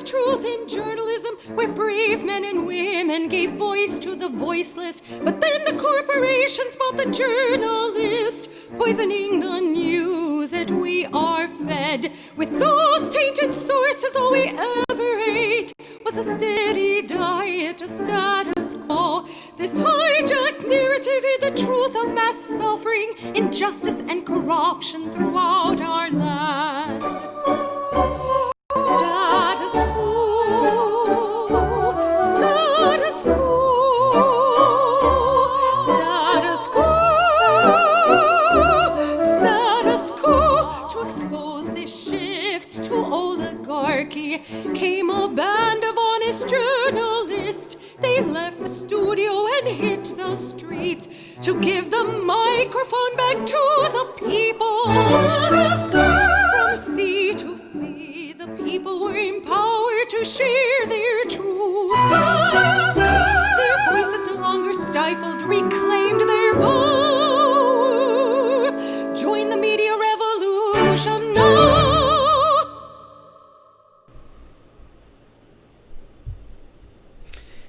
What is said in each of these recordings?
is truth in journalism, where brave men and women gave voice to the voiceless. But then the corporations bought the journalist, poisoning the news that we are fed. With those tainted sources, all we ever ate was a steady diet of status quo. This hijacked narrative is the truth of mass suffering, injustice and corruption throughout our land. Status quo, status quo, status quo, status quo. To expose this shift to oligarchy came a band of honest journalists. They left the studio and hit the streets to give the microphone back to the people. From sea to sea, the people were empowered to share their truth. Their voices no longer stifled, reclaimed their power. Join the media revolution now.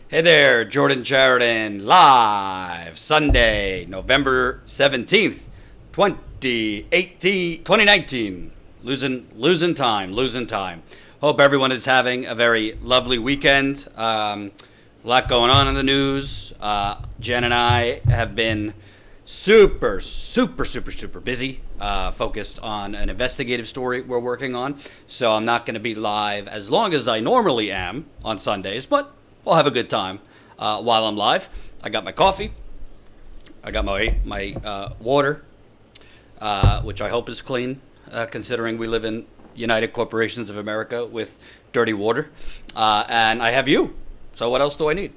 Hey there, Jordan Sheridan, live Sunday, November 17th, 2019. Losing time. Hope everyone is having a very lovely weekend. A lot going on in the news. Jen and I have been super busy, focused on an investigative story we're working on. So I'm not going to be live as long as I normally am on Sundays, but we'll have a good time while I'm live. I got my coffee. I got my water, which I hope is clean, considering we live in United Corporations of America with dirty water. And I have you. So what else do I need?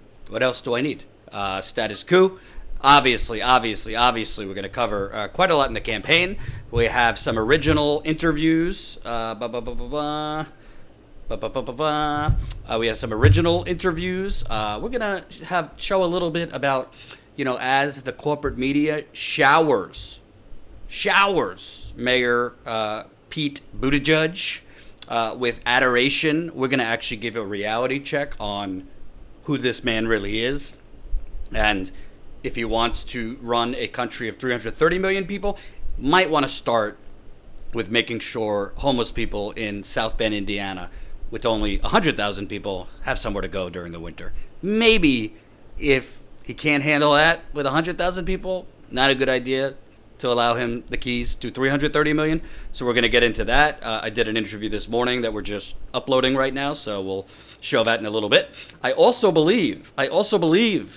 Status Coup. Obviously, we're going to cover quite a lot in the campaign. We have some original interviews. We have some original interviews. We're going to show a little bit about, as the corporate media showers Mayor Pete Buttigieg with adoration. We're going to actually give a reality check on who this man really is. And if he wants to run a country of 330 million people, might want to start with making sure homeless people in South Bend, Indiana, with only 100,000 people, have somewhere to go during the winter. Maybe if he can't handle that with 100,000 people, not a good idea to allow him the keys to 330 million. So we're going to get into that. I did an interview this morning that we're just uploading right now, so we'll show that in a little bit. I also believe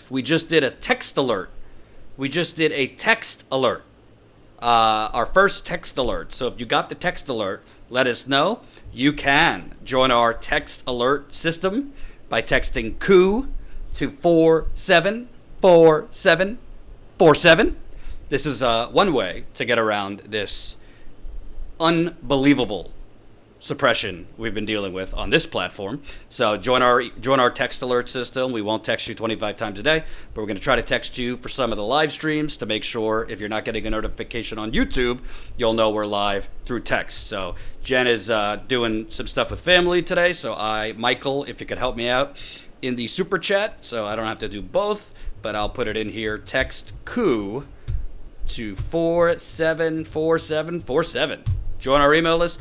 we just did a text alert. Our first text alert. So if you got the text alert, let us know. You can join our text alert system by texting Coup to 474747. This is one way to get around this unbelievable suppression we've been dealing with on this platform. So join our text alert system. We won't text you 25 times a day, but we're going to try to text you for some of the live streams to make sure if you're not getting a notification on YouTube, you'll know we're live through text. So Jen is doing some stuff with family today. So Michael, if you could help me out in the super chat, so I don't have to do both, but I'll put it in here. Text Coup to 474747. Join our email list.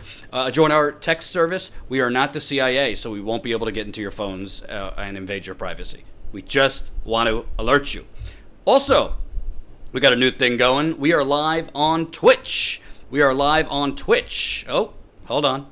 Join our text service. We are not the CIA, so we won't be able to get into your phones and invade your privacy. We just want to alert you. Also, we got a new thing going. We are live on Twitch. Oh, hold on.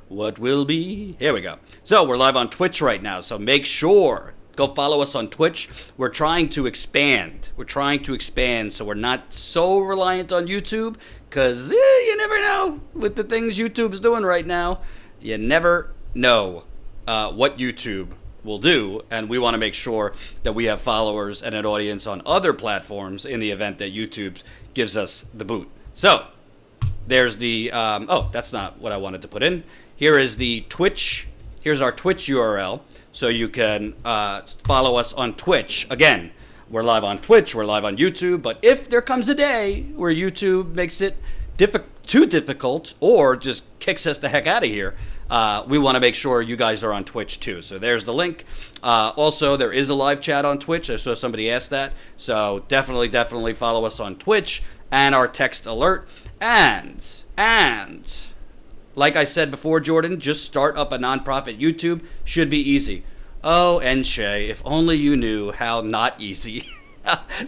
What will be? Here we go. So we're live on Twitch right now. So make sure. Go follow us on Twitch. We're trying to expand. So we're not so reliant on YouTube because you never know with the things YouTube's doing right now. You never know what YouTube will do, and we want to make sure that we have followers and an audience on other platforms in the event that YouTube gives us the boot. So there's the that's not what I wanted to put in. Here is the Twitch. Here's our Twitch URL. So you can follow us on Twitch. Again, we're live on Twitch, we're live on YouTube, but if there comes a day where YouTube makes it too difficult or just kicks us the heck out of here, we want to make sure you guys are on Twitch too. So there's the link. Also, there is a live chat on Twitch. I saw somebody ask that. So definitely follow us on Twitch and our text alert. And like I said before, Jordan, just start up a nonprofit YouTube. Should be easy. Oh, and Shay, if only you knew how not easy.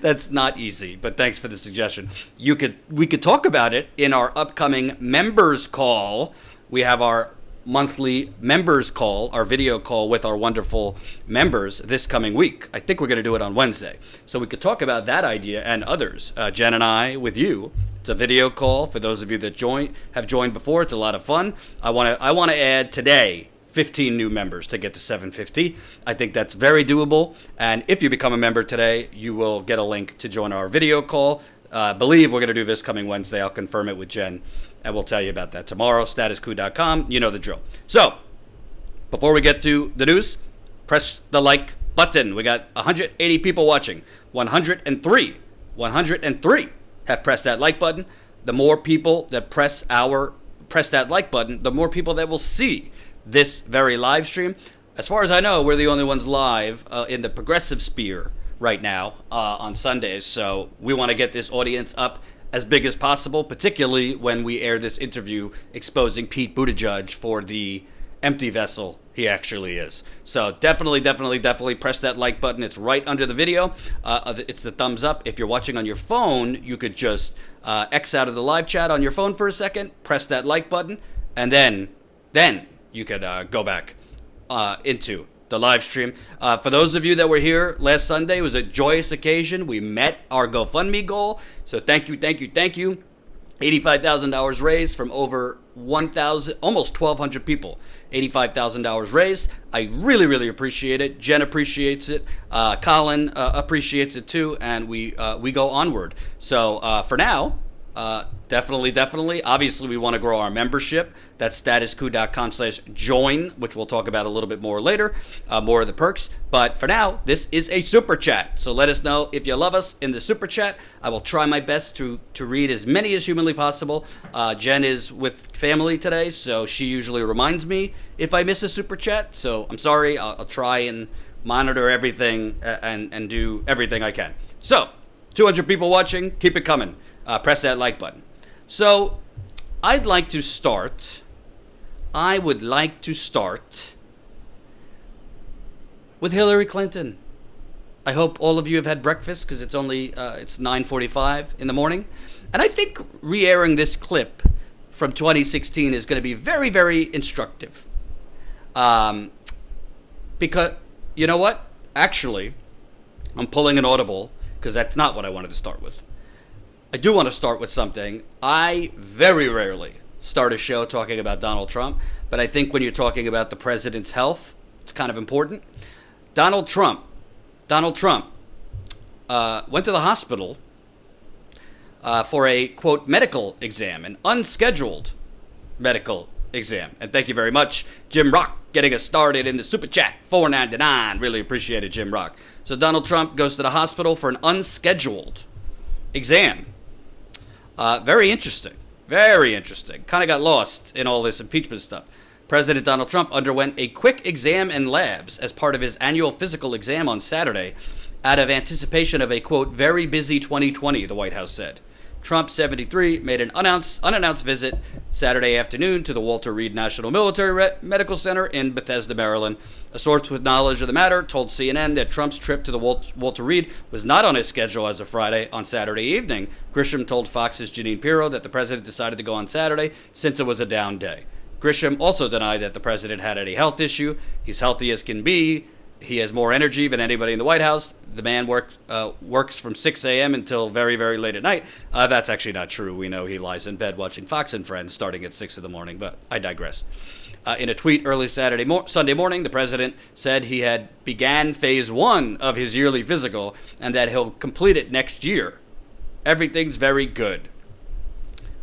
That's not easy, but thanks for the suggestion. We could talk about it in our upcoming members call. We have our monthly members call, our video call with our wonderful members this coming week. I think we're going to do it on Wednesday. So we could talk about that idea and others. Jen and I with you. It's a video call for those of you that have joined before. It's a lot of fun. I want to add today 15 new members to get to 750. I think that's very doable. And if you become a member today, you will get a link to join our video call. Believe we're going to do this coming Wednesday. I'll confirm it with Jen, and we'll tell you about that tomorrow. Statuscoup.com. You know the drill. So, before we get to the news, press the like button. We got 180 people watching. 103 have pressed that like button. The more people that press that like button, the more people that will see this very live stream. As far as I know, we're the only ones live in the progressive sphere right now on Sundays. So we want to get this audience up as big as possible, particularly when we air this interview exposing Pete Buttigieg for the empty vessel he actually is. So definitely press that like button. It's right under the video. It's the thumbs up. If you're watching on your phone, you could just X out of the live chat on your phone for a second, press that like button, and then you could go back into the live stream. For those of you that were here last Sunday, it was a joyous occasion. We met our GoFundMe goal. So thank you. $85,000 raised from over 1,000, almost 1,200 people. $85,000 raised. I really appreciate it. Jen appreciates it. Colin appreciates it too. And we go onward. So for now, definitely. Obviously, we want to grow our membership. That's statuscoup.com/join, which we'll talk about a little bit more later, more of the perks. But for now, this is a super chat. So let us know if you love us in the super chat. I will try my best to read as many as humanly possible. Jen is with family today, so she usually reminds me if I miss a super chat. So I'm sorry. I'll try and monitor everything and do everything I can. So 200 people watching. Keep it coming. Press that like button. So, I would like to start with Hillary Clinton. I hope all of you have had breakfast because it's only it's 9:45 in the morning, and I think re-airing this clip from 2016 is going to be very instructive. Because you know what? Actually, I'm pulling an audible because that's not what I wanted to start with. I do want to start with something. I very rarely start a show talking about Donald Trump, but I think when you're talking about the president's health, it's kind of important. Donald Trump went to the hospital for a, quote, medical exam, an unscheduled medical exam. And thank you very much, Jim Rock, getting us started in the super chat, $4.99. Really appreciate it, Jim Rock. So Donald Trump goes to the hospital for an unscheduled exam. Very interesting. Kind of got lost in all this impeachment stuff. President Donald Trump underwent a quick exam and labs as part of his annual physical exam on Saturday out of anticipation of a, quote, very busy 2020, the White House said. Trump, 73, made an unannounced visit Saturday afternoon to the Walter Reed National Military Medical Center in Bethesda, Maryland. A source with knowledge of the matter told CNN that Trump's trip to the Walter Reed was not on his schedule as of Friday. On Saturday evening, Grisham told Fox's Jeanine Pirro that the president decided to go on Saturday since it was a down day. Grisham also denied that the president had any health issue. He's healthy as can be. He has more energy than anybody in the White House. The man works from 6 a.m. until very late at night. That's actually not true. We know he lies in bed watching Fox and Friends starting at 6 in the morning, but I digress. In a tweet early Sunday morning, the president said he had began phase 1 of his yearly physical and that he'll complete it next year. Everything's very good.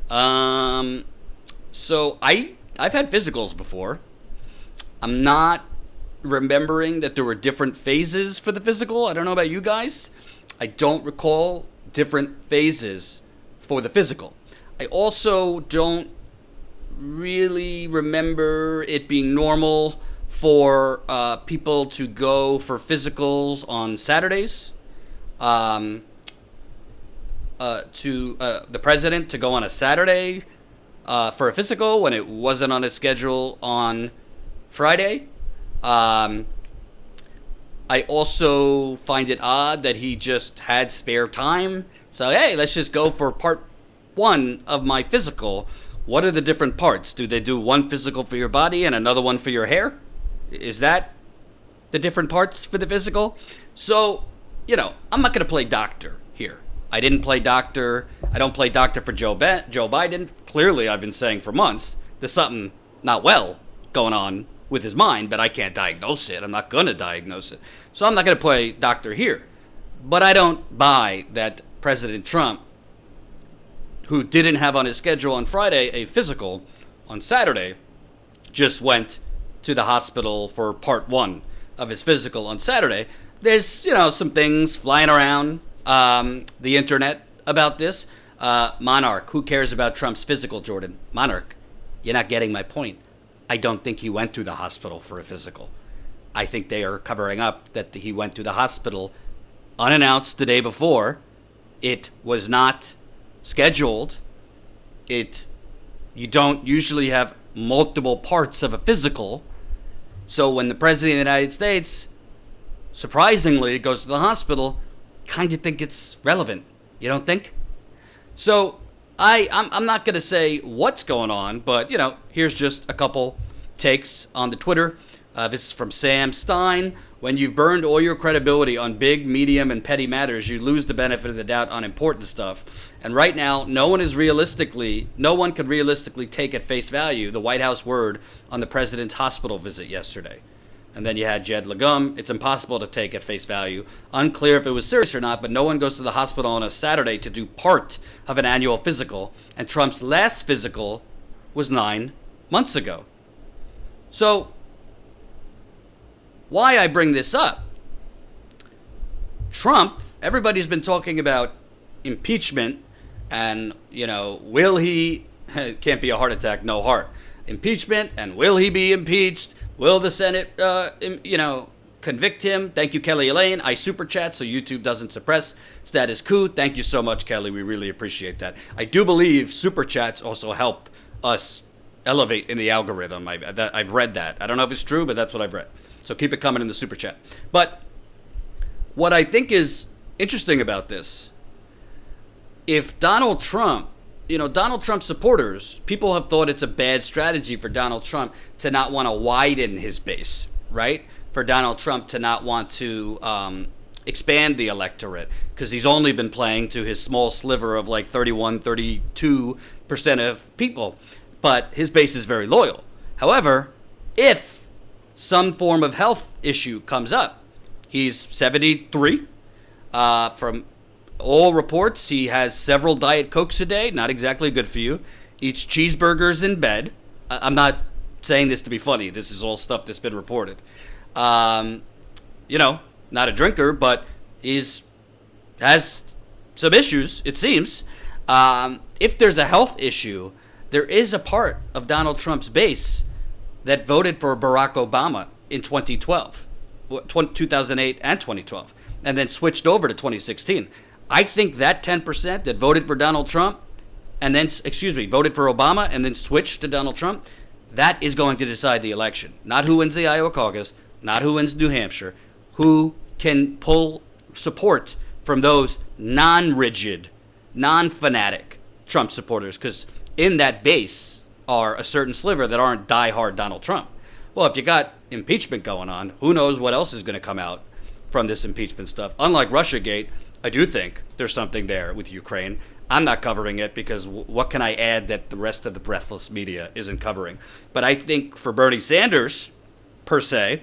So I've had physicals before. I'm not remembering that there were different phases for the physical. I don't know about you guys. I don't recall different phases for the physical. I also don't really remember it being normal for people to go for physicals on Saturdays. To the president to go on a Saturday for a physical when it wasn't on his schedule on Friday. I also find it odd that he just had spare time. So, hey, let's just go for part 1 of my physical. What are the different parts? Do they do one physical for your body and another one for your hair? Is that the different parts for the physical? So, I'm not going to play doctor here. I didn't play doctor. I don't play doctor for Joe Biden. Clearly, I've been saying for months, there's something not well going on with his mind, but I can't diagnose it. I'm not going to diagnose it. So I'm not going to play doctor here. But I don't buy that President Trump, who didn't have on his schedule on Friday a physical on Saturday, just went to the hospital for part 1 of his physical on Saturday. There's, some things flying around the internet about this. Monarch, who cares about Trump's physical, Jordan? Monarch, you're not getting my point. I don't think he went to the hospital for a physical. I think they are covering up that he went to the hospital unannounced the day before. It was not scheduled. You don't usually have multiple parts of a physical. So when the President of the United States, surprisingly, goes to the hospital, kind of think it's relevant. You don't think? So I'm not going to say what's going on, but, here's just a couple takes on the Twitter. This is from Sam Stein. When you've burned all your credibility on big, medium, and petty matters, you lose the benefit of the doubt on important stuff. And right now, no one could realistically take at face value the White House word on the president's hospital visit yesterday. And then you had Jed Legum. It's impossible to take at face value. Unclear if it was serious or not, but no one goes to the hospital on a Saturday to do part of an annual physical. And Trump's last physical was 9 months ago. So, why I bring this up? Trump, everybody's been talking about impeachment and, will he, can't be a heart attack, no heart. Impeachment, and will he be impeached? Will the Senate, convict him? Thank you, Kelly Elaine. I super chat so YouTube doesn't suppress status coup. Thank you so much, Kelly. We really appreciate that. I do believe super chats also help us elevate in the algorithm. I've read that. I don't know if it's true, but that's what I've read. So keep it coming in the super chat. But what I think is interesting about this, if Donald Trump, Donald Trump supporters, people have thought it's a bad strategy for Donald Trump to not want to widen his bbase, right? For Donald Trump to not want to expand the electorate because he's only been playing to his small sliver of like 31, 32% of people. But his base is very loyal. However, if some form of health issue comes up, he's 73. From all reports, he has several Diet Cokes a day. Not exactly good for you. Eats cheeseburgers in bed. I'm not saying this to be funny. This is all stuff that's been reported. Not a drinker, but has some issues, it seems. If there's a health issue, there is a part of Donald Trump's base that voted for Barack Obama in 2012, 2008 and 2012, and then switched over to 2016. I think that 10% that voted for Donald Trump and then, voted for Obama and then switched to Donald Trump, that is going to decide the election. Not who wins the Iowa caucus, not who wins New Hampshire, who can pull support from those non-rigid, non-fanatic Trump supporters, because in that base are a certain sliver that aren't diehard Donald Trump. Well, if you got impeachment going on, who knows what else is going to come out from this impeachment stuff. Unlike Russiagate, I do think there's something there with Ukraine. I'm not covering it because what can I add that the rest of the breathless media isn't covering? But I think for Bernie Sanders, per se,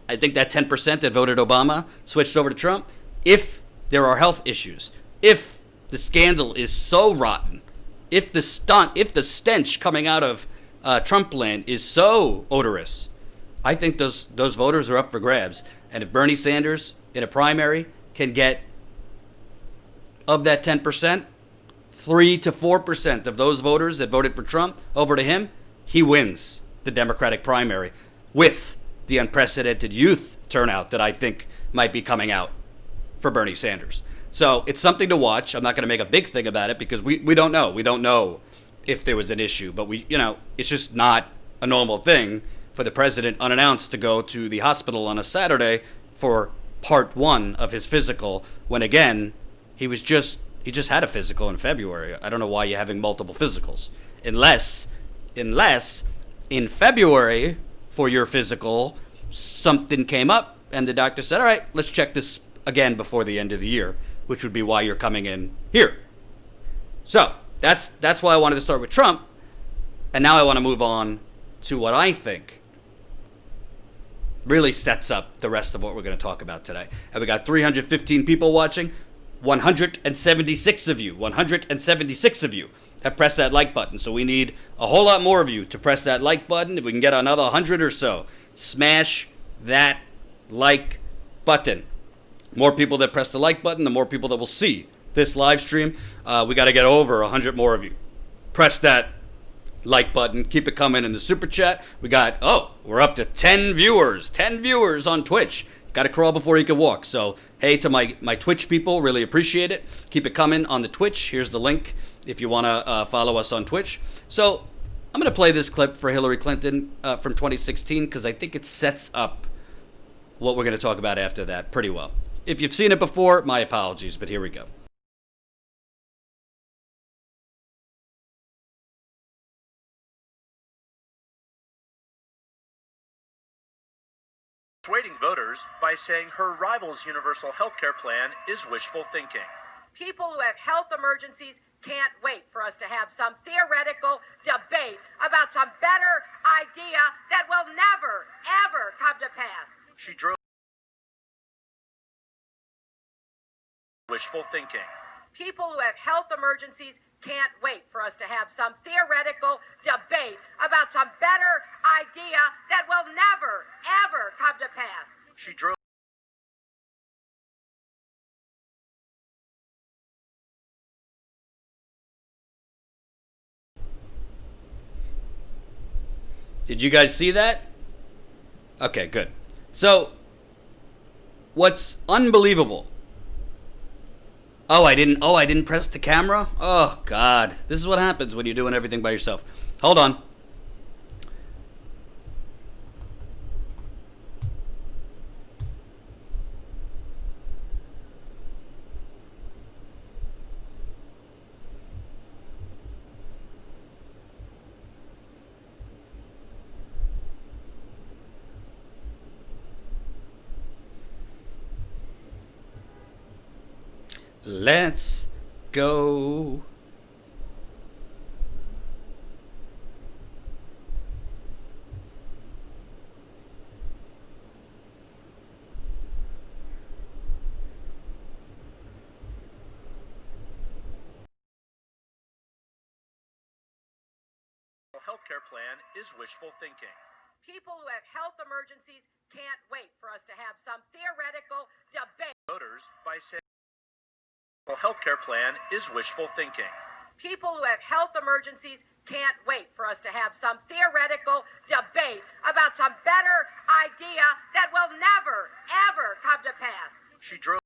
I think that 10% that voted Obama switched over to Trump, if there are health issues, if the scandal is so rotten, if the stench coming out of Trump land is so odorous, I think those voters are up for grabs. And if Bernie Sanders in a primary can get of that 10%, 3 to 4% of those voters that voted for Trump over to him, he wins the Democratic primary with the unprecedented youth turnout that I think might be coming out for Bernie Sanders. So it's something to watch. I'm not going to make a big thing about it because we don't know. We don't know if there was an issue, but it's just not a normal thing for the president unannounced to go to the hospital on a Saturday for part 1 of his physical when, again, he just had a physical in February. I don't know why you're having multiple physicals. Unless in February for your physical, something came up and the doctor said, all right, let's check this again before the end of the year, which would be why you're coming in here. So that's why I wanted to start with Trump. And now I want to move on to what I think really sets up the rest of what we're going to talk about today. And we got 315 people watching. 176 of you have pressed that like button. So we need a whole lot more of you to press that like button. If we can get another 100 or so, smash that like button. More people that press the like button, the more people that will see this live stream. We got to get over 100 more of you. Press that like button. Keep it coming in the super chat. We're up to 10 viewers. 10 viewers on Twitch. Got to crawl before you can walk. So, hey to my Twitch people, really appreciate it. Keep it coming on the Twitch. Here's the link if you want to follow us on Twitch. So, I'm going to play this clip for Hillary Clinton from 2016 because I think it sets up what we're going to talk about after that pretty well. If you've seen it before, my apologies, but here we go. Persuading voters by saying her rival's universal health care plan is wishful thinking. People who have health emergencies can't wait for us to have some theoretical debate about some better idea that will never, ever come to pass. She drove wishful thinking. People who have health emergencies can't wait for us to have some theoretical debate about some better idea that will never, ever come to pass. She drove Did you guys see that? Okay, good. So, what's unbelievable? Oh, I didn't press the camera? Oh, God. This is what happens when you're doing everything by yourself. Hold on. Let's go. health care plan is wishful thinking. People who have health emergencies can't wait for us to have some theoretical debate. Voters by saying health care plan is wishful thinking. People who have health emergencies can't wait for us to have some theoretical debate about some better idea that will never, ever come to pass. She drove.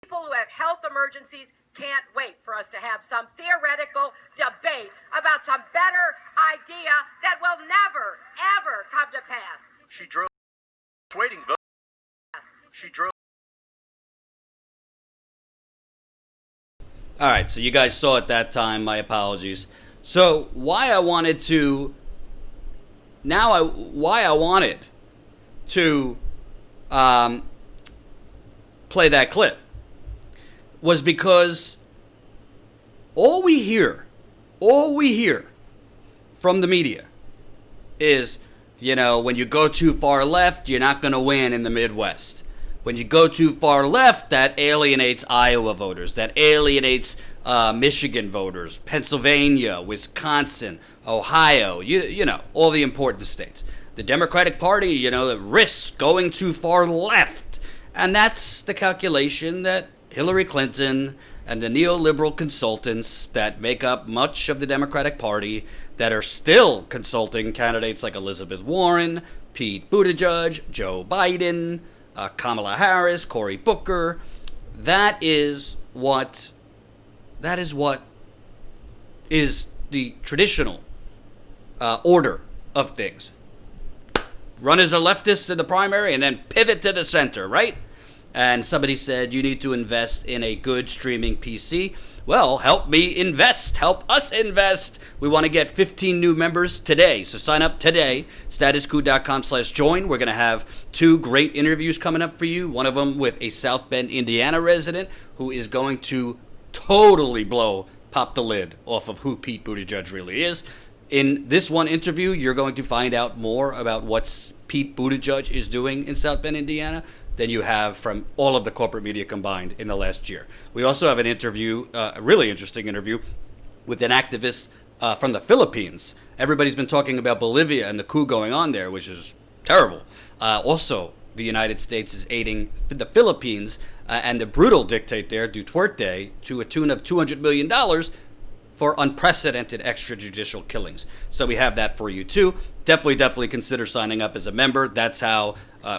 People who have health emergencies can't wait for us to have some theoretical debate about some better idea that will never, ever come to pass. She drove. Persuading voters. She drove. All right, so you guys saw it that time. My apologies. So why I wanted to play that clip was because all we hear from the media is, you know, when you go too far left, you're not going to win in the Midwest. When you go too far left, that alienates Iowa voters. That alienates Michigan voters, Pennsylvania, Wisconsin, Ohio, you know, all the important states. The Democratic Party, you know, risks going too far left. And that's the calculation that Hillary Clinton and the neoliberal consultants that make up much of the Democratic Party that are still consulting candidates like Elizabeth Warren, Pete Buttigieg, Joe Biden, Kamala Harris, Cory Booker. That is what is the traditional order of things. Run as a leftist in the primary and then pivot to the center, right? And somebody said, you need to invest in a good streaming PC. Well, help me invest. Help us invest. We want to get 15 new members today. So sign up today, statuscoup.com/join. We're going to have 2 great interviews coming up for you. One of them with a South Bend, Indiana resident who is going to totally pop the lid off of who Pete Buttigieg really is. In this one interview, you're going to find out more about what Pete Buttigieg is doing in South Bend, Indiana, than you have from all of the corporate media combined in the last year. We also have an interview, a really interesting interview, with an activist from the Philippines. Everybody's been talking about Bolivia and the coup going on there, which is terrible. Also, the United States is aiding the Philippines and the brutal dictator there, Duterte, to a tune of $200 million for unprecedented extrajudicial killings. So we have that for you too. Definitely consider signing up as a member. That's how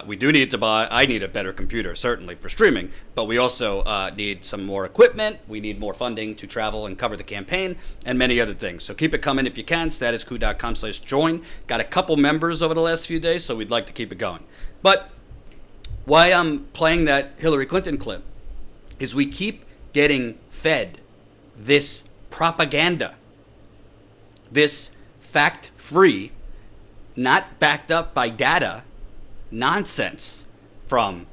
we do need to buy. I need a better computer, certainly, for streaming. But we also need some more equipment. We need more funding to travel and cover the campaign and many other things. So keep it coming if you can. statuscoup.com/join. Got a couple members over the last few days, so we'd like to keep it going. But why I'm playing that Hillary Clinton clip is we keep getting fed this propaganda, this fact-free, not backed up by data, nonsense from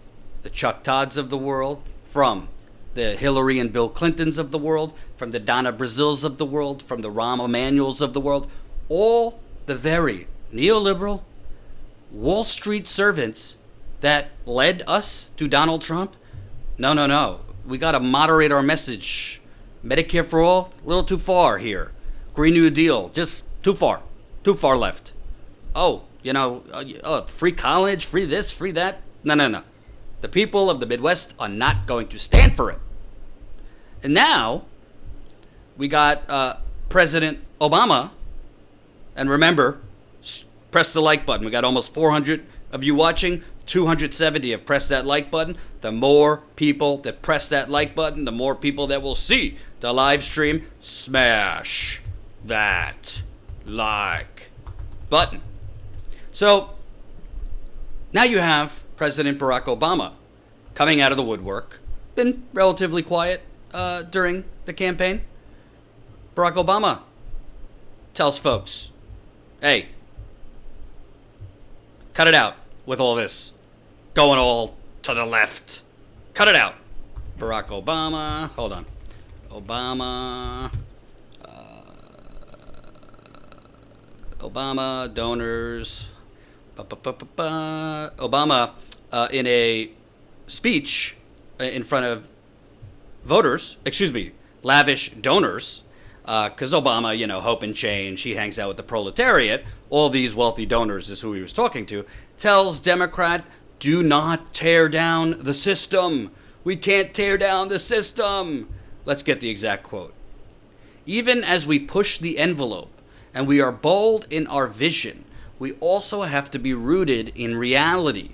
the Chuck Todds of the world, from the Hillary and Bill Clintons of the world, from the Donna Brazils of the world, from the Rahm Emanuels of the world, all the very neoliberal Wall Street servants that led us to Donald Trump. No. We got to moderate our message. Medicare for all, a little too far here. Green New Deal, just too far left. Free college, free this, free that. No. The people of the Midwest are not going to stand for it. And now, we got President Obama, and remember, press the like button. We got almost 400 of you watching. 270 have pressed that like button. The more people that press that like button, the more people that will see the live stream. Smash that like button. So now you have President Barack Obama coming out of the woodwork. Been relatively quiet during the campaign. Barack Obama tells folks, hey, cut it out with all this going all to the left. Cut it out. Barack Obama. Hold on. Obama donors. Obama in a speech in front of lavish donors, because Obama, hope and change, he hangs out with the proletariat. All these wealthy donors is who he was talking to. Tells Democrat, do not tear down the system. We can't tear down the system. Let's get the exact quote. Even as we push the envelope and we are bold in our vision, we also have to be rooted in reality,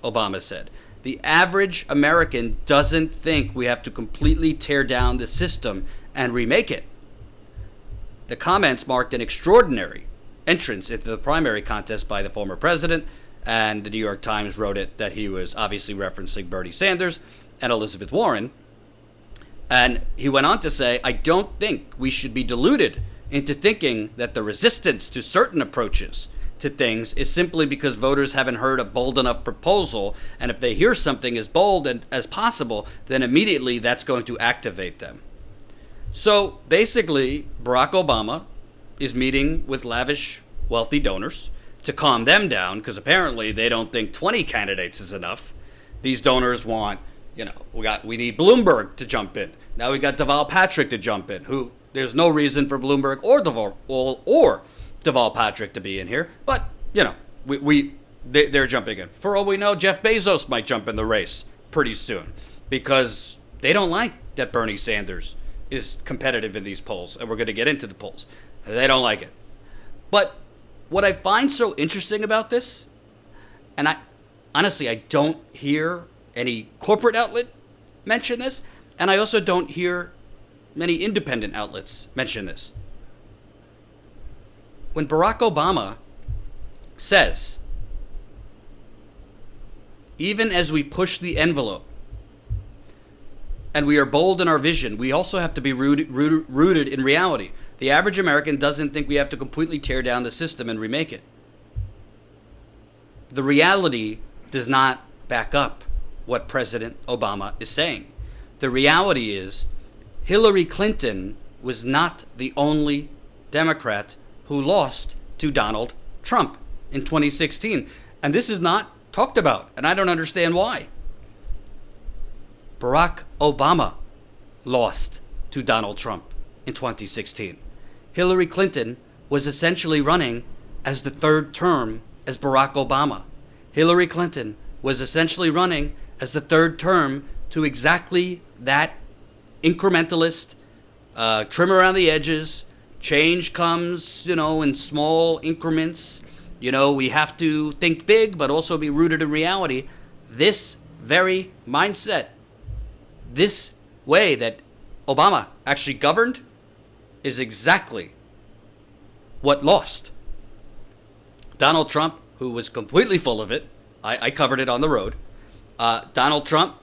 Obama said. The average American doesn't think we have to completely tear down the system and remake it. The comments marked an extraordinary entrance into the primary contest by the former president, and the New York Times wrote it that he was obviously referencing Bernie Sanders and Elizabeth Warren. And he went on to say, I don't think we should be deluded into thinking that the resistance to certain approaches to things is simply because voters haven't heard a bold enough proposal, and if they hear something as bold and as possible, then immediately that's going to activate them. So basically, Barack Obama is meeting with lavish, wealthy donors to calm them down, because apparently they don't think 20 candidates is enough. These donors want, we need Bloomberg to jump in. Now we got Deval Patrick to jump in, who there's no reason for Bloomberg or Deval Patrick to be in here, but they're jumping in. For all we know, Jeff Bezos might jump in the race pretty soon, because They don't like that Bernie Sanders is competitive in these polls, and we're going to get into the polls. They don't like it. But what I find so interesting about this, and honestly, I don't hear any corporate outlet mention this, and I also don't hear many independent outlets mention this. When Barack Obama says, even as we push the envelope and we are bold in our vision, we also have to be rooted in reality. The average American doesn't think we have to completely tear down the system and remake it. The reality does not back up what President Obama is saying. The reality is Hillary Clinton was not the only Democrat who lost to Donald Trump in 2016. And this is not talked about, and I don't understand why. Barack Obama lost to Donald Trump in 2016. Hillary Clinton was essentially running as the third term as Barack Obama. Hillary Clinton was essentially running as the third term to exactly that incrementalist, trim around the edges, change comes, in small increments. We have to think big, but also be rooted in reality. This very mindset, this way that Obama actually governed, is exactly what lost. Donald Trump, who was completely full of it, I covered it on the road. Donald Trump,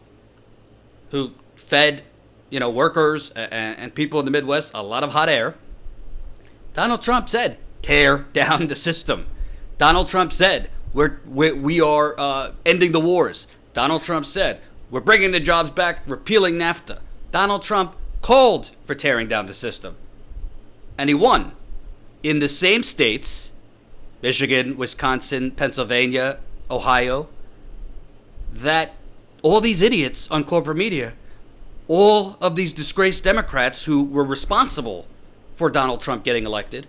who fed, workers and people in the Midwest a lot of hot air. Donald Trump said, tear down the system. Donald Trump said, we are ending the wars. Donald Trump said, we're bringing the jobs back, repealing NAFTA. Donald Trump called for tearing down the system. And he won in the same states, Michigan, Wisconsin, Pennsylvania, Ohio, that all these idiots on corporate media, all of these disgraced Democrats who were responsible for Donald Trump getting elected,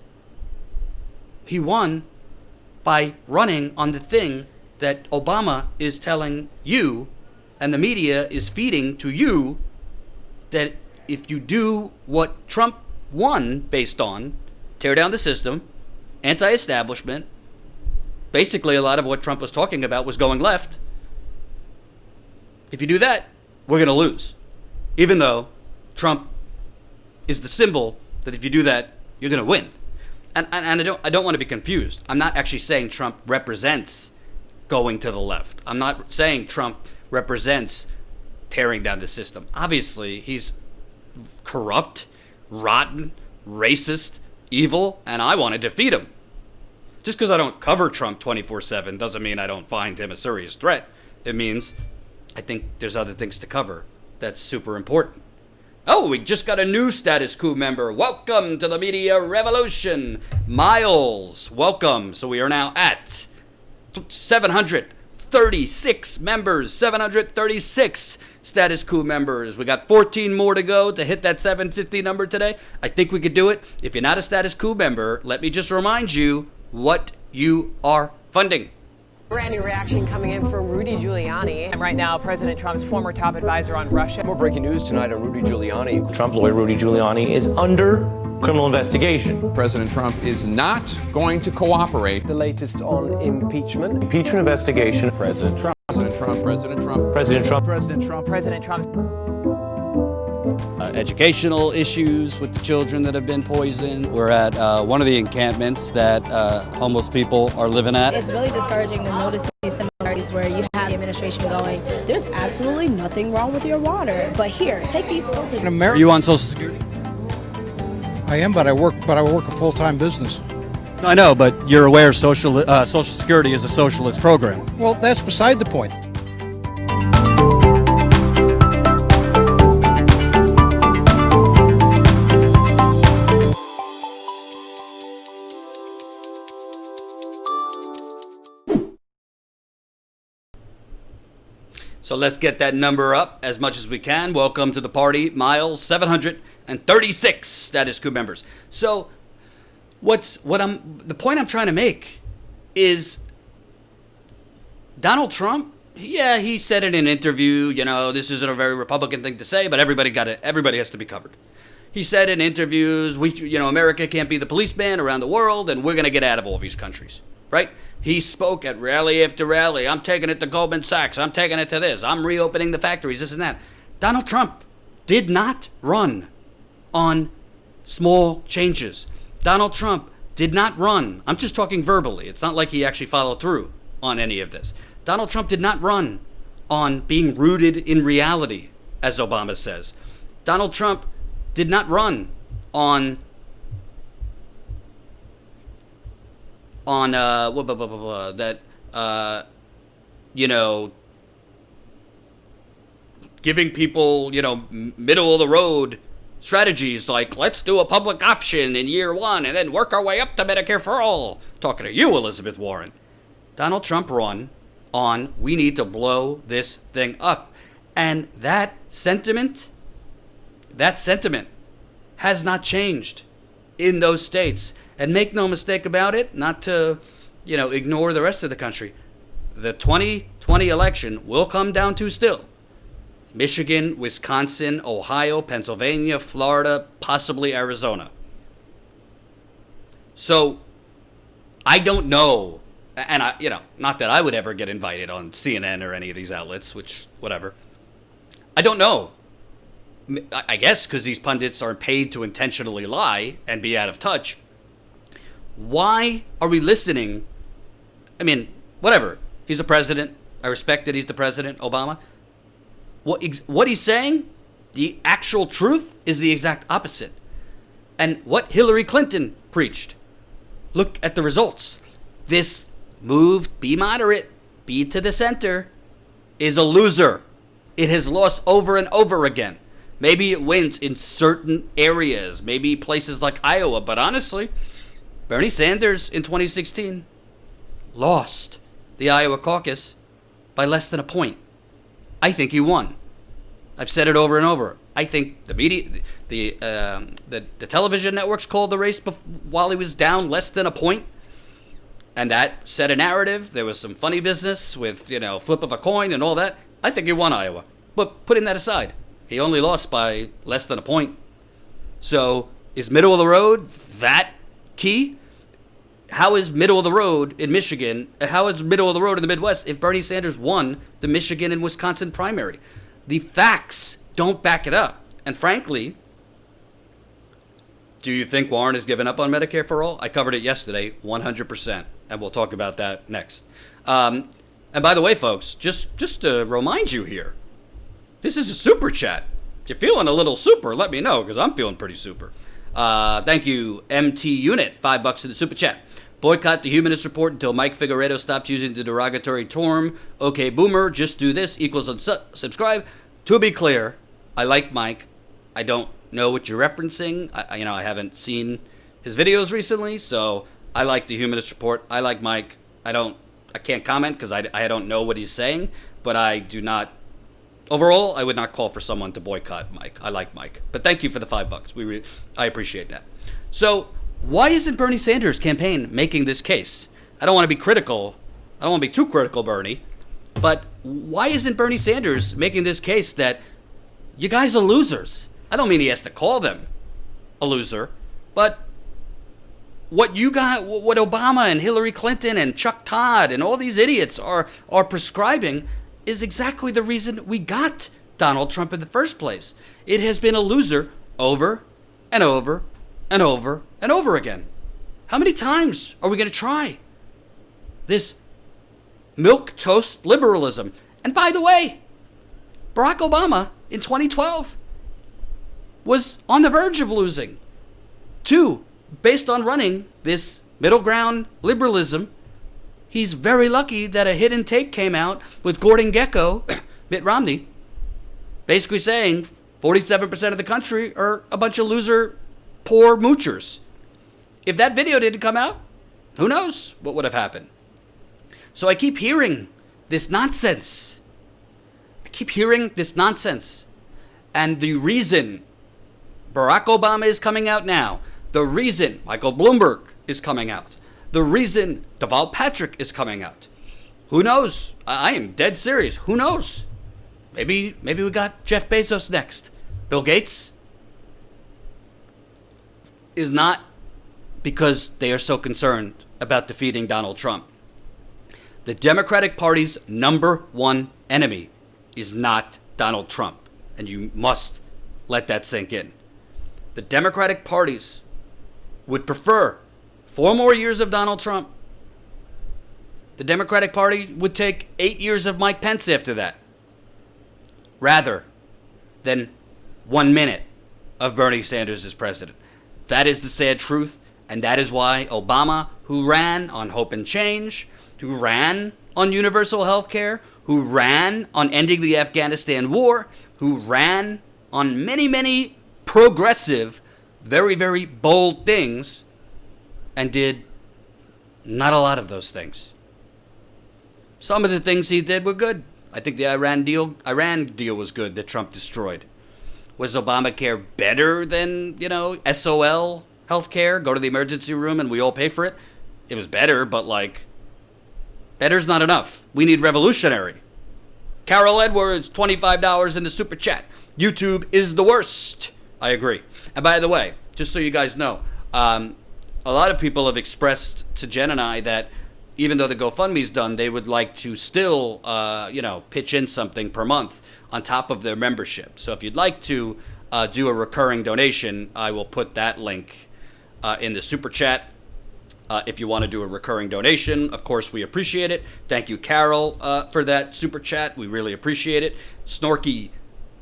he won by running on the thing that Obama is telling you and the media is feeding to you, that if you do what Trump won based on, tear down the system, anti-establishment, basically a lot of what Trump was talking about was going left. If you do that, we're going to lose. Even though Trump is the symbol that if you do that, you're going to win. And I don't want to be confused. I'm not actually saying Trump represents going to the left. I'm not saying Trump represents tearing down the system. Obviously, he's corrupt, rotten, racist, evil, and I want to defeat him. Just because I don't cover Trump 24/7 doesn't mean I don't find him a serious threat. It means I think there's other things to cover that's super important. Oh, we just got a new Status Coup member. Welcome to the media revolution. Miles, welcome. So we are now at 736 members, 736 Status Coup members. We got 14 more to go to hit that 750 number today. I think we could do it. If you're not a Status Coup member, let me just remind you what you are funding. Brand new reaction coming in from Rudy Giuliani. And right now, President Trump's former top advisor on Russia. More breaking news tonight on Rudy Giuliani. Trump lawyer Rudy Giuliani is under criminal investigation. President Trump is not going to cooperate. The latest on impeachment. Impeachment investigation. President Trump. President Trump. President Trump. President Trump. President Trump. President Trump's educational issues with the children that have been poisoned. We're at one of the encampments that homeless people are living at. It's really discouraging to notice these similarities where you have the administration going, there's absolutely nothing wrong with your water, but here, take these filters. Are you on Social Security? I am, but I work a full-time business. No, I know, but you're aware Social Security is a socialist program. Well, that's beside the point. So let's get that number up as much as we can. Welcome to the party, Miles. 736 Status Coup members. So the point I'm trying to make is Donald Trump yeah, he said in an interview, this isn't a very Republican thing to say, but everybody has to be covered. He said in interviews, America can't be the policeman around the world, and we're going to get out of all these countries, right? He spoke at rally after rally. I'm taking it to Goldman Sachs. I'm taking it to this. I'm reopening the factories, this and that. Donald Trump did not run on small changes. Donald Trump did not run. I'm just talking verbally. It's not like he actually followed through on any of this. Donald Trump did not run on being rooted in reality, as Obama says. Donald Trump did not run on giving people, middle of the road strategies like, let's do a public option in year 1 and then work our way up to Medicare for all. Talking to you, Elizabeth Warren. Donald Trump run on, we need to blow this thing up. And that sentiment has not changed in those states. And make no mistake about it, not to, ignore the rest of the country. The 2020 election will come down to still Michigan, Wisconsin, Ohio, Pennsylvania, Florida, possibly Arizona. So I don't know, and not that I would ever get invited on CNN or any of these outlets, which, whatever. I don't know. I guess because these pundits are paid to intentionally lie and be out of touch. Why are we listening? I mean, whatever. He's the president. I respect that he's the president, Obama. What he's saying, the actual truth, is the exact opposite. And what Hillary Clinton preached. Look at the results. This move, be moderate, be to the center, is a loser. It has lost over and over again. Maybe it wins in certain areas, maybe places like Iowa, but honestly, Bernie Sanders in 2016 lost the Iowa caucus by less than a point. I think he won. I've said it over and over. I think the media, the television networks called the race while he was down less than a point, and that set a narrative. There was some funny business with flip of a coin and all that. I think he won Iowa. But putting that aside, he only lost by less than a point. So is middle of the road that key? How is middle of the road in Michigan? How is middle of the road in the Midwest if Bernie Sanders won the Michigan and Wisconsin primary? The facts don't back it up. And frankly, do you think Warren has given up on Medicare for all? I covered it yesterday, 100%. And we'll talk about that next. And by the way, folks, just to remind you here, this is a super chat. If you're feeling a little super, let me know, because I'm feeling pretty super. Thank you, MT Unit, $5 in the super chat. Boycott the Humanist Report until Mike Figueredo stops using the derogatory term. Okay, boomer, just do this equals unsubscribe. To be clear, I like Mike. I don't know what you're referencing. I haven't seen his videos recently, so I like the Humanist Report. I like Mike. I can't comment because I don't know what he's saying, but I do not. Overall, I would not call for someone to boycott Mike. I like Mike. But thank you for the $5. I appreciate that. So why isn't Bernie Sanders' campaign making this case? I don't want to be critical. I don't want to be too critical, Bernie. But why isn't Bernie Sanders making this case that you guys are losers? I don't mean he has to call them a loser. But what Obama and Hillary Clinton and Chuck Todd and all these idiots are prescribing is exactly the reason we got Donald Trump in the first place. It has been a loser over and over and over and over again. How many times are we going to try this milquetoast liberalism? And by the way, Barack Obama in 2012 was on the verge of losing, too, based on running this middle ground liberalism. He's very lucky that a hidden tape came out with Gordon Gekko, Mitt Romney, basically saying 47% of the country are a bunch of loser, poor moochers. If that video didn't come out, who knows what would have happened. So I keep hearing this nonsense. And the reason Barack Obama is coming out now, the reason Michael Bloomberg is coming out, the reason Deval Patrick is coming out, Who knows? I am dead serious. Who knows? Maybe we got Jeff Bezos next. Bill Gates is not, because they are so concerned about defeating Donald Trump. The Democratic Party's number one enemy is not Donald Trump. And you must let that sink in. The Democratic parties would prefer 4 more years of Donald Trump. The Democratic Party would take 8 years of Mike Pence after that, rather than 1 minute of Bernie Sanders as president. That is the sad truth, and that is why Obama, who ran on hope and change, who ran on universal health care, who ran on ending the Afghanistan war, who ran on many, many progressive, very, very bold things, and did not a lot of those things. Some of the things he did were good. I think the Iran deal was good that Trump destroyed. Was Obamacare better than, SOL healthcare? Go to the emergency room and we all pay for it? It was better, but better's not enough. We need revolutionary. Carol Edwards, $25 in the super chat. YouTube is the worst. I agree. And by the way, just so you guys know, a lot of people have expressed to Jen and I that even though the GoFundMe's done, they would like to still, pitch in something per month on top of their membership. So if you'd like to do a recurring donation, I will put that link in the super chat. If you want to do a recurring donation, of course, we appreciate it. Thank you, Carol, for that super chat. We really appreciate it. Snorky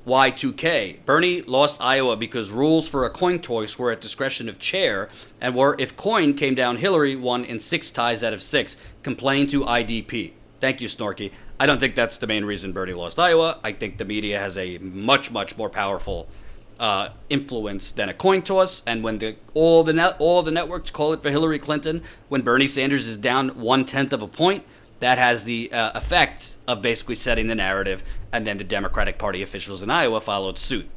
Y2K. Bernie lost Iowa because rules for a coin toss were at discretion of chair and were if coin came down, Hillary won in 6 ties out of 6. Complain to IDP. Thank you, Snorky. I don't think that's the main reason Bernie lost Iowa. I think the media has a much, much more powerful influence than a coin toss. And when all the networks call it for Hillary Clinton, when Bernie Sanders is down 1/10 of a point, that has the effect of basically setting the narrative, and then the Democratic Party officials in Iowa followed suit.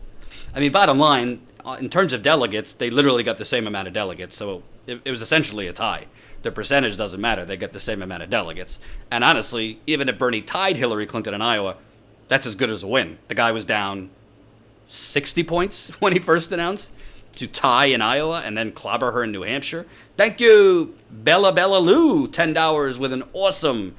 I mean, bottom line, in terms of delegates, they literally got the same amount of delegates, so it was essentially a tie. The percentage doesn't matter. They get the same amount of delegates. And honestly, even if Bernie tied Hillary Clinton in Iowa, that's as good as a win. The guy was down 60 points when he first announced to tie in Iowa and then clobber her in New Hampshire. Thank you, Bella Lou, $10 with an awesome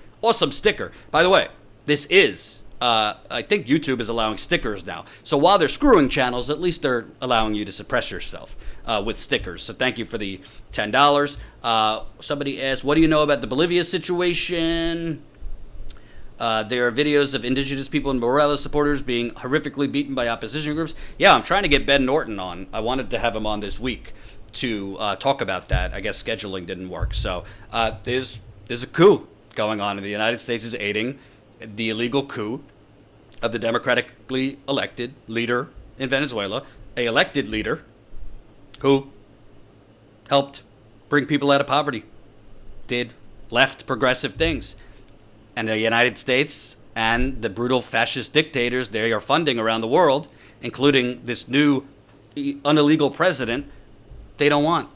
sticker. By the way, this is, I think YouTube is allowing stickers now. So while they're screwing channels, at least they're allowing you to suppress yourself with stickers. So thank you for the $10. Somebody asked, what do you know about the Bolivia situation? There are videos of indigenous people and Morales supporters being horrifically beaten by opposition groups. Yeah, I'm trying to get Ben Norton on. I wanted to have him on this week to talk about that. I guess scheduling didn't work. So there's a coup going on, and the United States is aiding the illegal coup of the democratically elected leader in Venezuela, a elected leader who helped bring people out of poverty, did left progressive things. And the United States and the brutal fascist dictators they are funding around the world, including this new illegal president, they don't want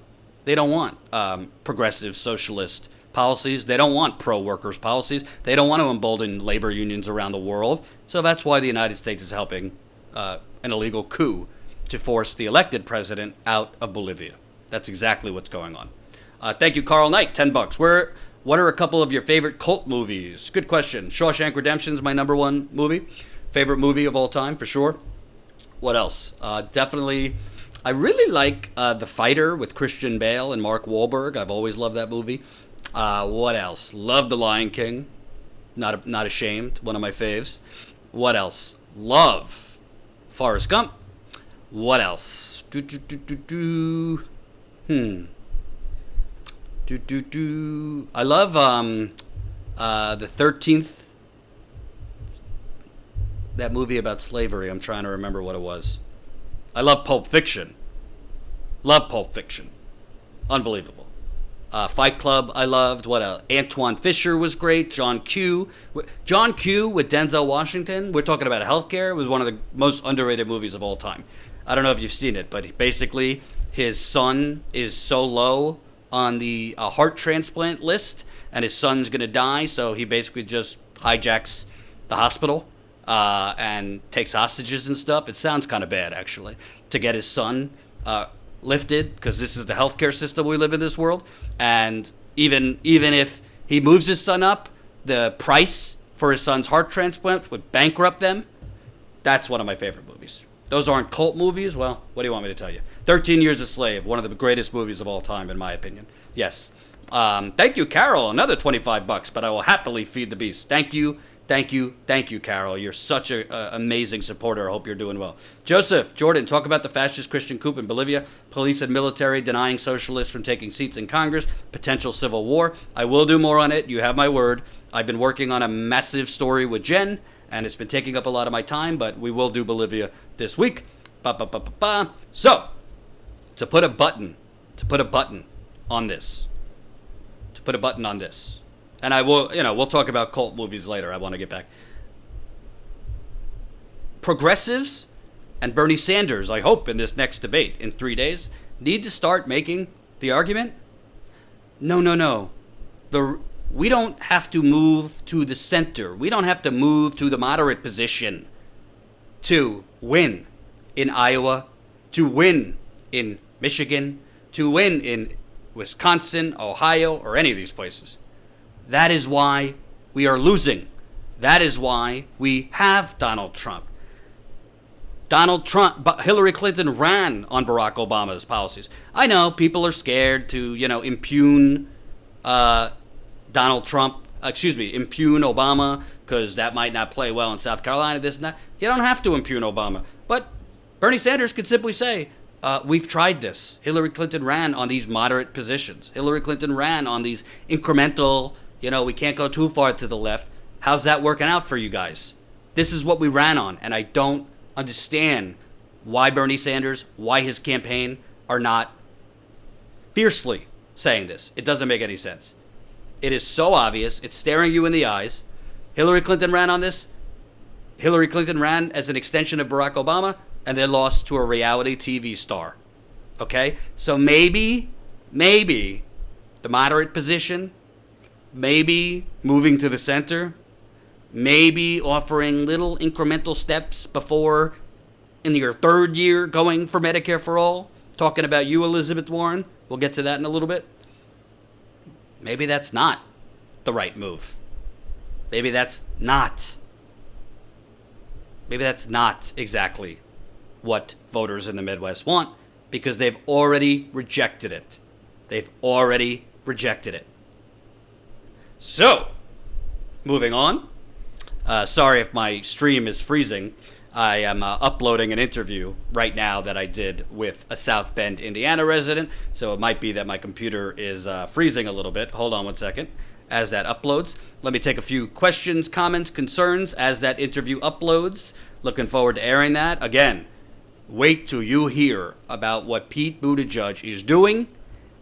progressive socialist policies. They don't want pro-workers policies. They don't want to embolden labor unions around the world. So that's why the United States is helping an illegal coup to force the elected president out of Bolivia. That's exactly what's going on. Thank you, Carl Knight, $10. What are a couple of your favorite cult movies? Good question. Shawshank Redemption is my number one movie. Favorite movie of all time, for sure. What else? Definitely, I really like The Fighter with Christian Bale and Mark Wahlberg. I've always loved that movie. What else? Love The Lion King. Not ashamed. One of my faves. What else? Love Forrest Gump. What else? I love the 13th, that movie about slavery. I'm trying to remember what it was. I love Pulp Fiction. Unbelievable. Fight Club I loved. What else? Antoine Fisher was great. John Q with Denzel Washington. We're talking about healthcare. It was one of the most underrated movies of all time. I don't know if you've seen it, but basically his son is so low on the heart transplant list, and his son's going to die, so he basically just hijacks the hospital and takes hostages and stuff. It sounds kind of bad, actually, to get his son lifted, because this is the healthcare system we live in this world. And even if he moves his son up, the price for his son's heart transplant would bankrupt them. That's one of my favorite movies. Those aren't cult movies? Well, what do you want me to tell you? 13 Years a Slave, one of the greatest movies of all time, in my opinion. Yes. Thank you, Carol. Another $25, but I will happily feed the beast. Thank you, Carol. You're such an amazing supporter. I hope you're doing well. Joseph, Jordan, talk about the fascist Christian coup in Bolivia. Police and military denying socialists from taking seats in Congress. Potential civil war. I will do more on it. You have my word. I've been working on a massive story with Jen, and it's been taking up a lot of my time, but we will do Bolivia this week. So, to put a button on this, and I will, we'll talk about cult movies later. I want to get back. Progressives and Bernie Sanders, I hope in this next debate in 3 days, need to start making the argument. No. We don't have to move to the center. We don't have to move to the moderate position to win in Iowa, to win in Michigan, to win in Wisconsin, Ohio, or any of these places. That is why we are losing. That is why we have Donald Trump. Hillary Clinton ran on Barack Obama's policies. I know people are scared to, impugn impugn Obama, because that might not play well in South Carolina, this and that. You don't have to impugn Obama. But Bernie Sanders could simply say, we've tried this. Hillary Clinton ran on these moderate positions. Hillary Clinton ran on these incremental, we can't go too far to the left. How's that working out for you guys? This is what we ran on, and I don't understand why Bernie Sanders, why his campaign are not fiercely saying this. It doesn't make any sense. It is so obvious. It's staring you in the eyes. Hillary Clinton ran on this. Hillary Clinton ran as an extension of Barack Obama, and then lost to a reality TV star. Okay? So maybe the moderate position, maybe moving to the center, maybe offering little incremental steps before, in your third year, going for Medicare for all, talking about you, Elizabeth Warren. We'll get to that in a little bit. Maybe that's not the right move. Maybe that's not exactly what voters in the Midwest want, because they've already rejected it. So, moving on. Sorry if my stream is freezing. I am uploading an interview right now that I did with a South Bend, Indiana resident, so it might be that my computer is freezing a little bit. Hold on one second as that uploads. Let me take a few questions, comments, concerns as that interview uploads. Looking forward to airing that. Again, wait till you hear about what Pete Buttigieg is doing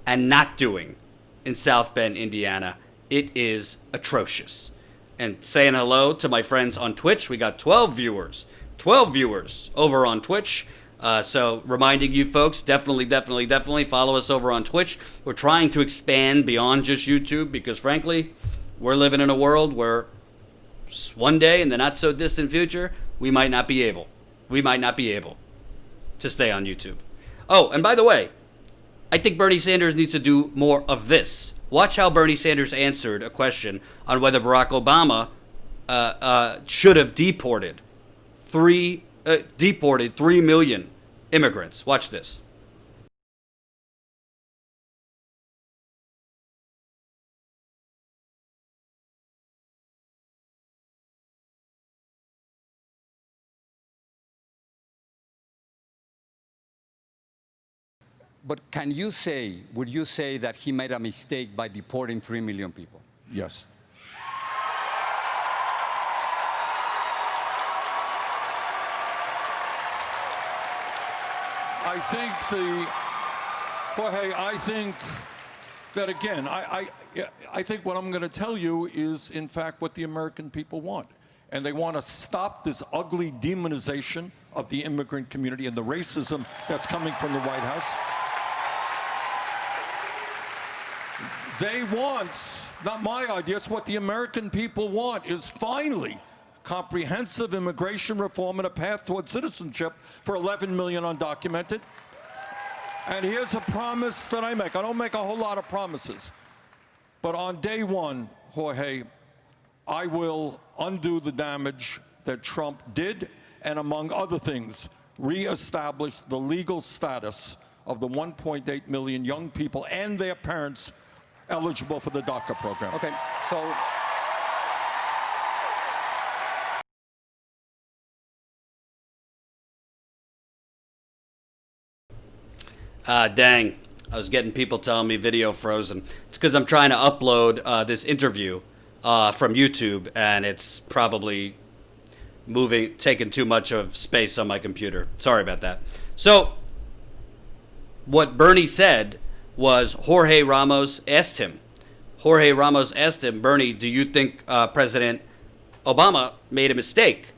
and not doing in South Bend, Indiana. It is atrocious. And saying hello to my friends on Twitch. We got 12 viewers over on Twitch. So reminding you folks, definitely follow us over on Twitch. We're trying to expand beyond just YouTube, because frankly, we're living in a world where one day in the not so distant future, we might not be able to stay on YouTube. Oh, and by the way, I think Bernie Sanders needs to do more of this. Watch how Bernie Sanders answered a question on whether Barack Obama should have deported 3 million immigrants. Watch this. But would you say that he made a mistake by deporting 3 million people? Yes. I think that, again, I think what I'm going to tell you is, in fact, what the American people want. And they want to stop this ugly demonization of the immigrant community and the racism that's coming from the White House. They want, not my idea, it's what the American people want, is finally comprehensive immigration reform and a path toward citizenship for 11 million undocumented. And here's a promise that I make. I don't make a whole lot of promises. But on day one, Jorge, I will undo the damage that Trump did, and among other things, reestablish the legal status of the 1.8 million young people and their parents eligible for the DACA program. Okay, so dang, I was getting people telling me video frozen. It's because I'm trying to upload this interview from YouTube, and it's probably taking too much of space on my computer. Sorry about that. So, what Bernie said was Jorge Ramos asked him, Bernie, do you think President Obama made a mistake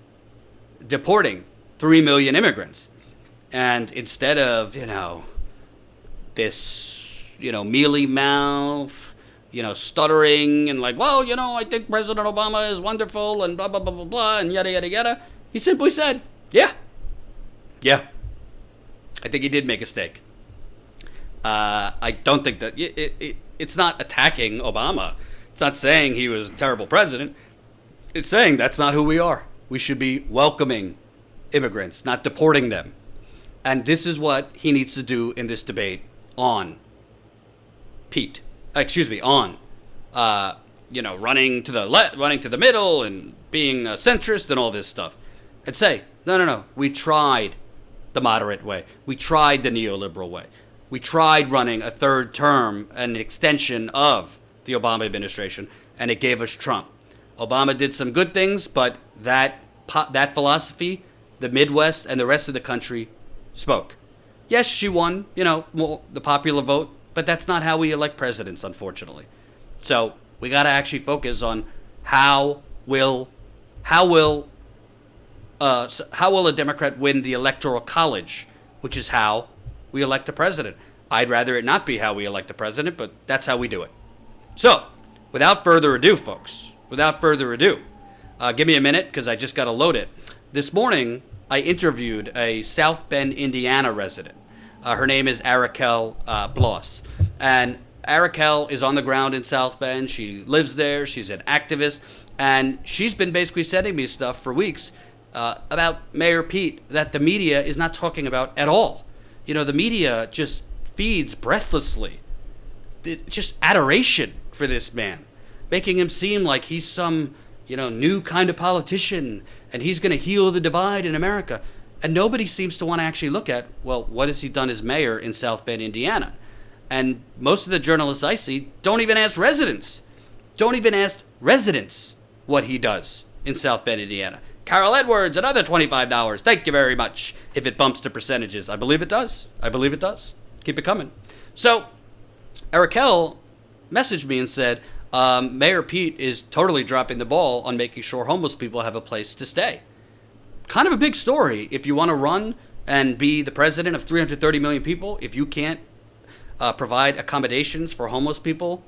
deporting 3 million immigrants? And instead of, this, mealy mouth, stuttering and like, well, I think President Obama is wonderful and blah, blah, blah, blah, blah, and yada, yada, yada. He simply said, yeah, I think he did make a mistake. I don't think that it's not attacking Obama. It's not saying he was a terrible president. It's saying that's not who we are. We should be welcoming immigrants, not deporting them. And this is what he needs to do in this debate on running to the left, running to the middle, and being a centrist and all this stuff, and say, no, we tried the moderate way. We tried the neoliberal way. We tried running a third term, an extension of the Obama administration, and it gave us Trump. Obama did some good things, but that philosophy, the Midwest and the rest of the country spoke. Yes, she won, the popular vote, but that's not how we elect presidents, unfortunately. So we got to actually focus on how will a Democrat win the Electoral College, which is how we elect a president. I'd rather it not be how we elect a president, but that's how we do it. So, without further ado, folks, give me a minute because I just got to load it. This morning, I interviewed a South Bend, Indiana resident. Her name is Arakel Bloss. And Arakel is on the ground in South Bend. She lives there. She's an activist. And she's been basically sending me stuff for weeks about Mayor Pete that the media is not talking about at all. The media just feeds breathlessly just adoration for this man, making him seem like he's some, new kind of politician and he's going to heal the divide in America. And nobody seems to want to actually look at, well, what has he done as mayor in South Bend, Indiana? And most of the journalists I see don't even ask residents what he does in South Bend, Indiana. Carol Edwards, another $25. Thank you very much. If it bumps to percentages. I believe it does. Keep it coming. So, Arakel messaged me and said, Mayor Pete is totally dropping the ball on making sure homeless people have a place to stay. Kind of a big story. If you want to run and be the president of 330 million people, if you can't provide accommodations for homeless people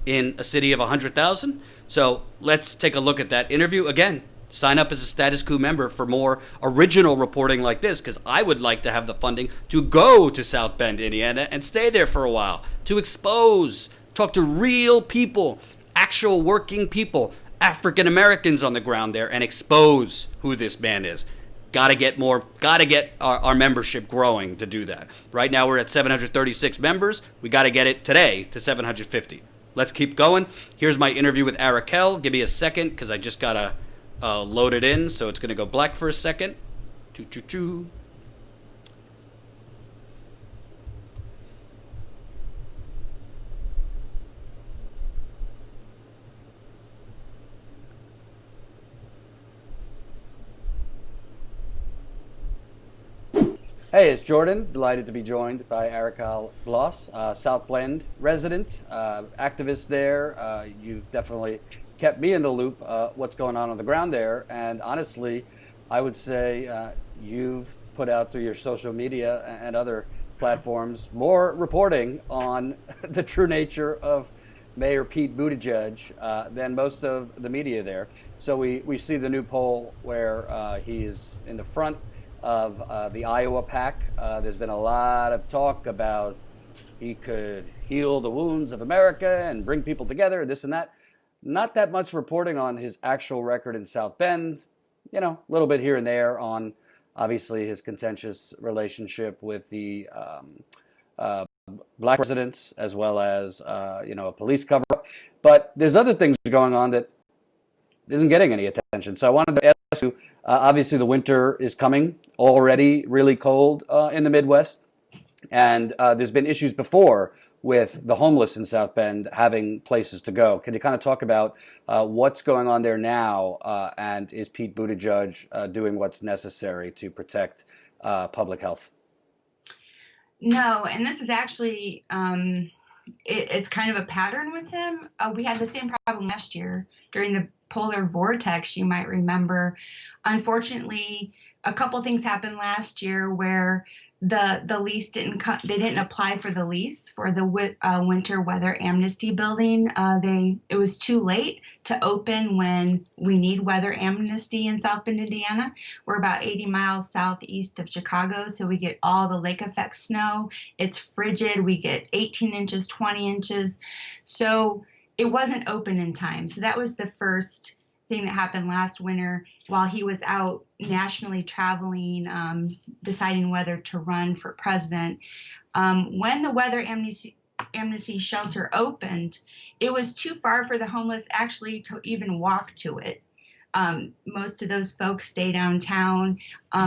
in a city of 100,000. So let's take a look at that interview. Again, sign up as a Status Coup member for more original reporting like this, because I would like to have the funding to go to South Bend, Indiana, and stay there for a while, to expose, talk to real people, actual working people, African Americans on the ground there, and expose who this man is. Gotta get our membership growing to do that. Right now we're at 736 members. We gotta get it today to 750. Let's keep going. Here's my interview with Arakel. Give me a second, because I just gotta load it in, so it's gonna go black for a second. Choo-choo-choo. Hey, it's Jordan. Delighted to be joined by Arakel Bloss, South Bend resident, activist there. You've definitely kept me in the loop what's going on the ground there. And honestly, I would say you've put out through your social media and other platforms more reporting on the true nature of Mayor Pete Buttigieg than most of the media there. So we see the new poll where he is in the front of the Iowa pack. There's been a lot of talk about he could heal the wounds of America and bring people together, this and that. Not that much reporting on his actual record in South Bend. A little bit here and there on obviously his contentious relationship with the black residents, as well as a police cover-up. But there's other things going on that isn't getting any attention. So I wanted to ask you, obviously the winter is coming, already really cold in the Midwest. And there's been issues before with the homeless in South Bend having places to go. Can you kind of talk about what's going on there now? And is Pete Buttigieg doing what's necessary to protect public health? No, and this is actually, it's kind of a pattern with him. We had the same problem last year during the polar vortex, you might remember. Unfortunately, a couple things happened last year where the lease didn't come. They didn't apply for the lease for the winter weather amnesty building. It was too late to open when we need weather amnesty in South Bend, Indiana. We're about 80 miles southeast of Chicago, so we get all the lake effect snow. It's frigid. We get 18 inches, 20 inches. So it wasn't open in time. So that was the first thing that happened last winter while he was out nationally traveling, deciding whether to run for president. When the weather amnesty shelter opened, it was too far for the homeless actually to even walk to it. Most of those folks stay downtown.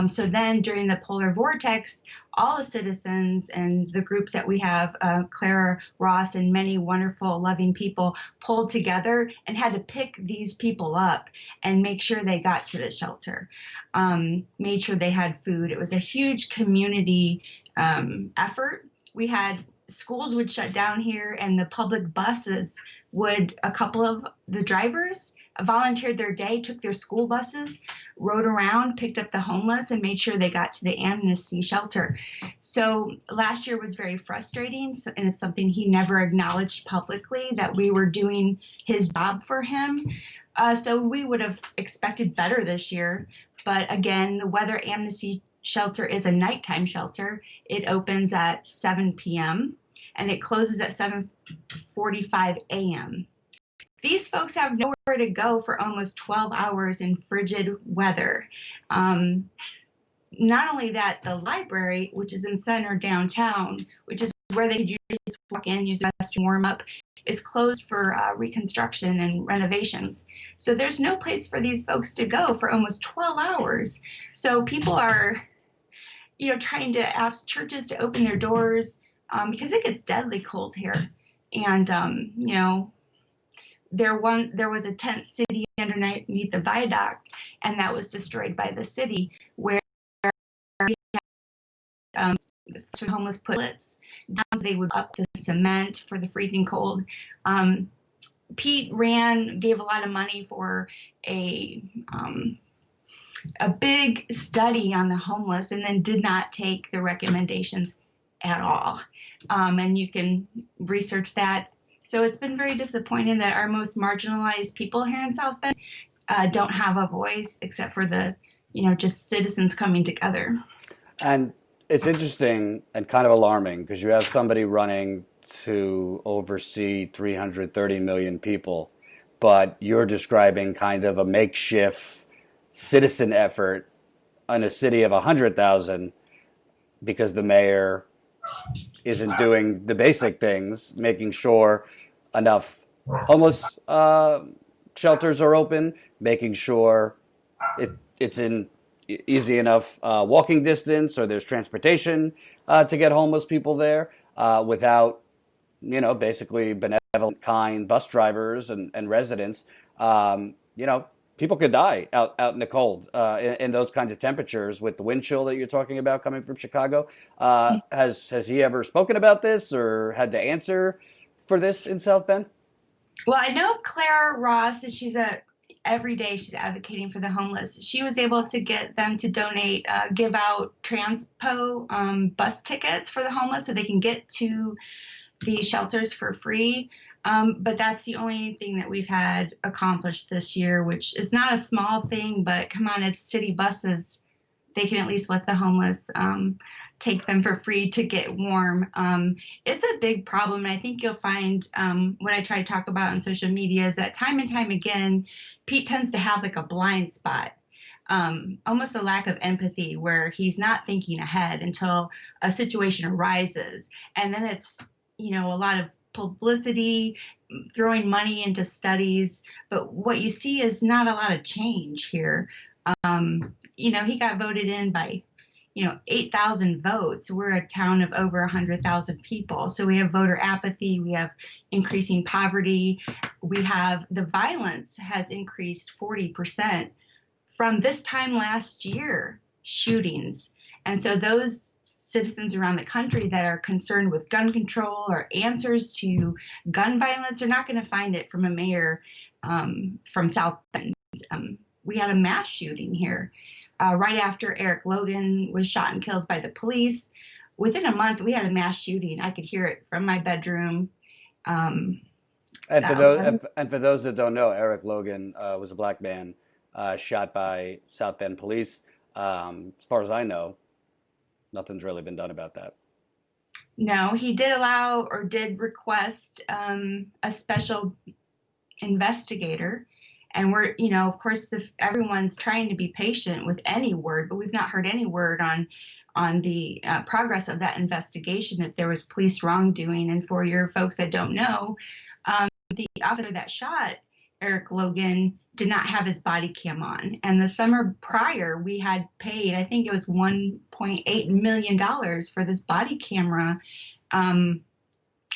So then during the polar vortex, all the citizens and the groups that we have, Clara Ross and many wonderful, loving people pulled together and had to pick these people up and make sure they got to the shelter, made sure they had food. It was a huge community effort. We had schools would shut down here and the public buses a couple of the drivers volunteered their day, took their school buses, rode around, picked up the homeless, and made sure they got to the amnesty shelter. So last year was very frustrating, and it's something he never acknowledged publicly, that we were doing his job for him. So we would have expected better this year. But again, the weather amnesty shelter is a nighttime shelter. It opens at 7 p.m. and it closes at 7:45 a.m. These folks have nowhere to go for almost 12 hours in frigid weather. Not only that, the library, which is in center downtown, which is where they usually walk in, use the restroom, warm up, is closed for reconstruction and renovations. So there's no place for these folks to go for almost 12 hours. So people are, trying to ask churches to open their doors because it gets deadly cold here. And, there was a tent city underneath the viaduct, and that was destroyed by the city, where we had homeless pullets down, so they would up the cement for the freezing cold. Pete gave a lot of money for a big study on the homeless, and then did not take the recommendations at all. And you can research that. So it's been very disappointing that our most marginalized people here in South Bend don't have a voice except for the, just citizens coming together. And it's interesting and kind of alarming because you have somebody running to oversee 330 million people, but you're describing kind of a makeshift citizen effort in a city of 100,000 because the mayor isn't doing the basic things, making sure enough homeless shelters are open, making sure it's in easy enough walking distance, or there's transportation to get homeless people there without, basically benevolent, kind bus drivers and residents. People could die out in the cold in those kinds of temperatures with the wind chill that you're talking about coming from Chicago. Has he ever spoken about this or had to answer for this in South Bend? Well, I know Clara Ross, every day she's advocating for the homeless. She was able to get them to give out transpo bus tickets for the homeless so they can get to the shelters for free. But that's the only thing that we've had accomplished this year, which is not a small thing, but come on, it's city buses. They can at least let the homeless take them for free to get warm. It's a big problem. And I think you'll find what I try to talk about on social media is that time and time again, Pete tends to have like a blind spot. Almost a lack of empathy where he's not thinking ahead until a situation arises. And then it's, a lot of publicity, throwing money into studies. But what you see is not a lot of change here. He got voted in by, 8,000 votes. We're a town of over 100,000 people. So we have voter apathy. We have increasing poverty. We have the violence has increased 40%. From this time last year, shootings. And so those citizens around the country that are concerned with gun control or answers to gun violence are not going to find it from a mayor from South Bend. We had a mass shooting here right after Eric Logan was shot and killed by the police. Within a month, we had a mass shooting. I could hear it from my bedroom. And for those that don't know, Eric Logan was a black man shot by South Bend police. As far as I know, nothing's really been done about that. No, he did request a special investigator. And we're, of course, everyone's trying to be patient with any word, but we've not heard any word on the progress of that investigation if there was police wrongdoing. And for your folks that don't know, the officer that shot Eric Logan did not have his body cam on. And the summer prior, we had paid, I think it was $1.8 million for this body camera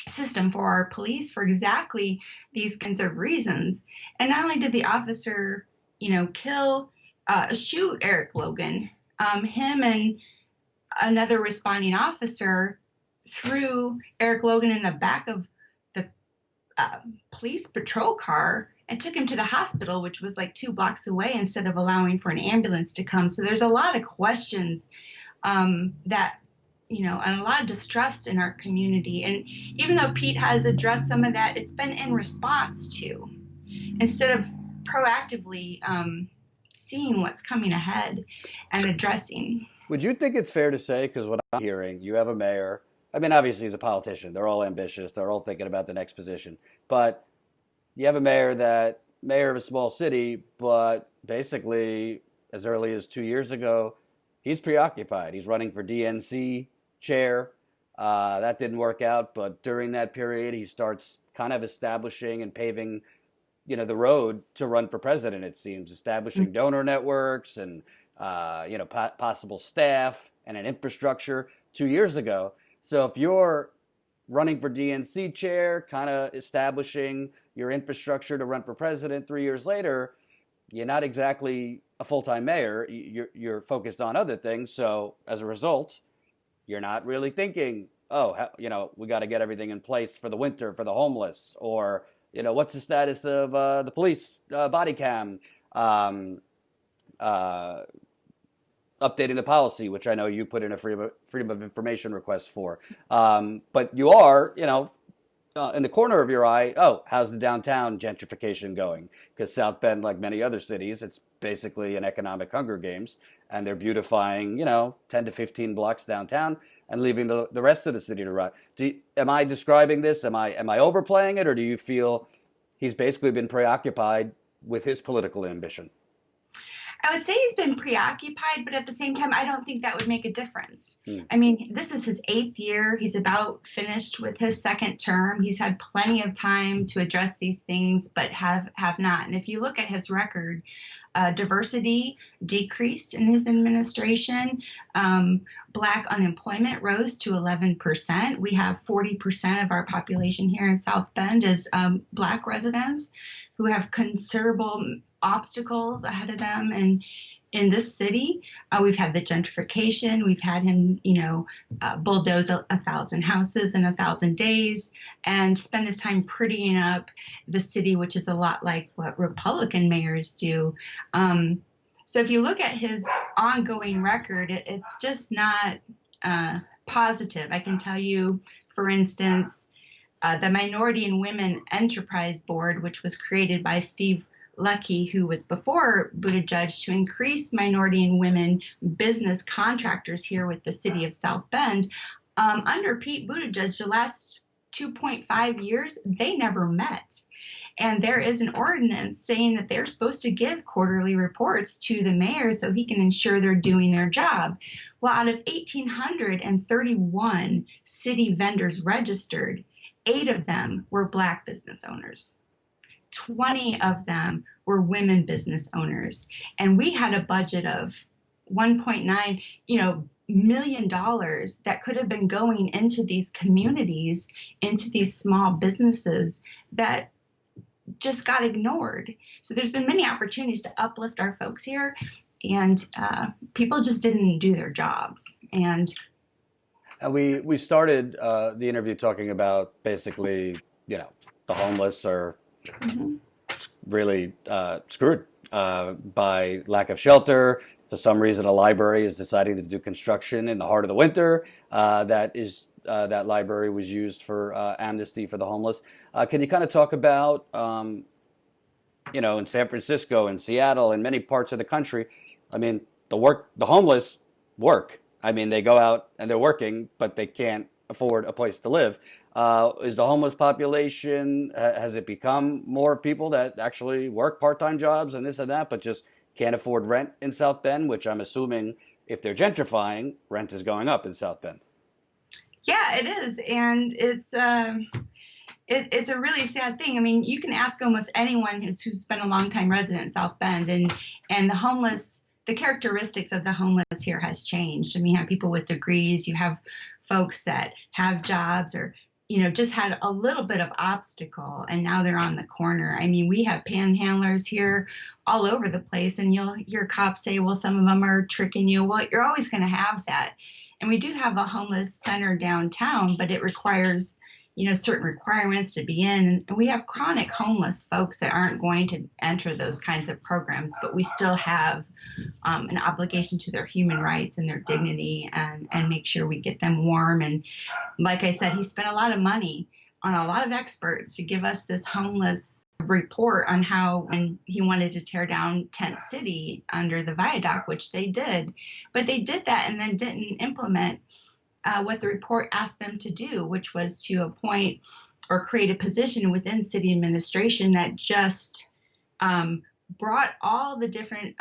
system for our police for exactly these kinds of reasons. And not only did the officer, shoot Eric Logan, him and another responding officer threw Eric Logan in the back of the police patrol car and took him to the hospital, which was like 2 blocks away, instead of allowing for an ambulance to come. So there's a lot of questions that, and a lot of distrust in our community. And even though Pete has addressed some of that, it's been in response to, instead of proactively seeing what's coming ahead and addressing. Would you think it's fair to say, because what I'm hearing, you have a mayor, I mean, obviously he's a politician, they're all ambitious, they're all thinking about the next position, but you have a mayor of a small city, but basically as early as 2 years ago, he's preoccupied. He's running for DNC chair. That didn't work out, but during that period, he starts kind of establishing and paving, the road to run for president, it seems, establishing donor networks and, possible staff and an infrastructure 2 years ago. So if you're running for DNC chair, kind of establishing your infrastructure to run for president 3 years later, you're not exactly a full-time mayor. You're focused on other things. So as a result, you're not really thinking, we got to get everything in place for the winter for the homeless, or, what's the status of the police body cam, updating the policy, which I know you put in a freedom of information request for. But you are, in the corner of your eye, how's the downtown gentrification going? Because South Bend, like many other cities, it's basically an economic Hunger Games, and they're beautifying, 10 to 15 blocks downtown and leaving the rest of the city to rot. Am I describing this? Am I overplaying it, or do you feel he's basically been preoccupied with his political ambition? I would say he's been preoccupied, but at the same time, I don't think that would make a difference. I mean, this is his 8th year. He's about finished with his 2nd term. He's had plenty of time to address these things, but have not. And if you look at his record, diversity decreased in his administration. Black unemployment rose to 11%. We have 40% of our population here in South Bend is Black residents who have considerable obstacles ahead of them. And in this city, we've had the gentrification. We've had him, bulldoze 1,000 houses in 1,000 days and spend his time prettying up the city, which is a lot like what Republican mayors do. So if you look at his ongoing record, it's just not positive. I can tell you, for instance, the Minority and Women Enterprise Board, which was created by Steve Lucky, who was before Buttigieg, to increase minority and women business contractors here with the city of South Bend. Under Pete Buttigieg, the last 2.5 years, they never met. And there is an ordinance saying that they're supposed to give quarterly reports to the mayor so he can ensure they're doing their job. Well, out of 1,831 city vendors registered, 8 of them were Black business owners. 20 of them were women business owners. And we had a budget of $1.9 million that could have been going into these communities, into these small businesses that just got ignored. So there's been many opportunities to uplift our folks here, and people just didn't do their jobs. And we started the interview talking about basically, the homeless are really screwed by lack of shelter. For some reason, a library is deciding to do construction in the heart of the winter. That library was used for amnesty for the homeless. Can you kind of talk about, in San Francisco and Seattle and many parts of the country, I mean, the homeless work. I mean, they go out and they're working, but they can't afford a place to live. Is the homeless population, has it become more people that actually work part-time jobs and this and that, but just can't afford rent in South Bend, which I'm assuming if they're gentrifying, rent is going up in South Bend? Yeah, it is. And it's a really sad thing. I mean, you can ask almost anyone who's been a longtime resident in South Bend, and the characteristics of the homeless here has changed. I mean, you have people with degrees, you have folks that have jobs or, just had a little bit of obstacle, and now they're on the corner. I mean, we have panhandlers here all over the place, and you'll hear cops say, well, some of them are tricking you. Well, you're always going to have that. And we do have a homeless center downtown, but it requires, certain requirements to be in. And we have chronic homeless folks that aren't going to enter those kinds of programs, but we still have an obligation to their human rights and their dignity and make sure we get them warm. And like I said, he spent a lot of money on a lot of experts to give us this homeless report on how when he wanted to tear down Tent City under the viaduct, which they did. But they did that and then didn't implement what the report asked them to do, which was to appoint or create a position within city administration that just brought all the different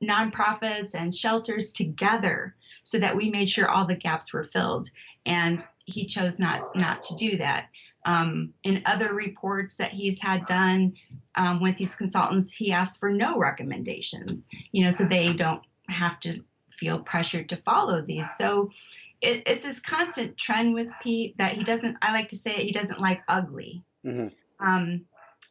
nonprofits and shelters together so that we made sure all the gaps were filled. And he chose not to do that. In other reports that he's had done with these consultants, he asked for no recommendations, so they don't have to feel pressured to follow these. So it's this constant trend with Pete that he doesn't, I like to say it, he doesn't like ugly. Mm-hmm.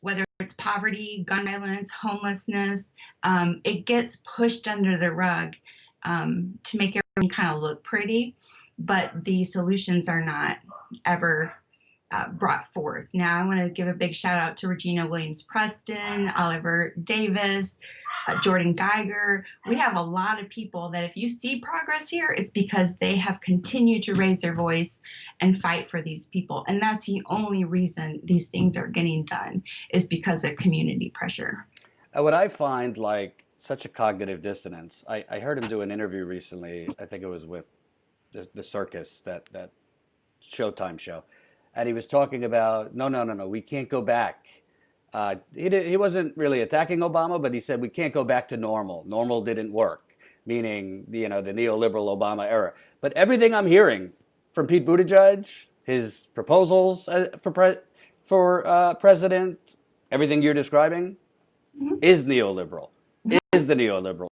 Whether it's poverty, gun violence, homelessness, it gets pushed under the rug to make everything kind of look pretty, but the solutions are not ever brought forth. Now, I want to give a big shout out to Regina Williams-Preston, Oliver Davis, Jordan Geiger. We have a lot of people that if you see progress here, it's because they have continued to raise their voice and fight for these people. And that's the only reason these things are getting done is because of community pressure. What I find like such a cognitive dissonance, I heard him do an interview recently, I think it was with the Circus, that Showtime show. And he was talking about, no, we can't go back. He wasn't really attacking Obama, but he said we can't go back to normal. Normal didn't work, meaning the neoliberal Obama era. But everything I'm hearing from Pete Buttigieg, his proposals for president, everything you're describing is neoliberal. Is the neoliberal,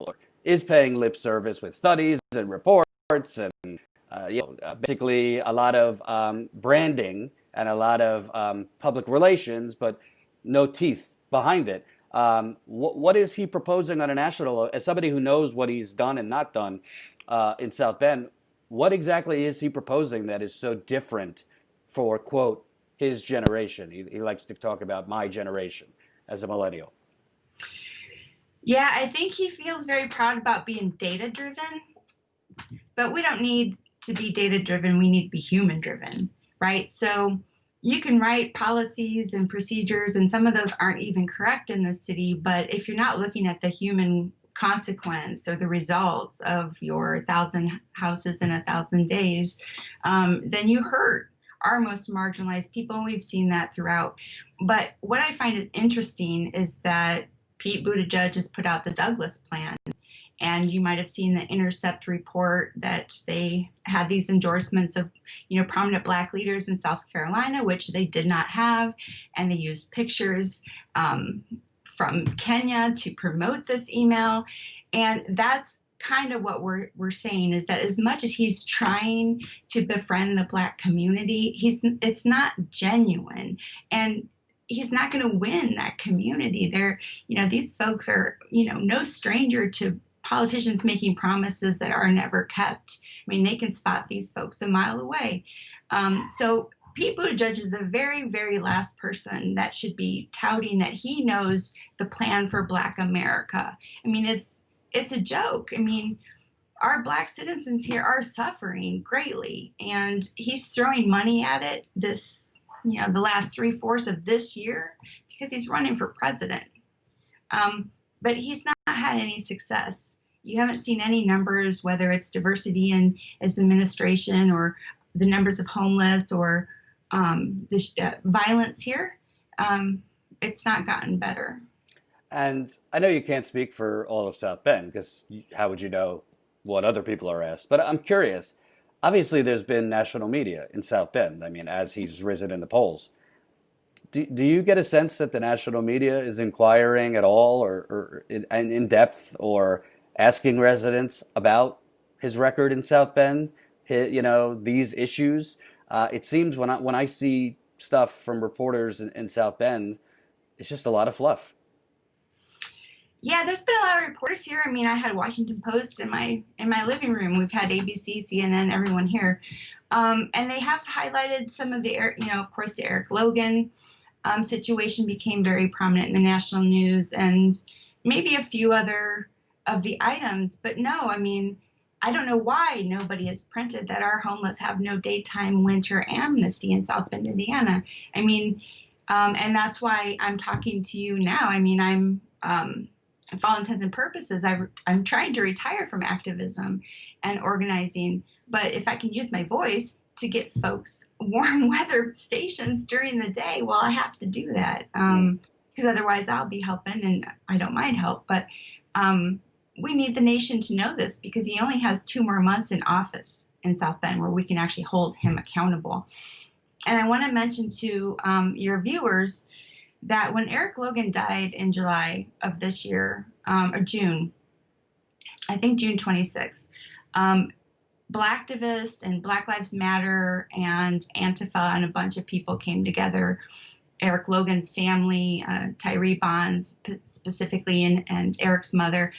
is paying lip service with studies and reports and basically a lot of branding and a lot of public relations, but no teeth behind it. What is he proposing on a national level? As somebody who knows what he's done and not done in South Bend, what exactly is he proposing that is so different for, quote, his generation? He likes to talk about my generation as a millennial. Yeah, I think he feels very proud about being data-driven, but we don't need to be data-driven. We need to be human-driven, right? So, you can write policies and procedures, and some of those aren't even correct in the city, but if you're not looking at the human consequence or the results of your 1,000 houses in 1,000 days, then you hurt our most marginalized people, and we've seen that throughout. But what I find interesting is that Pete Buttigieg has put out the Douglas plan. And you might have seen the Intercept report that they had these endorsements of, prominent Black leaders in South Carolina, which they did not have. And they used pictures from Kenya to promote this email. And that's kind of what we're saying, is that as much as he's trying to befriend the Black community, it's not genuine. And he's not going to win that community. These folks are, no stranger to politicians making promises that are never kept. I mean, they can spot these folks a mile away. So Pete Buttigieg is the very, very last person that should be touting that he knows the plan for Black America. I mean, it's a joke. I mean, our Black citizens here are suffering greatly, and he's throwing money at it the last 3/4 of this year because he's running for president. But he's not had any success. You haven't seen any numbers, whether it's diversity in his administration or the numbers of homeless or the violence here. It's not gotten better. And I know you can't speak for all of South Bend, because how would you know what other people are asked? But I'm curious. Obviously, there's been national media in South Bend. I mean, as he's risen in the polls. Do you get a sense that the national media is inquiring at all or in depth or asking residents about his record in South Bend, these issues? It seems when I see stuff from reporters in South Bend, it's just a lot of fluff. Yeah, there's been a lot of reporters here. I mean, I had Washington Post in my living room. We've had ABC, CNN, everyone here. And they have highlighted some of the, of course, the Eric Logan situation became very prominent in the national news, and maybe a few other of the items. But no, I mean, I don't know why nobody has printed that our homeless have no daytime winter amnesty in South Bend, Indiana. I mean, and that's why I'm talking to you now. I mean, I'm for all intents and purposes, I'm trying to retire from activism and organizing. But if I can use my voice to get folks warm weather stations during the day, well, I have to do that, because otherwise I'll be helping, and I don't mind help. But we need the nation to know this, because he only has 2 more months in office in South Bend where we can actually hold him accountable. And I want to mention to your viewers that when Eric Logan died in July of this year, or June, I think June 26th, Blacktivists and Black Lives Matter and Antifa and a bunch of people came together. Eric Logan's family, Tyree Bonds specifically, and Eric's mother,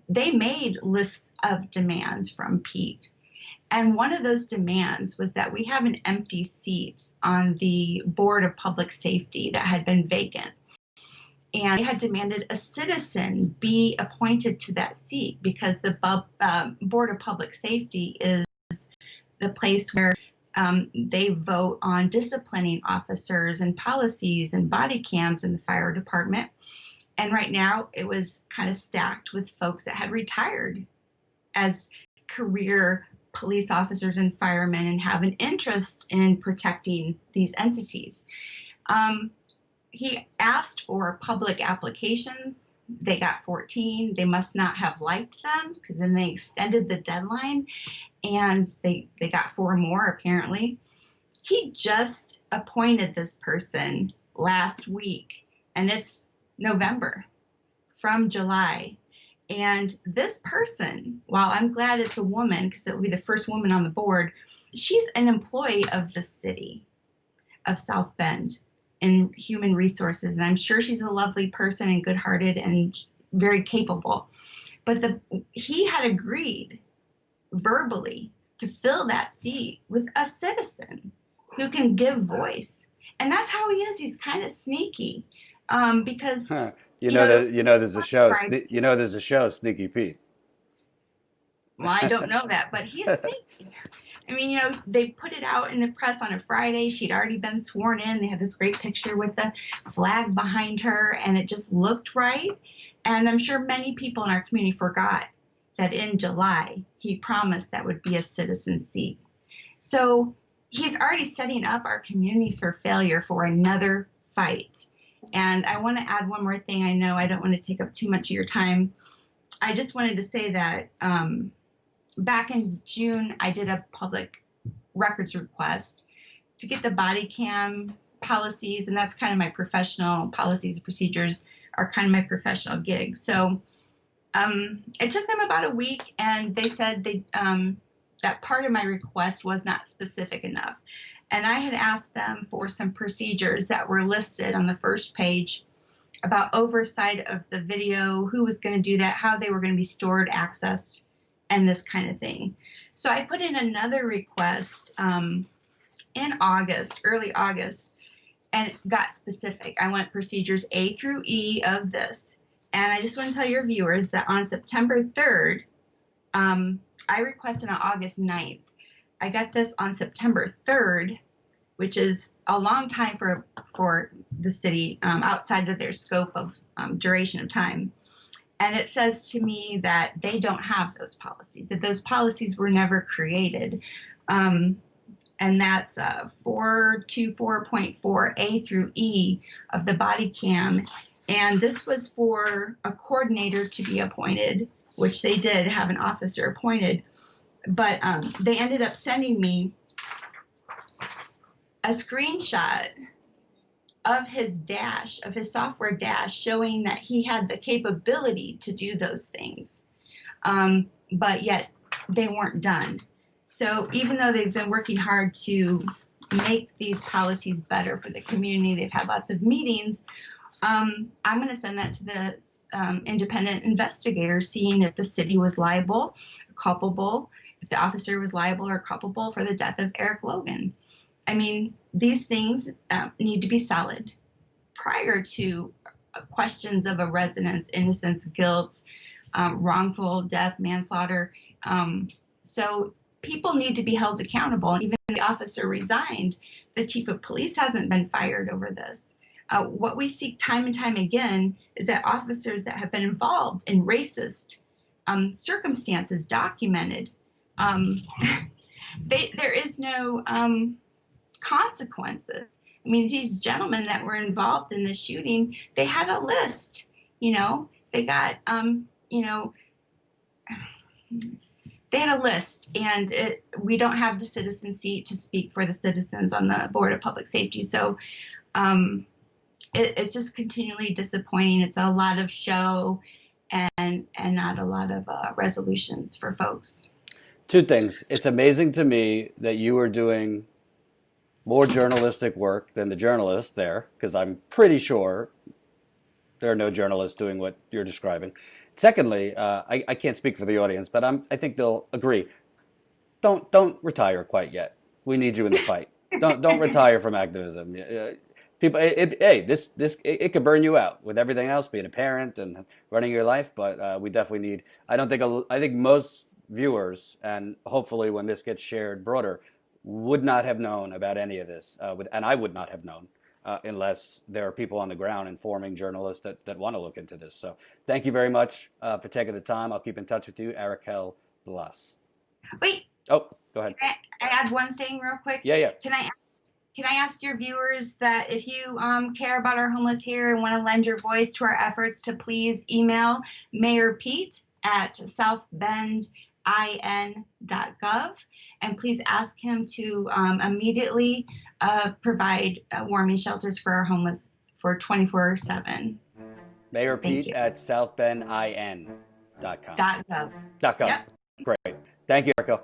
they made lists of demands from Pete. And one of those demands was that we have an empty seat on the Board of Public Safety that had been vacant. And they had demanded a citizen be appointed to that seat, because the Board of Public Safety is the place where they vote on disciplining officers and policies and body cams in the fire department. And right now it was kind of stacked with folks that had retired as career police officers and firemen and have an interest in protecting these entities. He asked for public applications. They got 14. They must not have liked them, because then they extended the deadline, and they got 4 more apparently. He just appointed this person last week, and it's November from July. And this person, while I'm glad it's a woman, because it will be the first woman on the board, she's an employee of the city of South Bend in human resources. And I'm sure she's a lovely person and good-hearted and very capable. But he had agreed verbally to fill that seat with a citizen who can give voice. And that's how he is. He's kind of sneaky, because there's a show. There's a show, Sneaky Pete. Well, I don't know that, but he's sneaky. I mean, they put it out in the press on a Friday. She'd already been sworn in. They had this great picture with the flag behind her, and it just looked right. And I'm sure many people in our community forgot that in July, he promised that would be a citizen seat. So he's already setting up our community for failure for another fight. And I want to add one more thing. I know I don't want to take up too much of your time. I just wanted to say that back in June, I did a public records request to get the body cam policies, and that's kind of my professional policies and procedures are kind of my professional gig. So it took them about a week, and they said that part of my request was not specific enough. And I had asked them for some procedures that were listed on the first page about oversight of the video, who was going to do that, how they were going to be stored, accessed, and this kind of thing. So I put in another request in August, early August, and got specific. I want procedures A through E of this. And I just want to tell your viewers that on September 3rd, I requested on August 9th. I got this on September 3rd, which is a long time for the city outside of their scope of duration of time. And it says to me that they don't have those policies, that those policies were never created. And that's 424.4A through E of the body cam. And this was for a coordinator to be appointed, which they did have an officer appointed. But they ended up sending me a screenshot of his dash, of his software dash, showing that he had the capability to do those things. But yet they weren't done. So even though they've been working hard to make these policies better for the community, they've had lots of meetings, I'm going to send that to the independent investigators, seeing if the city was liable, culpable, if the officer was liable or culpable for the death of Eric Logan. I mean, these things need to be solid prior to questions of a resident's innocence, guilt, wrongful death, manslaughter. So people need to be held accountable. Even if the officer resigned, the chief of police hasn't been fired over this. What we see time and time again is that officers that have been involved in racist circumstances documented, there is no consequences. I mean, these gentlemen that were involved in the shooting, they had a list, they got, they had a list, and we don't have the citizen seat to speak for the citizens on the Board of Public Safety. So it's just continually disappointing. It's a lot of show and not a lot of resolutions for folks. Two things. It's amazing to me that you are doing more journalistic work than the journalists there, because I'm pretty sure there are no journalists doing what you're describing. Secondly, I can't speak for the audience, but I think they'll agree. Don't retire quite yet. We need you in the fight. Don't retire from activism. People, it could burn you out with everything else, being a parent and running your life. But we definitely need. I think most viewers, and hopefully when this gets shared broader, would not have known about any of this, and I would not have known unless there are people on the ground informing journalists that want to look into this. So thank you very much for taking the time. I'll keep in touch with you, Arakel Blas. Wait. Oh, go ahead. Can I add one thing real quick? Yeah. Can I ask your viewers that if you care about our homeless here and want to lend your voice to our efforts, to please email Mayor Pete at southbendin.gov, and please ask him to immediately provide warming shelters for our homeless for 24/7. Mayor Pete at southbendin.com. .gov. Yep. Great. Thank you, Erica.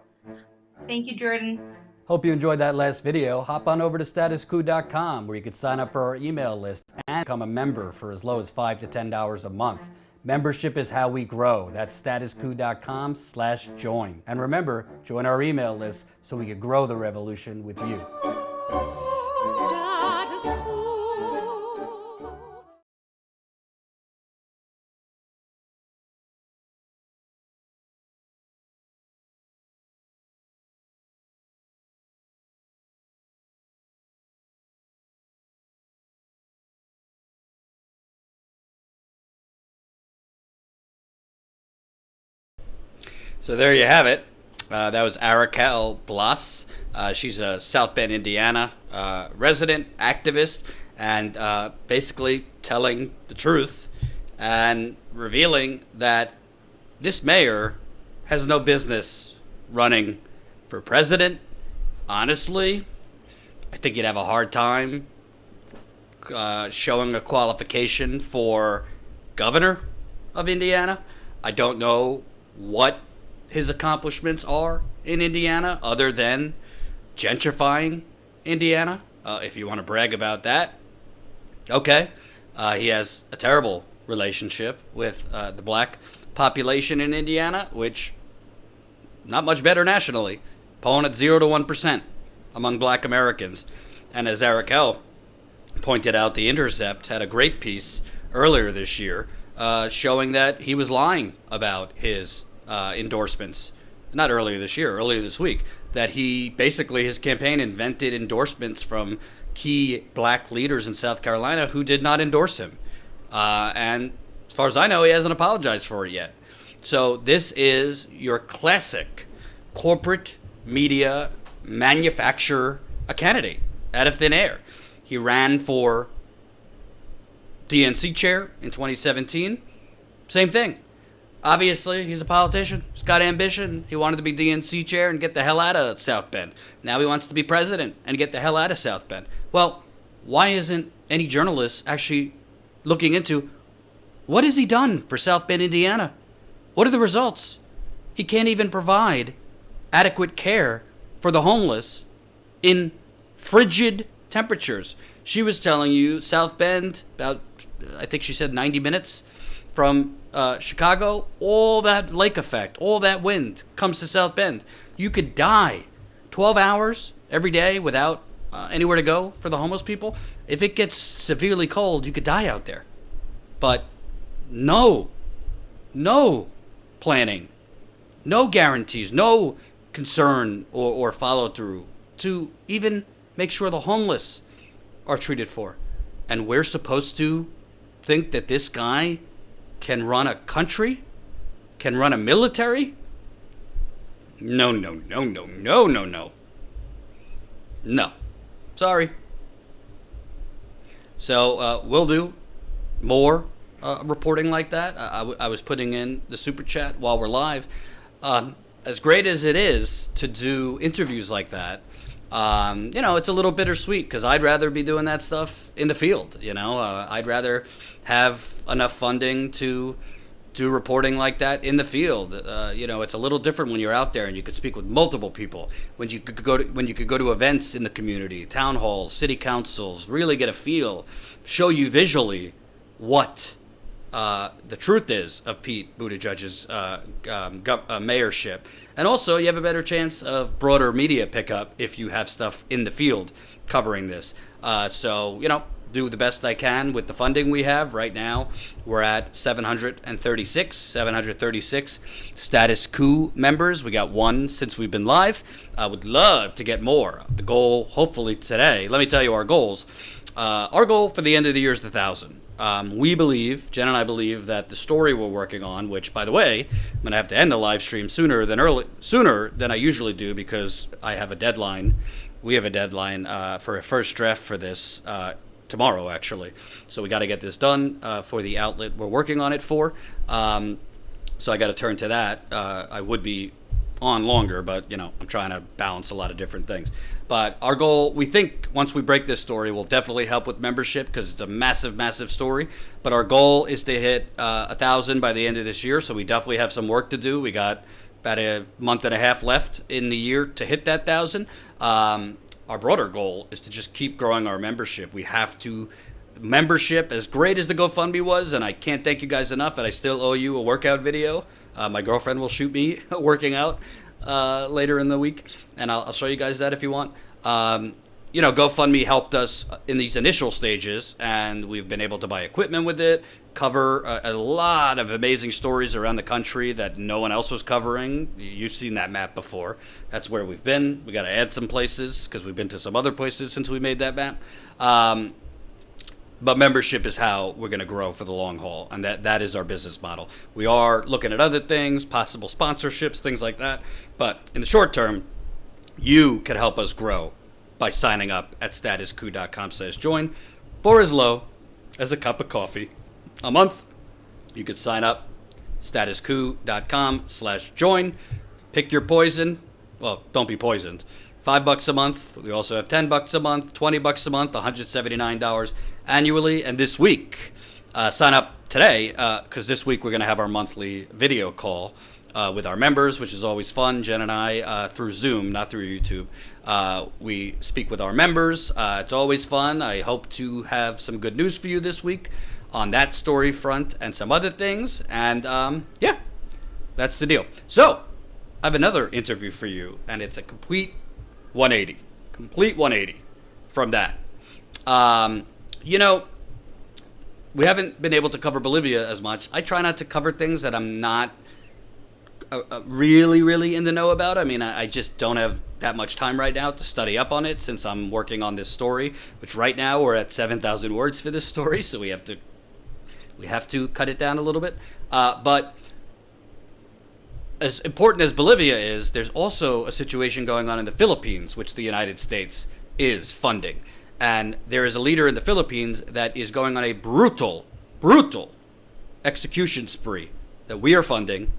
Thank you, Jordan. Hope you enjoyed that last video. Hop on over to statuscoup.com where you can sign up for our email list and become a member for as low as $5 to $10 a month. Membership is how we grow. That's statuscoup.com/join. And remember, join our email list so we can grow the revolution with you. So there you have it. That was Arakel Blas. She's a South Bend, Indiana resident, activist, and basically telling the truth and revealing that this mayor has no business running for president. Honestly, I think you'd have a hard time showing a qualification for governor of Indiana. I don't know what his accomplishments are in Indiana other than gentrifying Indiana. If you want to brag about that, okay. He has a terrible relationship with the black population in Indiana, which not much better nationally, polling at 0 to 1% among black Americans. And as Eric L. pointed out, The Intercept had a great piece earlier this year showing that he was lying about his endorsements. Not earlier this year, earlier this week, that he basically, his campaign invented endorsements from key black leaders in South Carolina who did not endorse him. And as far as I know, he hasn't apologized for it yet. So this is your classic corporate media manufacture a candidate out of thin air. He ran for DNC chair in 2017. Same thing. Obviously, he's a politician. He's got ambition. He wanted to be DNC chair and get the hell out of South Bend. Now he wants to be president and get the hell out of South Bend. Well, why isn't any journalist actually looking into what has he done for South Bend, Indiana? What are the results? He can't even provide adequate care for the homeless in frigid temperatures. She was telling you South Bend, about, I think she said 90 minutes from Chicago, all that lake effect, all that wind comes to South Bend. You could die 12 hours every day without anywhere to go for the homeless people. If it gets severely cold, you could die out there. But no planning, no guarantees, no concern or follow through to even make sure the homeless are treated for. And we're supposed to think that this guy can run a country, can run a military? No. No. Sorry. So we'll do more reporting like that. I was putting in the super chat while we're live. As great as it is to do interviews like that, it's a little bittersweet because I'd rather be doing that stuff in the field. I'd rather have enough funding to do reporting like that in the field. It's a little different when you're out there and you could speak with multiple people. When you could go to events in the community, town halls, city councils, really get a feel, show you visually what the truth is of Pete Buttigieg's mayorship. And also, you have a better chance of broader media pickup if you have stuff in the field covering this. Do the best I can with the funding we have. Right now, we're at 736 status Coup members. We got one since we've been live. I would love to get more. The goal, hopefully today, let me tell you our goals. Our goal for the end of the year is 1,000. We believe, Jen and I believe, that the story we're working on, which, by the way, I'm going to have to end the live stream sooner than I usually do because I have a deadline. We have a deadline for a first draft for this tomorrow, actually. So we got to get this done for the outlet we're working on it for. So I got to turn to that. I would be on longer, but, I'm trying to balance a lot of different things. But our goal, we think, once we break this story, will definitely help with membership because it's a massive, massive story. But our goal is to hit 1,000 by the end of this year, so we definitely have some work to do. We got about a month and a half left in the year to hit that 1,000. Our broader goal is to just keep growing our membership. We have to, membership, as great as the GoFundMe was, and I can't thank you guys enough, and I still owe you a workout video. My girlfriend will shoot me working out later in the week, and I'll show you guys that if you want. GoFundMe helped us in these initial stages, and we've been able to buy equipment with it, cover a lot of amazing stories around the country that no one else was covering. You've seen that map before. That's where we've been. We got to add some places because we've been to some other places since we made that map. But membership is how we're going to grow for the long haul, and that is our business model. We are looking at other things, possible sponsorships, things like that. But in the short term, you could help us grow by signing up at statuscoup.com/join for as low as a cup of coffee a month. You could sign up statuscoup.com/join. Pick your poison. Well, don't be poisoned. $5 a month. We also have $10 a month, $20 a month, $179 annually. And this week, sign up today because this week we're going to have our monthly video call with our members, which is always fun. Jen and I, through Zoom, not through YouTube, we speak with our members. It's always fun. I hope to have some good news for you this week on that story front and some other things. And yeah, that's the deal. So I have another interview for you, and it's a complete 180 from that. You know, we haven't been able to cover Bolivia as much. I try not to cover things that I'm not really in the know about. I mean, I just don't have that much time right now to study up on it since I'm working on this story, which right now we're at 7,000 words for this story, so we have to cut it down a little bit. But as important as Bolivia is, there's also a situation going on in the Philippines, which the United States is funding. And there is a leader in the Philippines that is going on a brutal execution spree that we are funding,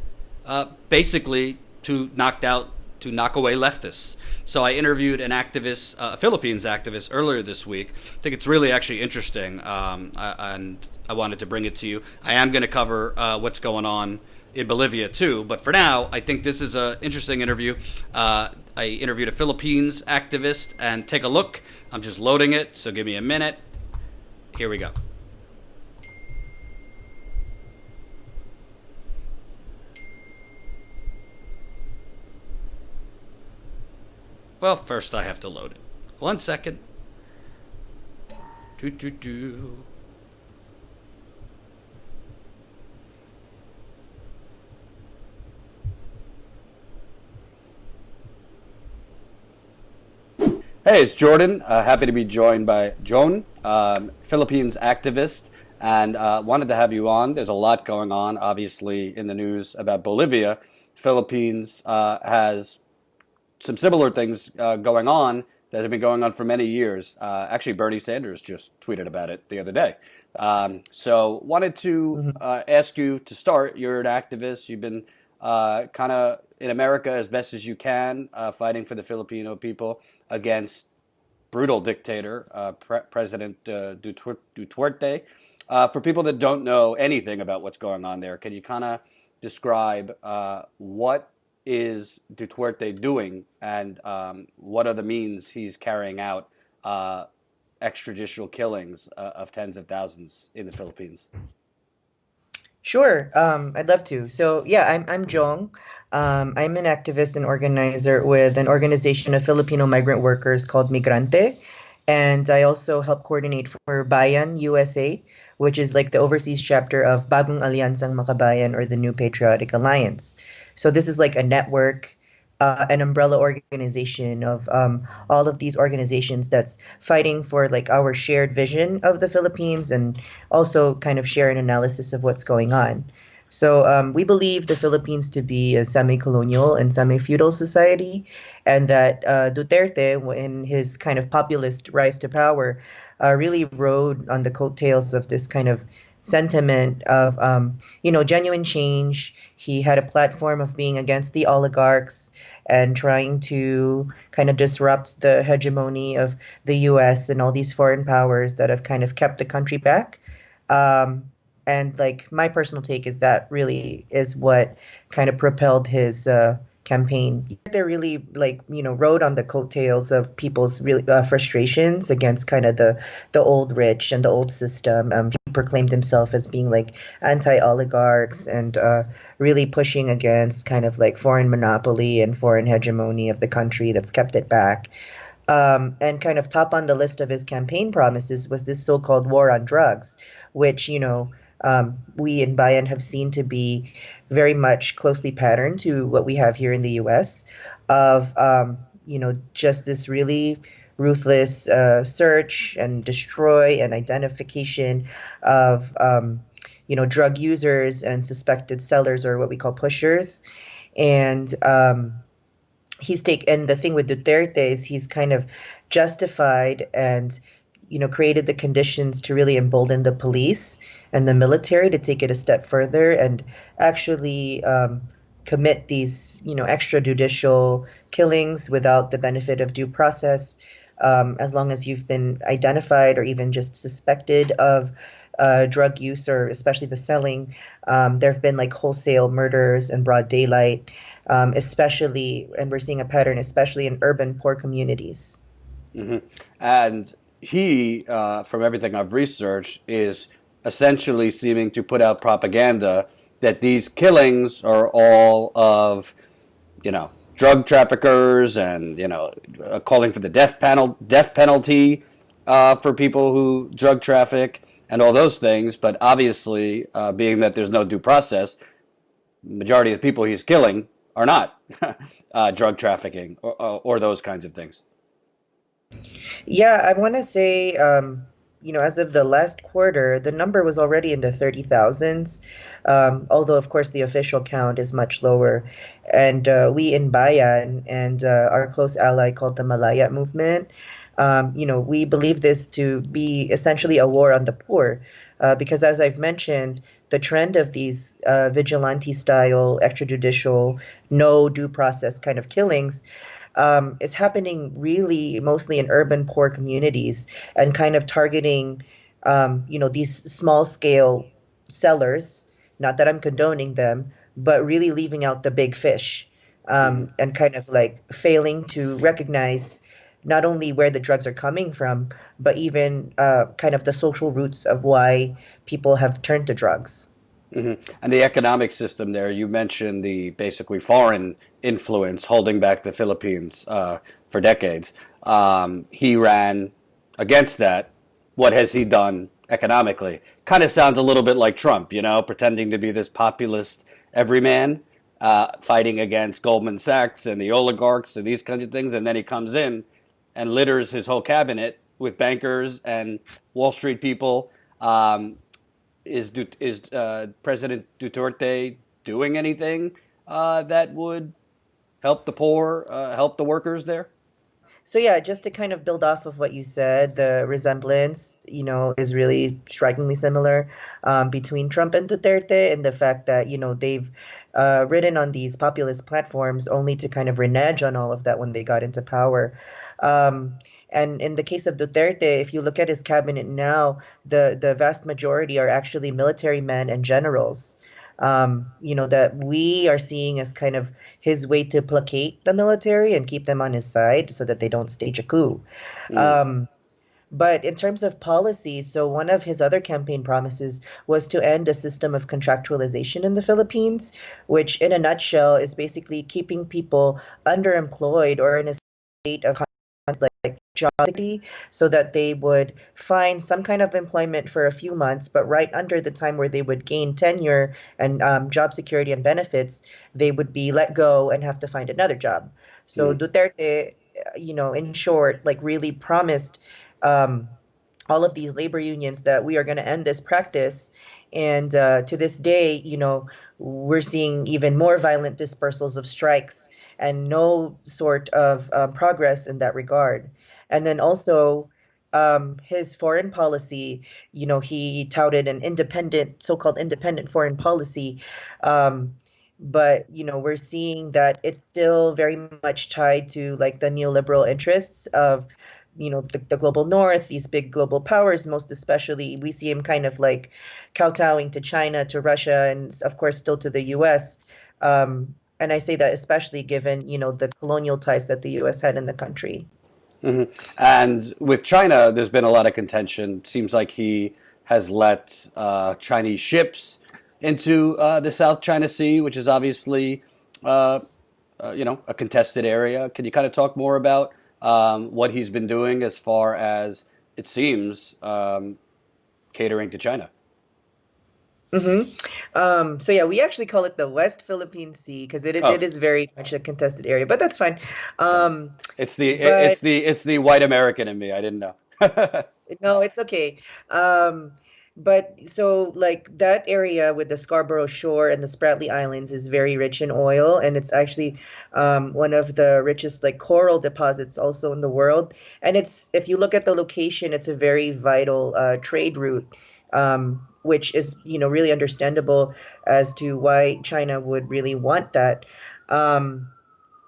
basically to knock away leftists. So I interviewed an activist, a Philippines activist, earlier this week. I think it's really actually interesting, and I wanted to bring it to you. I am going to cover what's going on in Bolivia too, but for now, I think this is an interesting interview. I interviewed a Philippines activist, and take a look. I'm just loading it, so give me a minute. Here we go. Well, first I have to load it. 1 second. Hey, it's Jordan. Happy to be joined by Joan, Philippines activist, and wanted to have you on. There's a lot going on, obviously, in the news about Bolivia. Philippines has some similar things going on that have been going on for many years. Actually, Bernie Sanders just tweeted about it the other day. So wanted to ask you to start. You're an activist. You've been kind of in America as best as you can, fighting for the Filipino people against brutal dictator, President Duterte. For people that don't know anything about what's going on there, can you kind of describe what is Duterte doing and what are the means he's carrying out extrajudicial killings of tens of thousands in the Philippines? Sure, I'd love to. So yeah, I'm Jong. I'm an activist and organizer with an organization of Filipino migrant workers called Migrante. And I also help coordinate for Bayan USA, which is like the overseas chapter of Bagong Alyansang Makabayan, or the New Patriotic Alliance. So this is like a network, an umbrella organization of all of these organizations that's fighting for like our shared vision of the Philippines and also kind of share an analysis of what's going on. So we believe the Philippines to be a semi-colonial and semi-feudal society, and that Duterte, in his kind of populist rise to power, really rode on the coattails of this kind of sentiment of, genuine change. He had a platform of being against the oligarchs and trying to kind of disrupt the hegemony of the U.S. and all these foreign powers that have kind of kept the country back. And like my personal take is that really is what kind of propelled his campaign. They really rode on the coattails of people's really frustrations against kind of the old rich and the old system. He proclaimed himself as being like anti-oligarchs and really pushing against kind of like foreign monopoly and foreign hegemony of the country that's kept it back. And kind of top on the list of his campaign promises was this so-called war on drugs, which, we in Bayan have seen to be very much closely patterned to what we have here in the U.S. of, just this really ruthless search and destroy and identification of drug users and suspected sellers, or what we call pushers. And and the thing with Duterte is he's kind of justified and created the conditions to really embolden the police and the military to take it a step further and actually commit these extrajudicial killings without the benefit of due process, as long as you've been identified or even just suspected of drug use, or especially the selling. There have been like wholesale murders in broad daylight, especially, and we're seeing a pattern, especially in urban poor communities. Mm-hmm. And he, from everything I've researched, is essentially seeming to put out propaganda that these killings are all of, drug traffickers and, calling for the death penalty for people who drug traffic and all those things. But obviously, being that there's no due process, the majority of the people he's killing are not drug trafficking or those kinds of things. Yeah, I want to say, as of the last quarter, the number was already in the 30,000s, although, of course, the official count is much lower. And we in Bayan and our close ally called the Malaya movement, we believe this to be essentially a war on the poor, because, as I've mentioned, the trend of these vigilante-style, extrajudicial, no due process kind of killings is happening really mostly in urban poor communities and kind of targeting, these small scale sellers. Not that I'm condoning them, but really leaving out the big fish, and kind of like failing to recognize not only where the drugs are coming from, but even kind of the social roots of why people have turned to drugs. Mm-hmm. And the economic system there, you mentioned the basically foreign influence holding back the Philippines for decades. He ran against that. What has he done economically? Kind of sounds a little bit like Trump, pretending to be this populist everyman, fighting against Goldman Sachs and the oligarchs and these kinds of things. And then he comes in and litters his whole cabinet with bankers and Wall Street people. Is President Duterte doing anything that would help the poor, help the workers there? So yeah, just to kind of build off of what you said, the resemblance, is really strikingly similar between Trump and Duterte, and the fact that, they've ridden on these populist platforms only to kind of renege on all of that when they got into power. And in the case of Duterte, if you look at his cabinet now, the vast majority are actually military men and generals, that we are seeing as kind of his way to placate the military and keep them on his side so that they don't stage a coup. But in terms of policy, so one of his other campaign promises was to end a system of contractualization in the Philippines, which in a nutshell is basically keeping people underemployed or in a state of like job security, so that they would find some kind of employment for a few months, but right under the time where they would gain tenure and job security and benefits, they would be let go and have to find another job. So Duterte, in short, like really promised all of these labor unions that we are going to end this practice. And to this day, we're seeing even more violent dispersals of strikes and no sort of progress in that regard. And then also his foreign policy, he touted an so-called independent foreign policy. But, we're seeing that it's still very much tied to like the neoliberal interests of, the global north, these big global powers. Most especially, we see him kind of like kowtowing to China, to Russia, and of course still to the US. And I say that especially given, the colonial ties that the U.S. had in the country. Mm-hmm. And with China, there's been a lot of contention. Seems like he has let Chinese ships into the South China Sea, which is obviously, a contested area. Can you kind of talk more about what he's been doing as far as, it seems, catering to China? So yeah, we actually call it the West Philippine Sea because it is very much a contested area, but that's fine. It's the But it's the white American in me. I didn't know. no, it's okay. But so like that area with the Scarborough Shore and the Spratly Islands is very rich in oil, and it's actually one of the richest like coral deposits also in the world. And it's if you look at the location, it's a very vital trade route, which is really understandable as to why China would really want that. Um,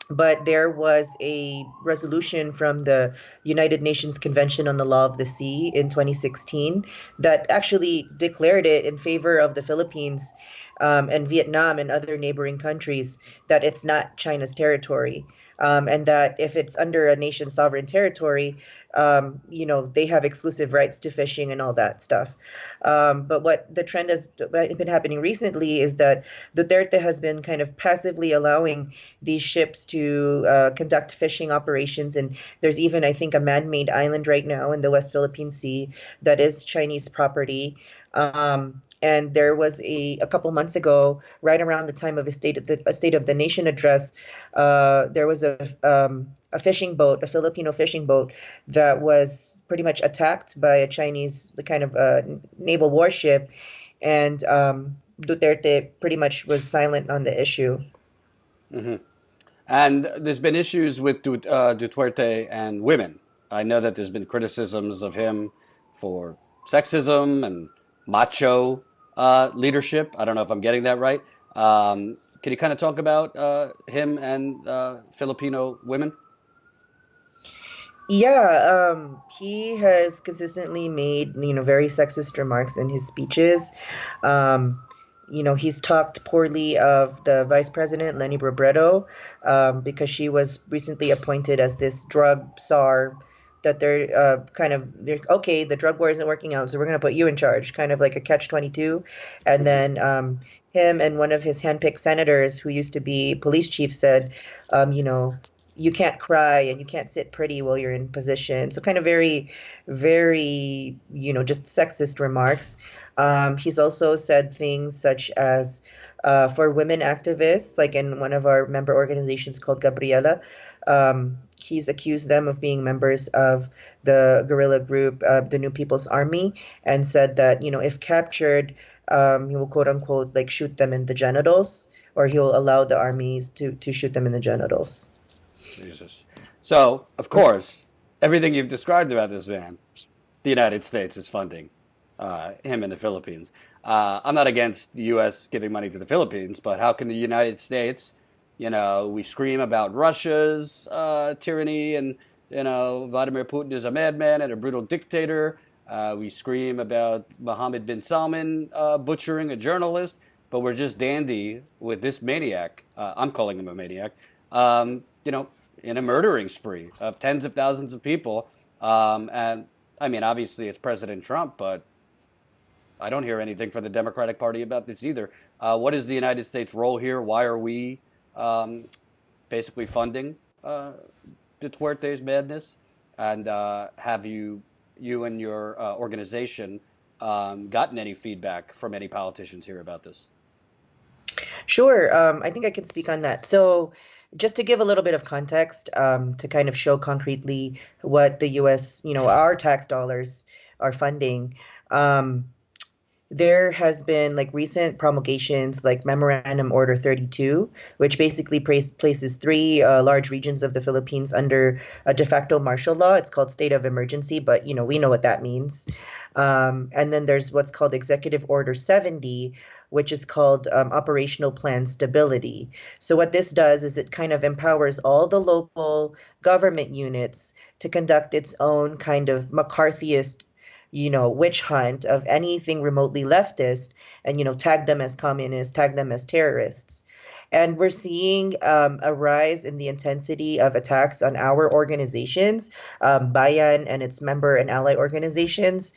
but there was a resolution from the United Nations Convention on the Law of the Sea in 2016 that actually declared it in favor of the Philippines and Vietnam and other neighboring countries that it's not China's territory. And that if it's under a nation's sovereign territory, they have exclusive rights to fishing and all that stuff. But what the trend has been happening recently is that Duterte has been kind of passively allowing these ships to conduct fishing operations. And there's even, I think, a man-made island right now in the West Philippine Sea that is Chinese property. And there was a couple months ago, right around the time of a State of the Nation address, there was a fishing boat, a Filipino fishing boat, that was pretty much attacked by a Chinese kind of naval warship, and Duterte pretty much was silent on the issue. And there's been issues with Duterte and women. I know that there's been criticisms of him for sexism and macho leadership. I don't know if I'm getting that right. Can you kind of talk about him and Filipino women? Yeah, he has consistently made, very sexist remarks in his speeches. He's talked poorly of the vice president, Leni Robredo, because she was recently appointed as this drug czar that they're okay, the drug war isn't working out, so we're going to put you in charge, kind of like a catch-22. And then him and one of his handpicked senators who used to be police chief said, you can't cry and you can't sit pretty while you're in position. So kind of very, very, just sexist remarks. He's also said things such as for women activists, like in one of our member organizations called Gabriela, he's accused them of being members of the guerrilla group, the New People's Army, and said that, if captured, he will quote unquote like shoot them in the genitals, or he'll allow the armies to shoot them in the genitals. Jesus. So, of course, everything you've described about this man, the United States is funding him in the Philippines. I'm not against the U.S. giving money to the Philippines, but how can the United States, we scream about Russia's tyranny and, Vladimir Putin is a madman and a brutal dictator. We scream about Mohammed bin Salman butchering a journalist, but we're just dandy with this maniac. I'm calling him a maniac. In a murdering spree of tens of thousands of people. And I mean, obviously it's President Trump, but I don't hear anything for the Democratic Party about this either. What is the United States' role here? Why are we basically funding Duterte's madness? And have you and your organization gotten any feedback from any politicians here about this? Sure. I think I can speak on that. So just to give a little bit of context, to kind of show concretely what the U.S., our tax dollars are funding, there has been like recent promulgations like Memorandum Order 32, which basically places three large regions of the Philippines under a de facto martial law. It's called state of emergency, but we know what that means. And then there's what's called Executive Order 70, which is called Operational Plan Stability. So what this does is it kind of empowers all the local government units to conduct its own kind of McCarthyist witch hunt of anything remotely leftist and, tag them as communists, tag them as terrorists. And we're seeing a rise in the intensity of attacks on our organizations, Bayan and its member and ally organizations.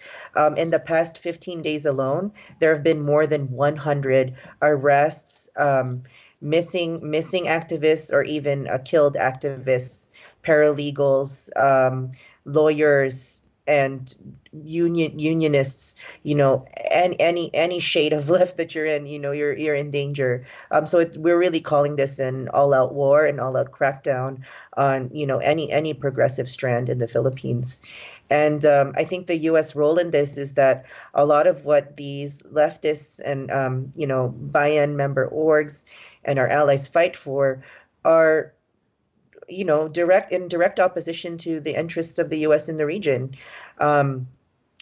In the past 15 days alone, there have been more than 100 arrests, missing activists or even killed activists, paralegals, lawyers, and unionists, and any shade of left that you're in, you're in danger. So we're really calling this an all-out war, an all-out crackdown on, any progressive strand in the Philippines. And I think the U.S. role in this is that a lot of what these leftists and, Bayan member orgs and our allies fight for are, direct opposition to the interests of the U.S. in the region. And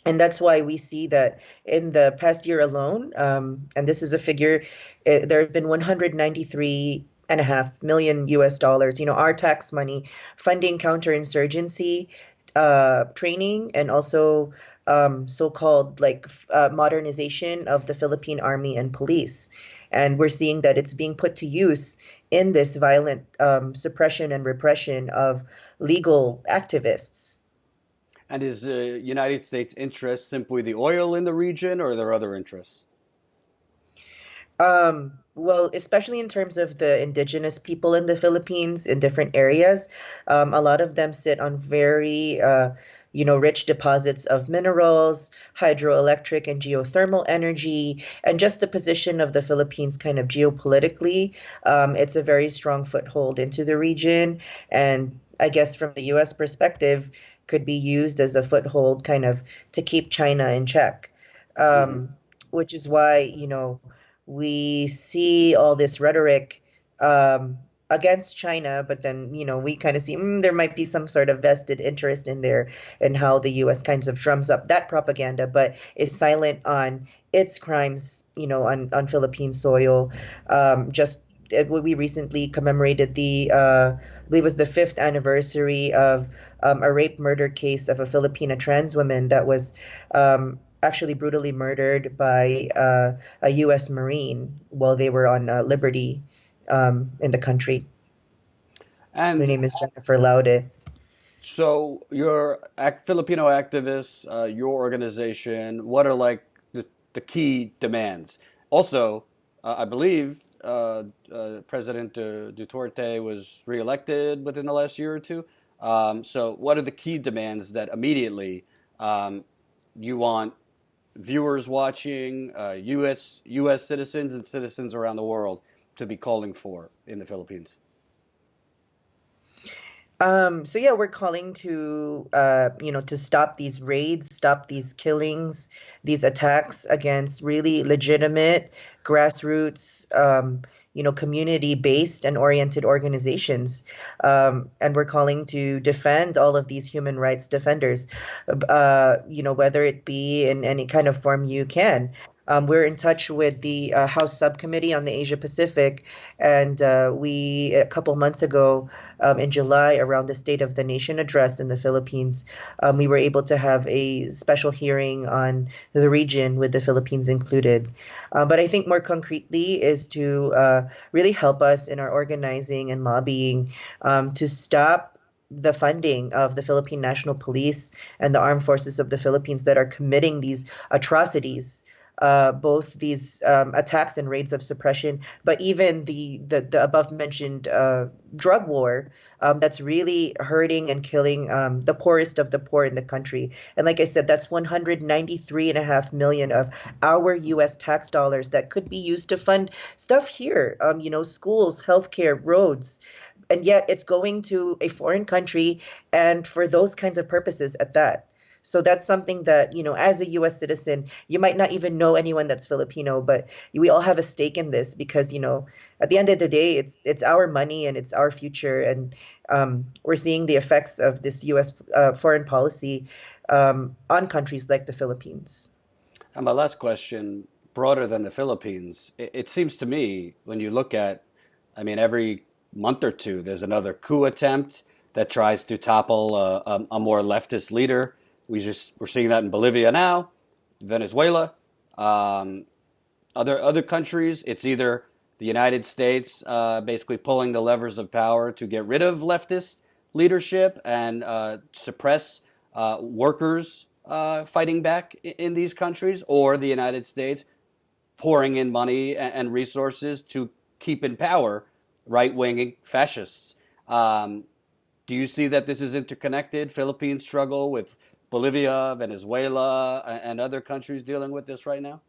that's why we see that in the past year alone, and this is a figure, there have been 193.5 million US dollars, our tax money funding counterinsurgency training, and also so-called modernization of the Philippine army and police. And we're seeing that it's being put to use in this violent suppression and repression of legal activists. And is the United States' interest simply the oil in the region, or are there other interests? Well, especially in terms of the indigenous people in the Philippines in different areas, a lot of them sit on very, rich deposits of minerals, hydroelectric and geothermal energy, and just the position of the Philippines kind of geopolitically. It's a very strong foothold into the region. And I guess from the U.S. perspective, could be used as a foothold kind of to keep China in check, which is why, we see all this rhetoric against China, but then, we kind of see there might be some sort of vested interest in there and how the U.S. kinds of drums up that propaganda, but is silent on its crimes, on Philippine soil. We recently commemorated I believe it was the 5th anniversary of a rape murder case of a Filipina trans woman that was actually brutally murdered by a U.S. Marine while they were on liberty in the country. And her name is Jennifer Laude. So you're Filipino activists, your organization, what are the key demands? Also, I believe President Duterte was reelected within the last year or two. So what are the key demands that immediately you want viewers watching, U.S. citizens and citizens around the world to be calling for in the Philippines? So yeah, we're calling to to stop these raids, stop these killings, these attacks against really legitimate grassroots, community-based and oriented organizations. And we're calling to defend all of these human rights defenders, whether it be in any kind of form you can. We're in touch with the House Subcommittee on the Asia Pacific, and we, a couple months ago, in July, around the State of the Nation address in the Philippines, we were able to have a special hearing on the region with the Philippines included. But I think more concretely is to really help us in our organizing and lobbying to stop the funding of the Philippine National Police and the armed forces of the Philippines that are committing these atrocities. Both these attacks and raids of suppression, but even the above mentioned drug war that's really hurting and killing the poorest of the poor in the country. And like I said, that's 193.5 million of our U.S. tax dollars that could be used to fund stuff here, schools, healthcare, roads. And yet it's going to a foreign country and for those kinds of purposes at that. So that's something that, as a U.S. citizen, you might not even know anyone that's Filipino, but we all have a stake in this because, at the end of the day, it's our money and it's our future. And we're seeing the effects of this U.S. Foreign policy on countries like the Philippines. And my last question, broader than the Philippines, it seems to me when you look at, every month or two, there's another coup attempt that tries to topple a more leftist leader. We're seeing that in Bolivia now, Venezuela, other countries. It's either the United States basically pulling the levers of power to get rid of leftist leadership and suppress workers fighting back in these countries, or the United States pouring in money and resources to keep in power right-wing fascists. Do you see that this is interconnected? Philippines struggle with Bolivia, Venezuela, and other countries dealing with this right now?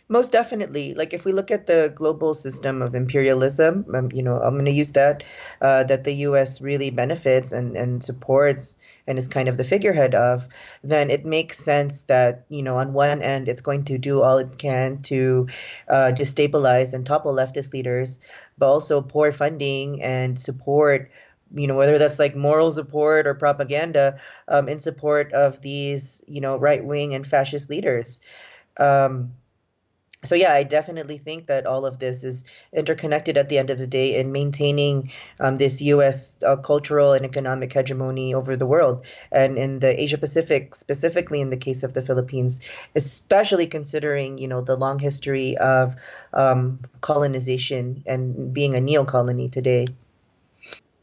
Most definitely. Like if we look at the global system of imperialism, I'm going to use that the U.S. really benefits and supports and is kind of the figurehead of, then it makes sense that, on one end, it's going to do all it can to destabilize and topple leftist leaders, but also pour funding and support, whether that's like moral support or propaganda, in support of these, right-wing and fascist leaders. So yeah, I definitely think that all of this is interconnected at the end of the day in maintaining this U.S. Cultural and economic hegemony over the world, and in the Asia Pacific, specifically in the case of the Philippines, especially considering the long history of colonization and being a neo-colony today.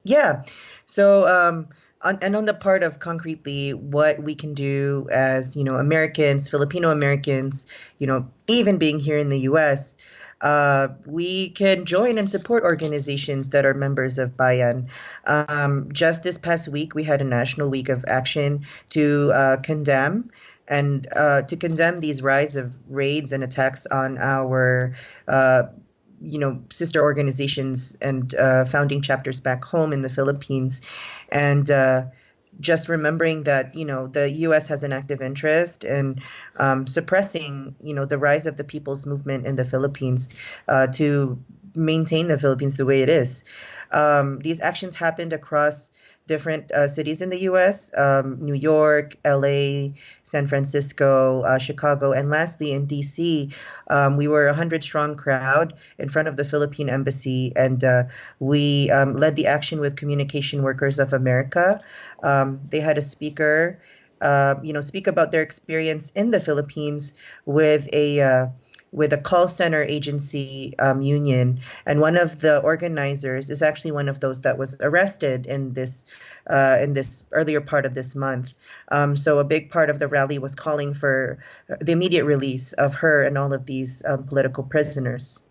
Yeah. So, on the part of concretely what we can do as, Americans, Filipino Americans, even being here in the U.S., we can join and support organizations that are members of Bayan. Just this past week, we had a national week of action to condemn these rise of raids and attacks on our sister organizations and founding chapters back home in the Philippines. And just remembering that, the U.S. has an active interest in suppressing, the rise of the people's movement in the Philippines to maintain the Philippines the way it is. These actions happened across different cities in the U.S., New York, L.A., San Francisco, Chicago, and lastly in D.C. We were a 100-strong crowd in front of the Philippine Embassy, and we led the action with Communication Workers of America. They had a speaker, speak about their experience in the Philippines with a call center agency union, and one of the organizers is actually one of those that was arrested in this earlier part of this month. So a big part of the rally was calling for the immediate release of her and all of these political prisoners.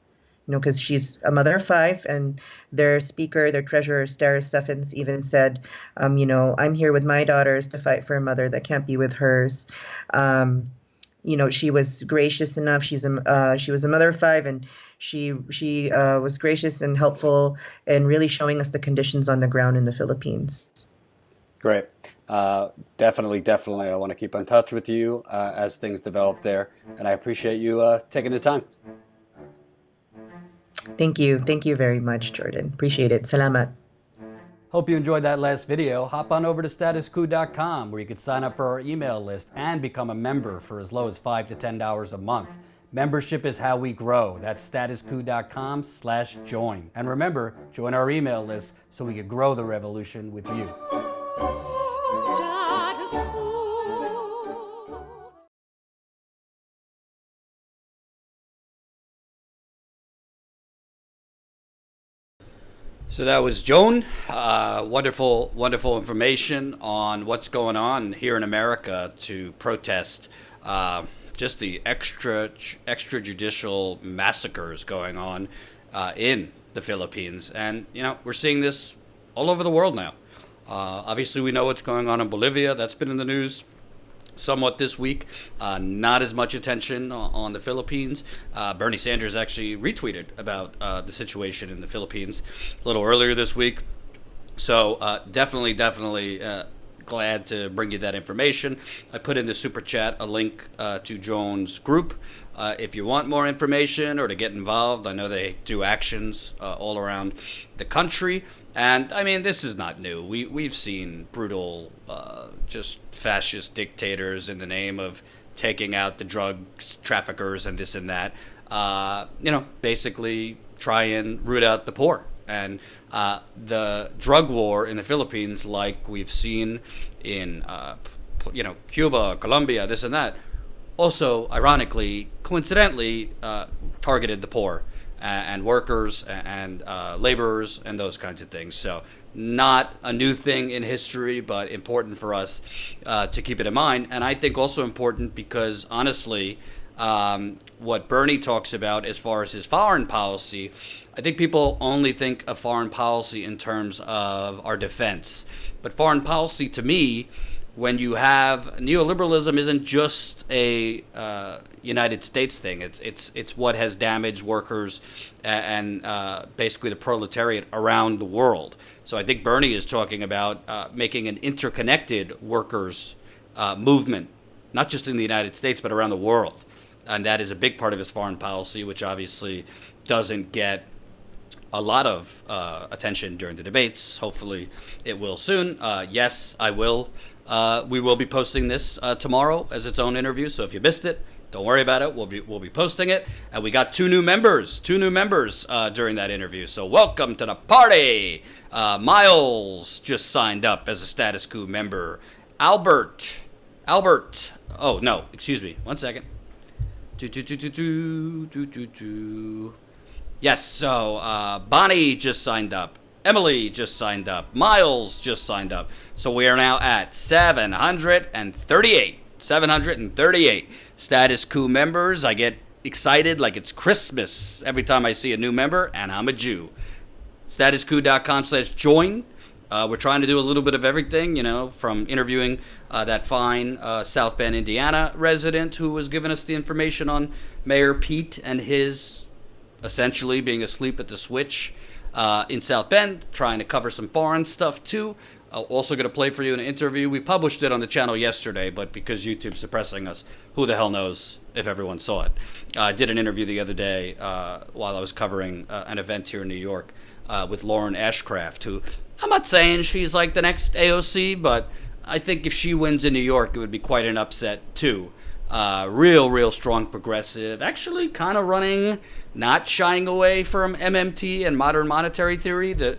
Because she's a mother of 5, and their speaker, their treasurer, Stara Steffens, even said, I'm here with my daughters to fight for a mother that can't be with hers. She was gracious enough. She was a mother of 5, and she was gracious and helpful in really showing us the conditions on the ground in the Philippines. Great. Definitely. I want to keep in touch with you as things develop there, and I appreciate you taking the time. Thank you. Thank you very much, Jordan. Appreciate it. Salamat. Hope you enjoyed that last video. Hop on over to statuscoup.com where you can sign up for our email list and become a member for as low as $5 to $10 a month. Membership is how we grow. That's statuscoup.com/join. And remember, join our email list so we can grow the revolution with you. Status quo. So that was Joan. Wonderful information on what's going on here in America to protest just the extrajudicial massacres going on in the Philippines. And, we're seeing this all over the world now. Obviously, we know what's going on in Bolivia. That's been in the news somewhat this week. Not as much attention on the Philippines. Bernie Sanders actually retweeted about the situation in the Philippines a little earlier this week. So definitely glad to bring you that information. I put in the super chat a link to Joan's group. If you want more information or to get involved, I know they do actions all around the country. And, I mean, this is not new. We've seen brutal, just fascist dictators in the name of taking out the drug traffickers and this and that, basically try and root out the poor. And the drug war in the Philippines, like we've seen in, Cuba, Colombia, this and that, also, ironically, coincidentally, targeted the poor and workers and laborers and those kinds of things. So not a new thing in history, but important for us to keep it in mind. And I think also important because, honestly, what Bernie talks about as far as his foreign policy, I think people only think of foreign policy in terms of our defense. But foreign policy, to me, when you have neoliberalism isn't just a United States thing. It's what has damaged workers and basically the proletariat around the world. So I think Bernie is talking about making an interconnected workers movement, not just in the United States, but around the world. And that is a big part of his foreign policy, which obviously doesn't get a lot of attention during the debates. Hopefully it will soon. Yes, I will. We will be posting this tomorrow as its own interview. So if you missed it, don't worry about it. We'll be posting it. And we got two new members during that interview. So welcome to the party. Miles just signed up as a Status Coup member. Albert. Oh, no, excuse me. 1 second. Yes, so Bonnie just signed up. Emily just signed up. Miles just signed up. So we are now at 738. 738 Status Coup members. I get excited like it's Christmas every time I see a new member, and I'm a Jew. Statuscoup.com/join. We're trying to do a little bit of everything, from interviewing that fine South Bend, Indiana resident who was giving us the information on Mayor Pete and his essentially being asleep at the switch in South Bend, trying to cover some foreign stuff too. Also going to play for you an interview. We published it on the channel yesterday, but because YouTube's suppressing us, who the hell knows if everyone saw it. I did an interview the other day while I was covering an event here in New York with Lauren Ashcraft, who I'm not saying she's like the next AOC, but I think if she wins in New York, it would be quite an upset too. Real strong progressive, actually kind of running, not shying away from MMT and modern monetary theory, the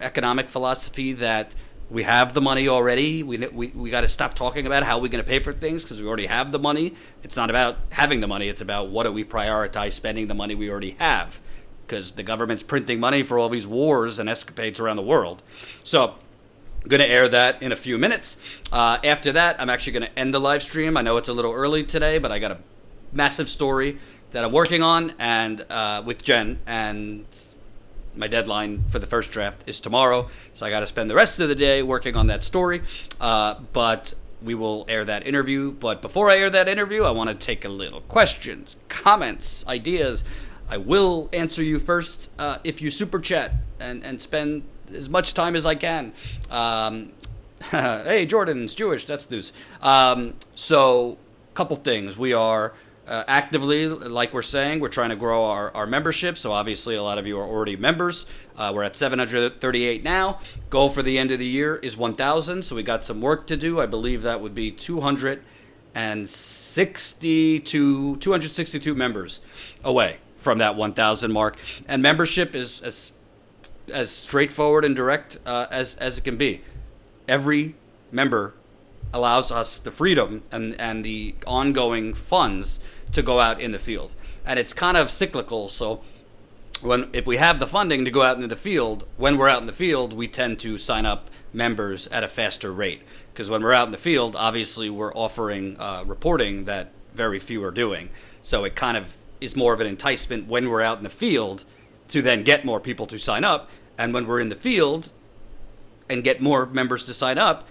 economic philosophy that we have the money already. We got to stop talking about how we're going to pay for things because we already have the money. It's not about having the money. It's about what do we prioritize spending the money we already have, because the government's printing money for all these wars and escapades around the world. So I'm going to air that in a few minutes. After that, I'm actually going to end the live stream. I know it's a little early today, but I got a massive story that I'm working on and with Jen, and my deadline for the first draft is tomorrow, so I got to spend the rest of the day working on that story. But we will air that interview. But before I air that interview, I want to take a little questions, comments, ideas. I will answer you first if you super chat and spend as much time as I can. Hey, Jordan's Jewish. That's news. So, couple things. We are actively, like we're saying, we're trying to grow our membership. So obviously a lot of you are already members. We're at 738 now. Goal for the end of the year is 1,000. So we got some work to do. I believe that would be 262 members away from that 1,000 mark. And membership is as straightforward and direct as it can be. Every member allows us the freedom and the ongoing funds to go out in the field. And it's kind of cyclical. So if we have the funding to go out into the field, when we're out in the field, we tend to sign up members at a faster rate. Because when we're out in the field, obviously we're offering reporting that very few are doing. So it kind of is more of an enticement when we're out in the field to then get more people to sign up. And when we're in the field and get more members to sign up,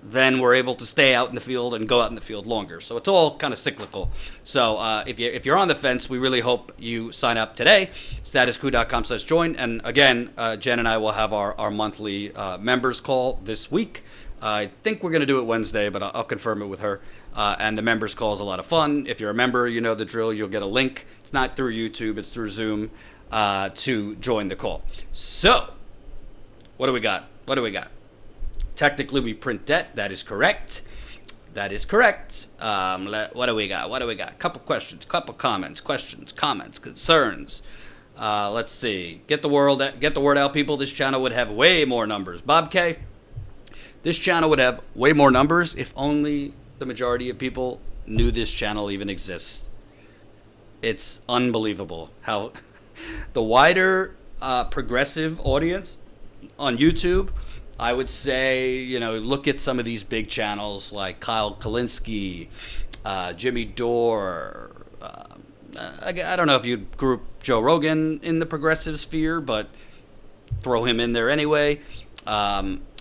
then we're able to stay out in the field and go out in the field longer. So it's all kind of cyclical. So if you're on the fence, we really hope you sign up today. Statuscoup.com/join. And again, Jen and I will have our monthly members call this week. I think we're going to do it Wednesday, but I'll confirm it with her. And the members call is a lot of fun. If you're a member, you know the drill. You'll get a link. It's not through YouTube. It's through Zoom to join the call. So what do we got? Technically, we print debt. That is correct. What do we got? Couple questions, couple comments, concerns. Let's see. Get the word out, people. This channel would have way more numbers. Bob K. This channel would have way more numbers if only the majority of people knew this channel even exists. It's unbelievable how the wider progressive audience on YouTube, I would say, look at some of these big channels like Kyle Kalinske, Jimmy Dore. I don't know if you'd group Joe Rogan in the progressive sphere, but throw him in there anyway.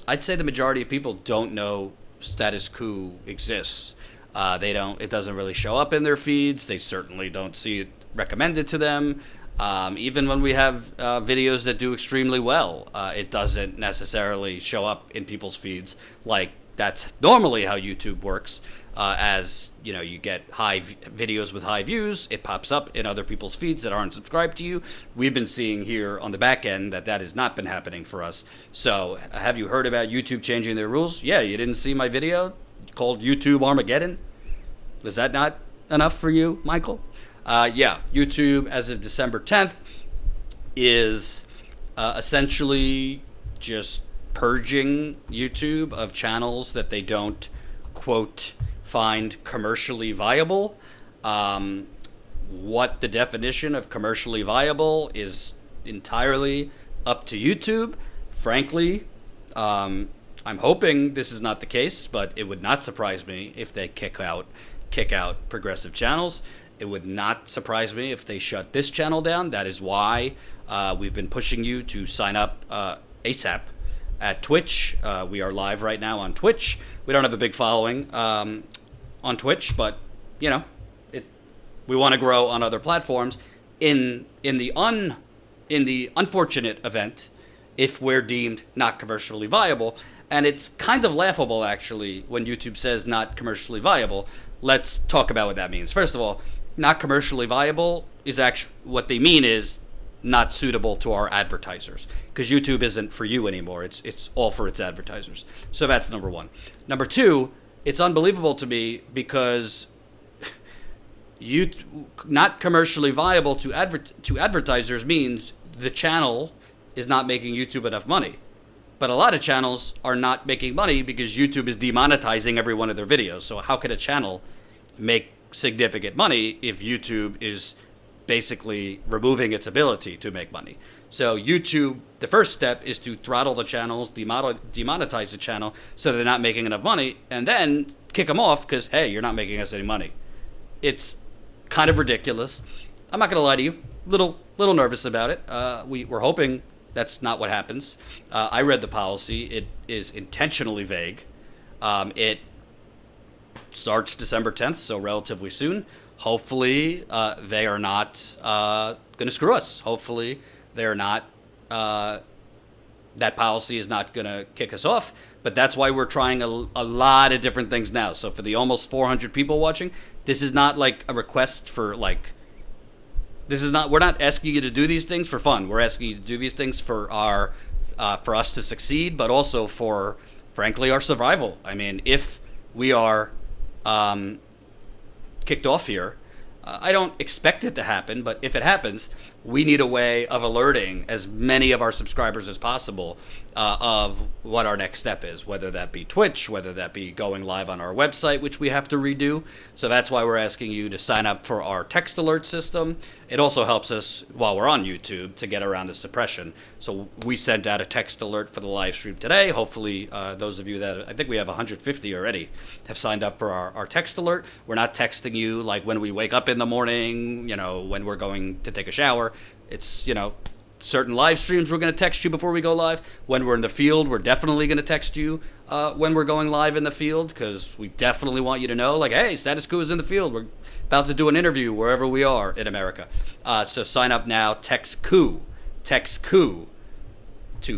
I'd say the majority of people don't know Status Coup exists. It doesn't really show up in their feeds. They certainly don't see it recommended to them. Even when we have videos that do extremely well, it doesn't necessarily show up in people's feeds. Like, that's normally how YouTube works. As you know, you get videos with high views, it pops up in other people's feeds that aren't subscribed to you. We've been seeing here on the back end that has not been happening for us. So, have you heard about YouTube changing their rules? Yeah, you didn't see my video called YouTube Armageddon? Was that not enough for you, Michael? Yeah, YouTube, as of December 10th, is essentially just purging YouTube of channels that they don't, quote, find commercially viable. What the definition of commercially viable is entirely up to YouTube. Frankly, I'm hoping this is not the case, but it would not surprise me if they kick out progressive channels. It would not surprise me if they shut this channel down. That is why we've been pushing you to sign up ASAP at Twitch. We are live right now on Twitch. We don't have a big following on Twitch, but you know, we want to grow on other platforms. In the unfortunate event, if we're deemed not commercially viable, and it's kind of laughable actually when YouTube says not commercially viable. Let's talk about what that means. First of all, not commercially viable is actually what they mean is not suitable to our advertisers, because YouTube isn't for you anymore. It's all for its advertisers. So that's number one. Number two, it's unbelievable to me because not commercially viable to advertisers means the channel is not making YouTube enough money. But a lot of channels are not making money because YouTube is demonetizing every one of their videos. So how could a channel make significant money if YouTube is basically removing its ability to make money? So YouTube, the first step is to throttle the channels, demonetize the channel so they're not making enough money, and then kick them off because, hey, you're not making us any money. It's kind of ridiculous. I'm not going to lie to you. Little nervous about it. We're hoping that's not what happens. I read the policy. It is intentionally vague. It starts December 10th, so relatively soon. Hopefully, they are not going to screw us. Hopefully, they're not. That policy is not going to kick us off. But that's why we're trying a lot of different things now. So for the almost 400 people watching, this is not like a request for like. We're not asking you to do these things for fun. We're asking you to do these things for for us to succeed, but also for, frankly, our survival. I mean, if we are kicked off here, I don't expect it to happen, but if it happens, we need a way of alerting as many of our subscribers as possible of what our next step is, whether that be Twitch, whether that be going live on our website, which we have to redo. So that's why we're asking you to sign up for our text alert system. It also helps us while we're on YouTube to get around the suppression. So we sent out a text alert for the live stream today. Hopefully those of you that, I think we have 150 already, have signed up for our text alert. We're not texting you like when we wake up in the morning, you know, when we're going to take a shower. It's, you know, certain live streams we're going to text you before we go live. When we're in the field, we're definitely going to text you when we're going live in the field, because we definitely want you to know, like, hey, Status Coup is in the field. We're about to do an interview wherever we are in America. So sign up now. Text Coup to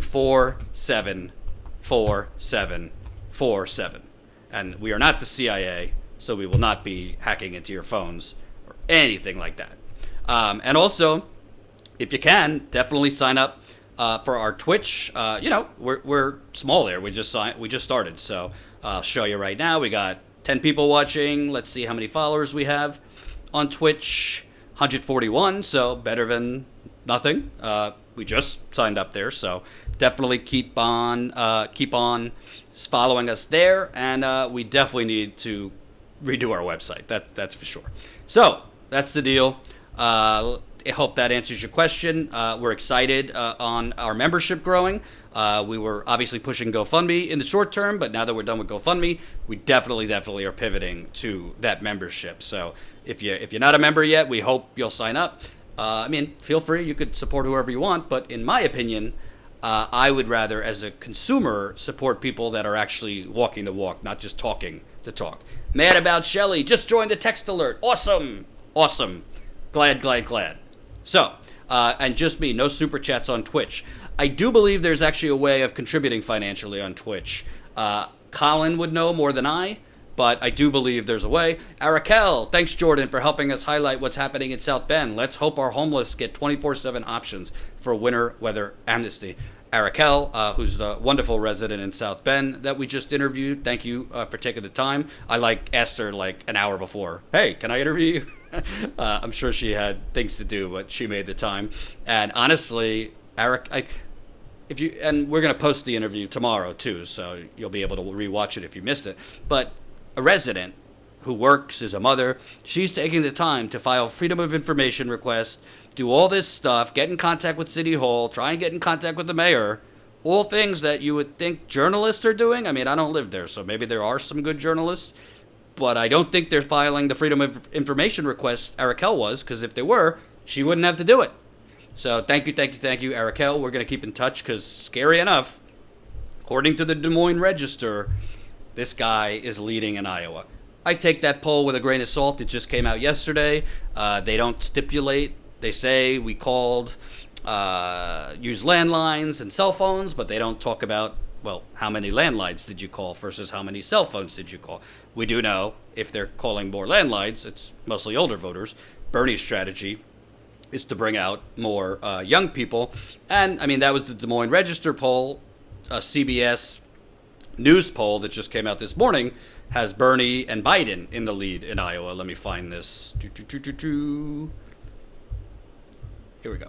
474747. And we are not the CIA, so we will not be hacking into your phones or anything like that. And also, if you can, definitely sign up for our Twitch. You know, we're small there. We just started, so I'll show you right now. We got 10 people watching. Let's see how many followers we have on Twitch. 141, so better than nothing. We just signed up there, so definitely keep on following us there. And we definitely need to redo our website. That's for sure. So that's the deal. I hope that answers your question. We're excited on our membership growing. We were obviously pushing GoFundMe in the short term, but now that we're done with GoFundMe, we definitely are pivoting to that membership. So if you're not a member yet, we hope you'll sign up. I mean, feel free. You could support whoever you want, but in my opinion, I would rather, as a consumer, support people that are actually walking the walk, not just talking the talk. Mad about Shelley. Just joined the text alert. Awesome. Awesome. Glad. So, and just me, no super chats on Twitch. I do believe there's actually a way of contributing financially on Twitch. Colin would know more than I, but I do believe there's a way. Arakel, thanks Jordan for helping us highlight what's happening in South Bend. Let's hope our homeless get 24/7 options for winter weather amnesty. Arakel, who's the wonderful resident in South Bend that we just interviewed, thank you for taking the time. I asked her an hour before, hey, can I interview you? I'm sure she had things to do, but she made the time. And honestly, Eric, and we're going to post the interview tomorrow too, so you'll be able to rewatch it if you missed it. But a resident who works, is a mother, she's taking the time to file Freedom of Information requests, do all this stuff, get in contact with City Hall, try and get in contact with the mayor, all things that you would think journalists are doing. I mean, I don't live there, so maybe there are some good journalists, but I don't think they're filing the Freedom of Information request Arakel was, because if they were, she wouldn't have to do it. So thank you, Arakel. We're going to keep in touch because, scary enough, according to the Des Moines Register, this guy is leading in Iowa. I take that poll with a grain of salt. It just came out yesterday. They don't stipulate. They say we called, use landlines and cell phones, but they don't talk about, well, how many landlines did you call versus how many cell phones did you call? We do know if they're calling more landlines, it's mostly older voters. Bernie's strategy is to bring out more young people. And, I mean, that was the Des Moines Register poll. A CBS News poll that just came out this morning has Bernie and Biden in the lead in Iowa. Let me find this. Here we go.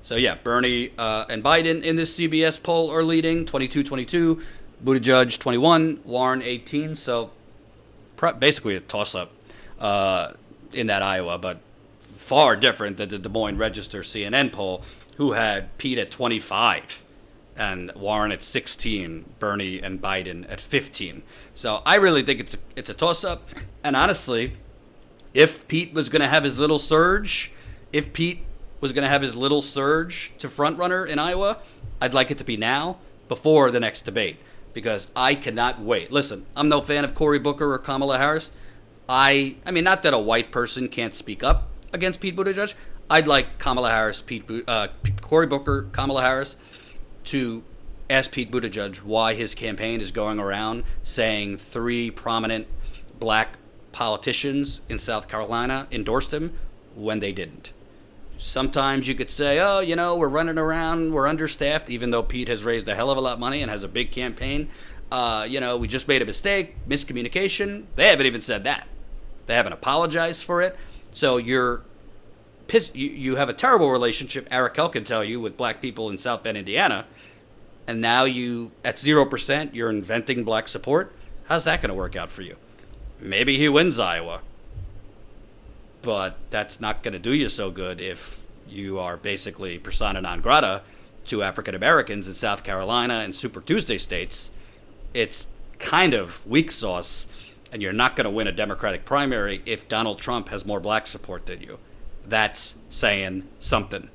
So, yeah, Bernie and Biden in this CBS poll are leading, 22-22. Buttigieg, 21. Warren, 18. So, basically a toss-up in that Iowa, but far different than the Des Moines Register CNN poll, who had Pete at 25 and Warren at 16, Bernie and Biden at 15. So I really think it's a toss-up. And honestly, if Pete was going to have his little surge, to front-runner in Iowa, I'd like it to be now, before the next debate, because I cannot wait. Listen, I'm no fan of Cory Booker or Kamala Harris. I mean, not that a white person can't speak up against Pete Buttigieg. I'd like Kamala Harris, Cory Booker, Kamala Harris, to ask Pete Buttigieg why his campaign is going around saying 3 prominent black politicians in South Carolina endorsed him when they didn't. Sometimes you could say, oh, we're running around, we're understaffed, even though Pete has raised a hell of a lot of money and has a big campaign. We just made a mistake, miscommunication. They haven't even said that. They haven't apologized for it. So you have a terrible relationship, Arakel can tell you, with black people in South Bend, Indiana, and now at 0%, you're inventing black support. How's that going to work out for you? Maybe he wins Iowa, but that's not going to do you so good if you are basically persona non grata to African Americans in South Carolina and Super Tuesday states. It's kind of weak sauce, and you're not going to win a Democratic primary if Donald Trump has more black support than you. That's saying something.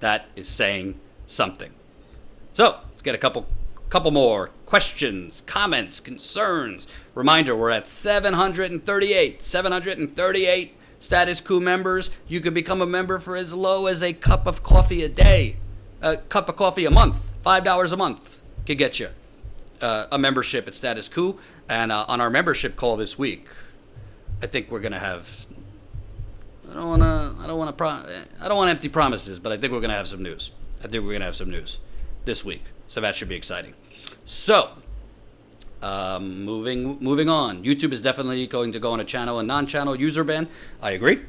That is saying something. So, let's get a couple more questions, comments, concerns. Reminder, we're at 738 Status Coup members. You can become a member for as low as a cup of coffee a day. A cup of coffee a month. $5 a month could get you a membership at Status Coup. And on our membership call this week, I think we're going to have... I don't want empty promises, but I think we're going to have some news. This week. So that should be exciting. So, moving on. YouTube is definitely going to go on a channel and non-channel user ban. I agree.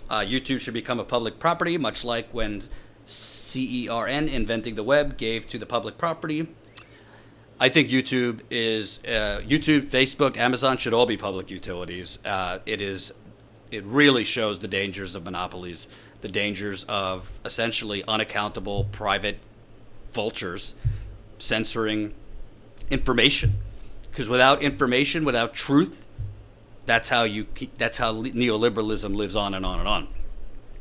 YouTube should become a public property, much like when CERN, Inventing the Web, gave to the public property. I think YouTube, Facebook, Amazon should all be public utilities. It really shows the dangers of monopolies, the dangers of essentially unaccountable private vultures censoring information. Because without information, without truth, that's how neoliberalism lives on and on and on.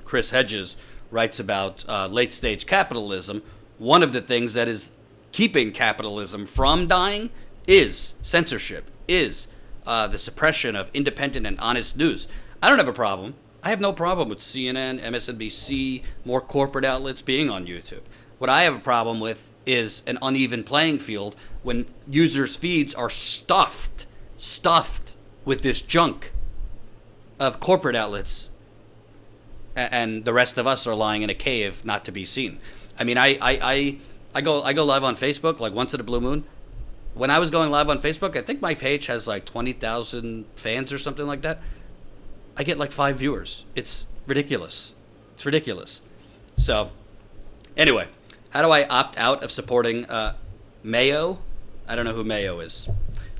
Chris Hedges writes about late-stage capitalism. one of the things that is keeping capitalism from dying is censorship, is the suppression of independent and honest news. I don't have a problem. I have no problem with CNN, MSNBC, more corporate outlets being on YouTube. What I have a problem with is an uneven playing field when users' feeds are stuffed with this junk of corporate outlets, and the rest of us are lying in a cave not to be seen. I mean, I go live on Facebook like once in a blue moon. When I was going live on Facebook, I think my page has like 20,000 fans or something like that. I get like 5 viewers. It's ridiculous. It's ridiculous. So, anyway, how do I opt out of supporting Mayo? I don't know who Mayo is.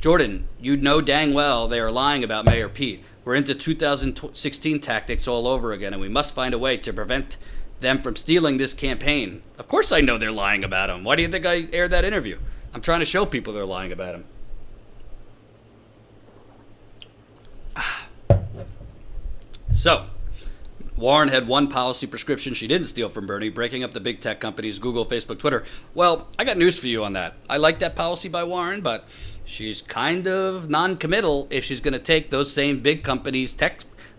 Jordan, you know dang well they are lying about Mayor Pete. We're into 2016 tactics all over again, and we must find a way to prevent them from stealing this campaign. Of course I know they're lying about him. Why do you think I aired that interview? I'm trying to show people they're lying about him. So, Warren had one policy prescription she didn't steal from Bernie, breaking up the big tech companies, Google, Facebook, Twitter. Well, I got news for you on that. I like that policy by Warren, but she's kind of non-committal if she's going to take those same big companies,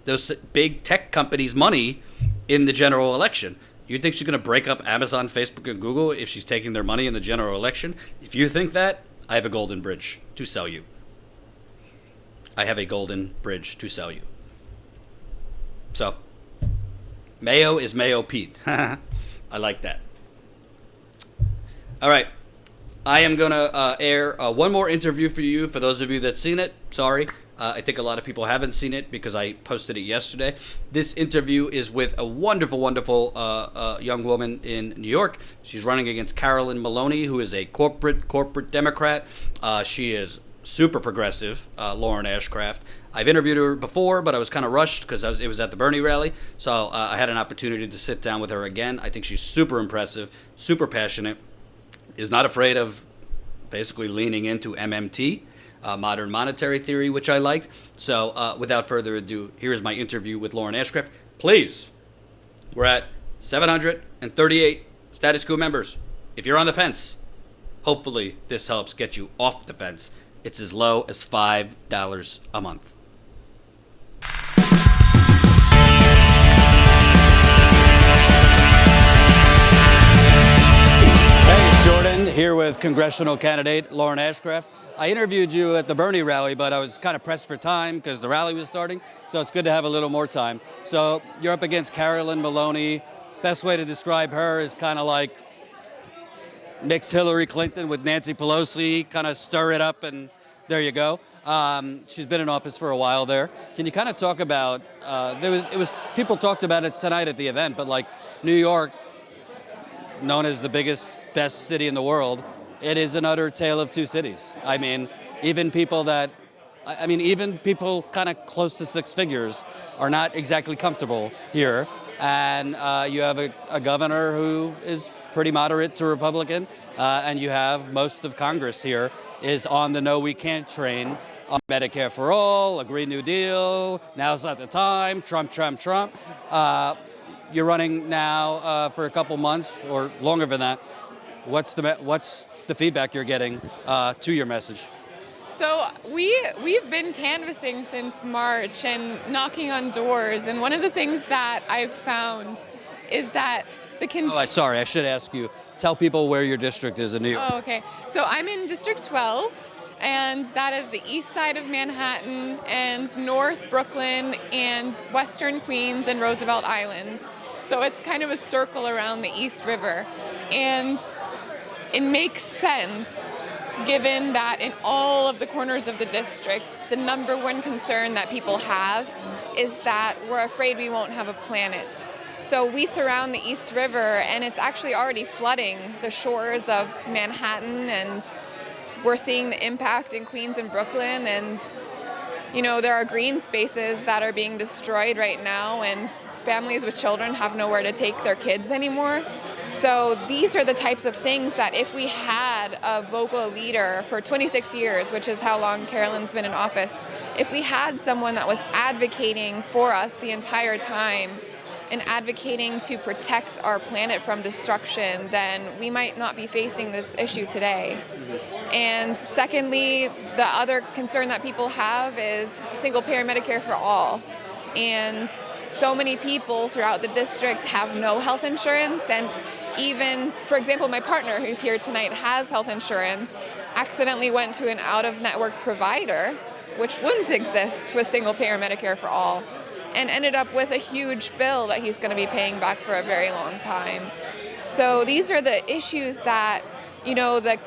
those big tech companies' money in the general election. You think she's going to break up Amazon, Facebook, and Google if she's taking their money in the general election? If you think that, I have a golden bridge to sell you. I have a golden bridge to sell you. So, Mayo is Mayo Pete. I like that. All right. I am going to air one more interview for you, for those of you that's seen it. Sorry. I think a lot of people haven't seen it because I posted it yesterday. This interview is with a wonderful, wonderful young woman in New York. She's running against Carolyn Maloney, who is a corporate Democrat. She is super progressive, Lauren Ashcraft. I've interviewed her before, but I was kind of rushed because it was at the Bernie rally. So I had an opportunity to sit down with her again. I think she's super impressive, super passionate, is not afraid of basically leaning into MMT, modern monetary theory, which I liked. So without further ado, here is my interview with Lauren Ashcraft. Please, we're at 738 Status Coup members. If you're on the fence, hopefully this helps get you off the fence. It's as low as $5 a month. Hey, it's Jordan here with congressional candidate Lauren Ashcraft. I interviewed you at the Bernie rally, but I was kind of pressed for time because the rally was starting, so it's good to have a little more time. So you're up against Carolyn Maloney. Best way to describe her is kind of like mix Hillary Clinton with Nancy Pelosi, kind of stir it up, and there you go. She's been in office for a while there. Can you kind of talk about, people talked about it tonight at the event, but like New York, known as the biggest, best city in the world, it is an utter tale of two cities. I mean, even people kind of close to six figures are not exactly comfortable here. And you have a governor who is pretty moderate to Republican, and you have most of Congress here is on the no we can't train on Medicare for all, a Green New Deal, now's not the time, Trump. You're running now for a couple months or longer than that. What's the feedback you're getting to your message? So we've been canvassing since March and knocking on doors, and one of the things that I've found is that sorry, I should ask you. Tell people where your district is in New York. Oh, okay. So I'm in District 12, and that is the east side of Manhattan and North Brooklyn and Western Queens and Roosevelt Island. So it's kind of a circle around the East River. And it makes sense given that in all of the corners of the district, the number one concern that people have is that we're afraid we won't have a planet. So we surround the East River, and it's actually already flooding the shores of Manhattan, and we're seeing the impact in Queens and Brooklyn, and there are green spaces that are being destroyed right now, and families with children have nowhere to take their kids anymore. So these are the types of things that if we had a vocal leader for 26 years, which is how long Carolyn's been in office, if we had someone that was advocating for us the entire time and advocating to protect our planet from destruction, then we might not be facing this issue today. And secondly, the other concern that people have is single-payer Medicare for all. And so many people throughout the district have no health insurance, and even, for example, my partner who's here tonight has health insurance, accidentally went to an out-of-network provider, which wouldn't exist with single-payer Medicare for all, and ended up with a huge bill that he's going to be paying back for a very long time. So these are the issues that, you know, the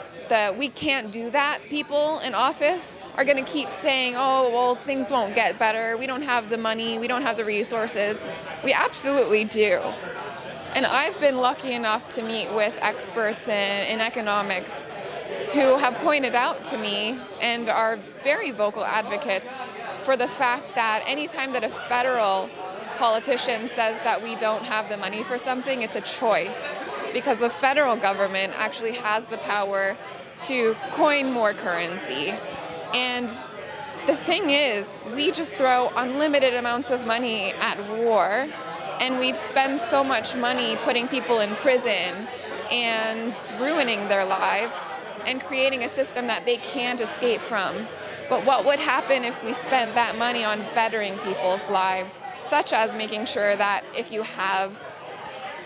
we can't do that people in office are going to keep saying, oh, well, things won't get better. We don't have the money. We don't have the resources. We absolutely do. And I've been lucky enough to meet with experts in economics who have pointed out to me and are very vocal advocates for the fact that anytime that a federal politician says that we don't have the money for something, it's a choice, because the federal government actually has the power to coin more currency. And the thing is, we just throw unlimited amounts of money at war, and we've spent so much money putting people in prison and ruining their lives and creating a system that they can't escape from. But what would happen if we spent that money on bettering people's lives, such as making sure that if you have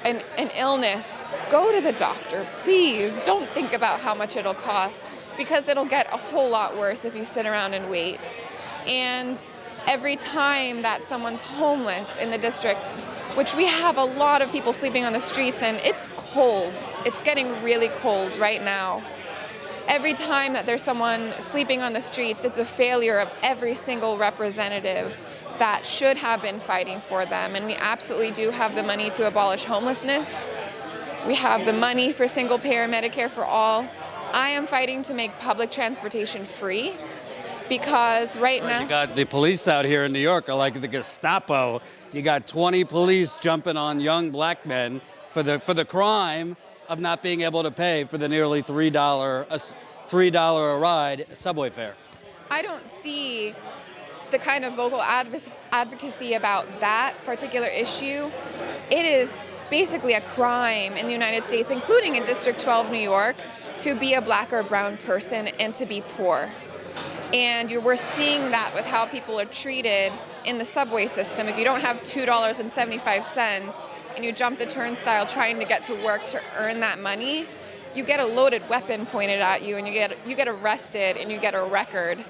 an illness, go to the doctor, please. Don't think about how much it'll cost, because it'll get a whole lot worse if you sit around and wait. And every time that someone's homeless in the district, which we have a lot of people sleeping on the streets, and it's cold, it's getting really cold right now. Every time that there's someone sleeping on the streets, it's a failure of every single representative that should have been fighting for them. And we absolutely do have the money to abolish homelessness. We have the money for single-payer Medicare for all. I am fighting to make public transportation free, because right now... You got the police out here in New York are like the Gestapo. You got 20 police jumping on young black men for the crime of not being able to pay for the nearly $3 a ride subway fare. I don't see the kind of vocal advocacy about that particular issue. It is basically a crime in the United States, including in District 12, New York, to be a black or brown person and to be poor. And we're seeing that with how people are treated in the subway system. If you don't have $2.75 and you jump the turnstile trying to get to work to earn that money, you get a loaded weapon pointed at you, and you get arrested, and you get a record.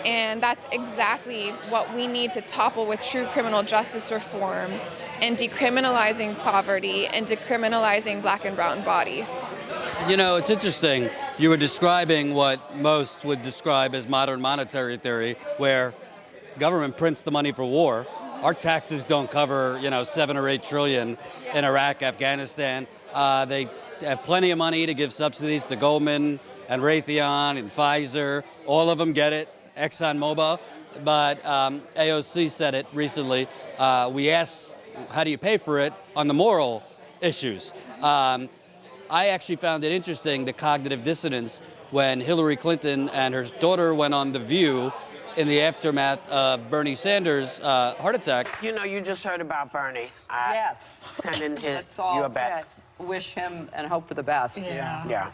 And that's exactly what we need to topple with true criminal justice reform and decriminalizing poverty and decriminalizing black and brown bodies. You know, it's interesting. You were describing what most would describe as modern monetary theory, where government prints the money for war. Our taxes don't cover, 7 or 8 trillion in Iraq, Afghanistan. They have plenty of money to give subsidies to Goldman and Raytheon and Pfizer. All of them get it. ExxonMobil. But AOC said it recently. We asked, how do you pay for it on the moral issues? I actually found it interesting, the cognitive dissonance, when Hillary Clinton and her daughter went on The View in the aftermath of Bernie Sanders' heart attack. You just heard about Bernie. Yes. Sending That's all. your best. Yes. Wish him and hope for the best. Yeah.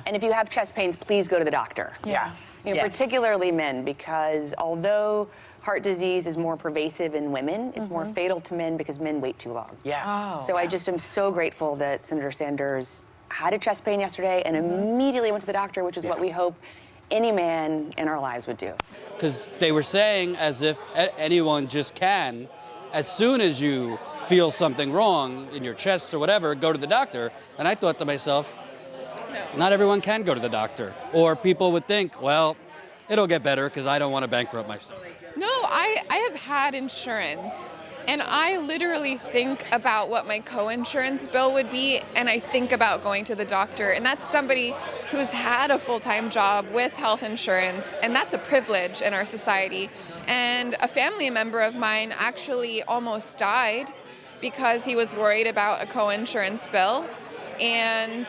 And if you have chest pains, please go to the doctor. Yes. Particularly men, because although heart disease is more pervasive in women, it's more fatal to men because men wait too long. I just am so grateful that Senator Sanders had a chest pain yesterday and immediately went to the doctor, which is what we hope any man in our lives would do. Because they were saying, as if anyone just can, as soon as you feel something wrong in your chest or whatever, go to the doctor. And I thought to myself, not everyone can go to the doctor. Or people would think, well, it'll get better because I don't want to bankrupt myself. No, I have had insurance, and I literally think about what my co-insurance bill would be, and I think about going to the doctor. And that's somebody who's had a full-time job with health insurance, and that's a privilege in our society. And a family member of mine actually almost died because he was worried about a co-insurance bill, and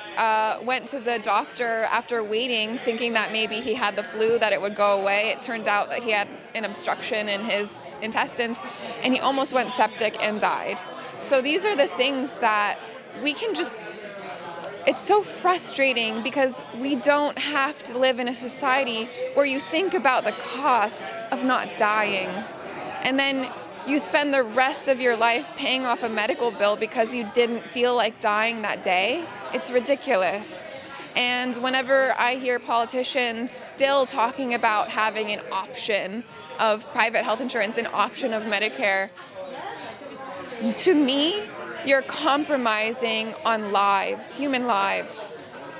went to the doctor after waiting, thinking that maybe he had the flu, that it would go away. It turned out that he had an obstruction in his intestines, and he almost went septic and died. so these are the things that we can just, it's so frustrating because we don't have to live in a society where you think about the cost of not dying and then you spend the rest of your life paying off a medical bill because you didn't feel like dying that day. It's ridiculous. And whenever I hear politicians still talking about having an option of private health insurance, an option of Medicare, to me, you're compromising on lives, human lives.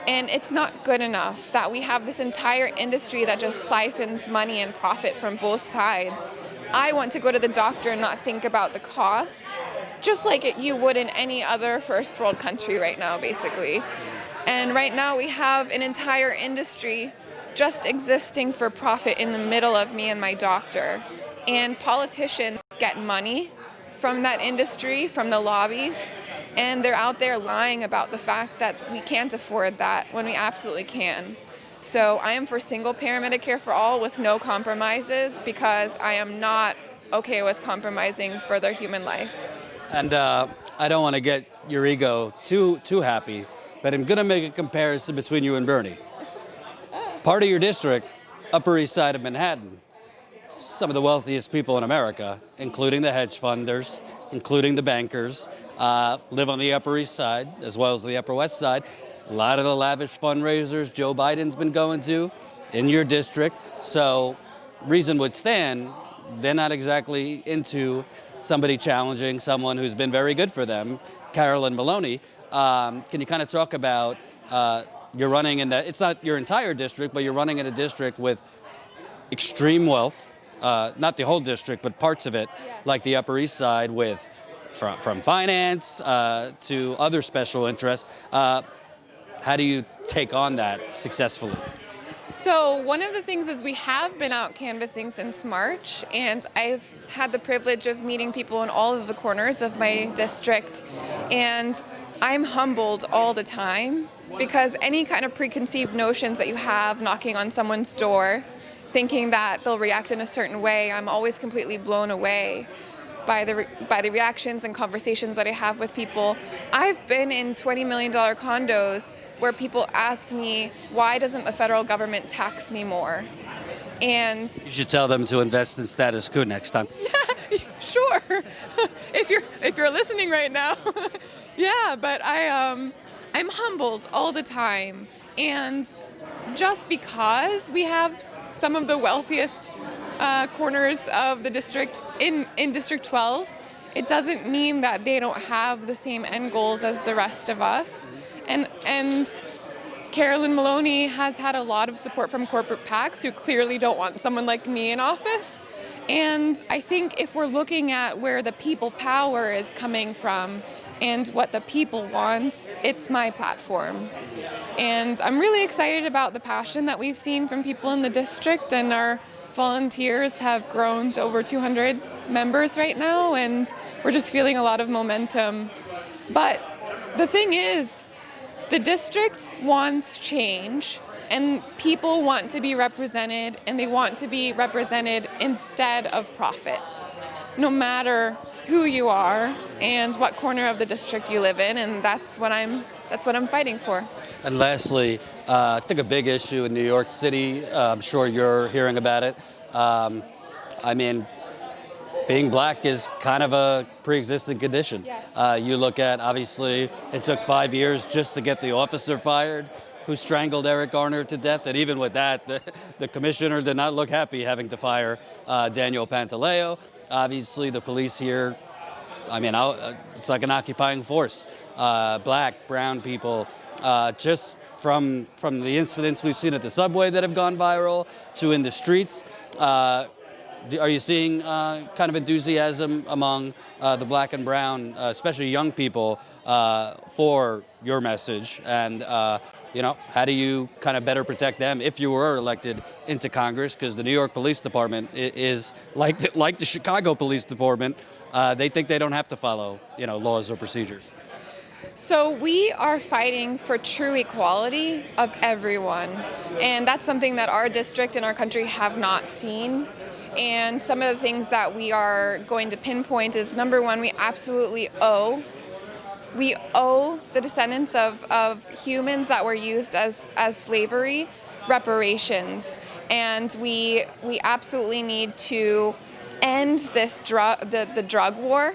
And it's not good enough that we have this entire industry that just siphons money and profit from both sides. I want to go to the doctor and not think about the cost, just like you would in any other first world country right now, basically. And right now we have an entire industry just existing for profit in the middle of me and my doctor. And politicians get money from that industry, from the lobbies, and they're out there lying about the fact that we can't afford that when we absolutely can. So I am for single-payer Medicare for all with no compromises because I am not okay with compromising further human life. And I don't want to get your ego too happy, but I'm going to make a comparison between you and Bernie. Part of your district, Upper East Side of Manhattan, some of the wealthiest people in America, including the hedge funders, including the bankers, live on the Upper East Side as well as the Upper West Side. A lot of the lavish fundraisers Joe Biden's been going to in your district. So reason would stand, they're not exactly into somebody challenging someone who's been very good for them, Carolyn Maloney. Can you kind of talk about you're running in that, it's not your entire district, but you're running in a district with extreme wealth, not the whole district, but parts of it, like the Upper East Side with from finance to other special interests. How do you take on that successfully? So one of the things is we have been out canvassing since March, and I've had the privilege of meeting people in all of the corners of my district, and I'm humbled all the time because any kind of preconceived notions that you have knocking on someone's door, thinking that they'll react in a certain way, I'm always completely blown away by the reactions and conversations that I have with people. I've been in $20 million condos where people ask me, why doesn't the federal government tax me more? And you should tell them to invest in status quo next time. Yeah, sure. if you're listening right now. Yeah, but I'm humbled all the time. And just because we have some of the wealthiest corners of the district in District 12, it doesn't mean that they don't have the same end goals as the rest of us. And Carolyn Maloney has had a lot of support from corporate PACs who clearly don't want someone like me in office. And I think if we're looking at where the people power is coming from and what the people want, it's my platform. And I'm really excited about the passion that we've seen from people in the district, and our volunteers have grown to over 200 members right now, and we're just feeling a lot of momentum. But the thing is, the district wants change, and people want to be represented, and they want to be represented instead of profit, no matter who you are and what corner of the district you live in, and that's what I'm fighting for. And lastly, I think a big issue in New York City, I'm sure you're hearing about it. I mean, being black is kind of a pre-existing condition. Yes. You look at, obviously, it took 5 years just to get the officer fired who strangled Eric Garner to death. And even with that, the commissioner did not look happy having to fire Daniel Pantaleo. Obviously, the police here, I mean, it's like an occupying force. Black, brown people, just from the incidents we've seen at the subway that have gone viral to in the streets. Are you seeing kind of enthusiasm among the black and brown, especially young people, for your message? And, how do you kind of better protect them if you were elected into Congress? Because the New York Police Department is like the Chicago Police Department. They think they don't have to follow, laws or procedures. So we are fighting for true equality of everyone, and that's something that our district and our country have not seen. And some of the things that we are going to pinpoint is, number one, we absolutely owe the descendants of humans that were used as slavery reparations, and we absolutely need to end this the drug war,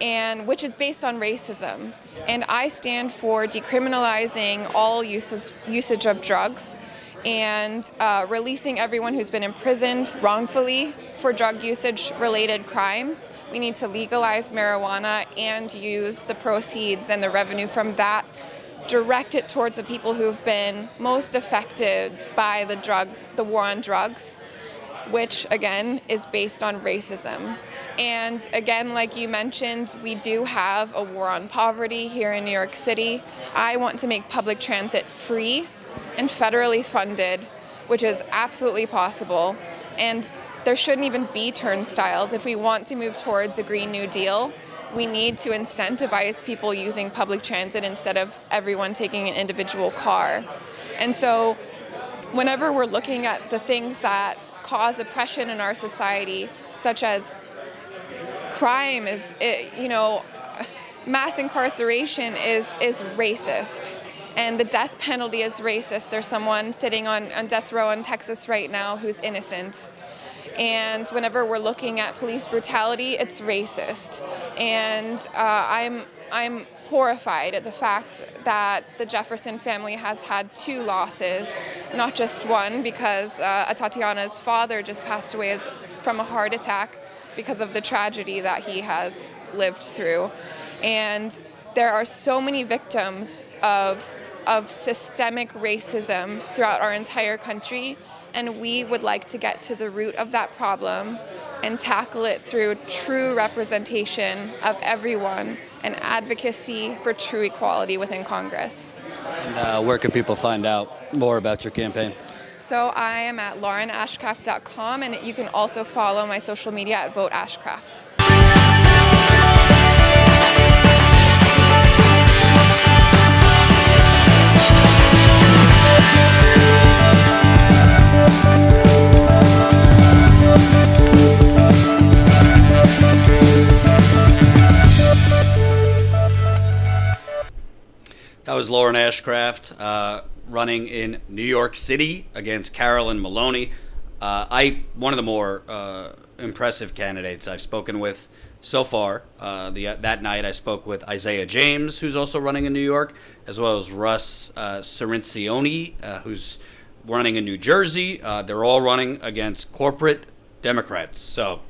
and which is based on racism. And I stand for decriminalizing all usage of drugs and releasing everyone who's been imprisoned wrongfully for drug usage-related crimes. We need to legalize marijuana and use the proceeds and the revenue from that, direct it towards the people who've been most affected by the war on drugs, which again is based on racism. And again, like you mentioned, we do have a war on poverty here in New York City. I want to make public transit free and federally funded, which is absolutely possible. And there shouldn't even be turnstiles. If we want to move towards a Green New Deal, we need to incentivize people using public transit instead of everyone taking an individual car. And so whenever we're looking at the things that cause oppression in our society, such as crime, mass incarceration is racist. And the death penalty is racist. There's someone sitting on death row in Texas right now who's innocent. And whenever we're looking at police brutality, it's racist. And I'm horrified at the fact that the Jefferson family has had 2 losses, not just one, because Tatiana's father just passed away from a heart attack because of the tragedy that he has lived through. And there are so many victims of systemic racism throughout our entire country, and we would like to get to the root of that problem and tackle it through true representation of everyone and advocacy for true equality within Congress. And where can people find out more about your campaign? So I am at laurenashcraft.com, and you can also follow my social media at Vote Ashcraft. That was Lauren Ashcraft running in New York City against Carolyn Maloney. One of the more impressive candidates I've spoken with so far. That night I spoke with Isaiah James, who's also running in New York, as well as Russ Cirincione, who's running in New Jersey. They're all running against corporate Democrats. So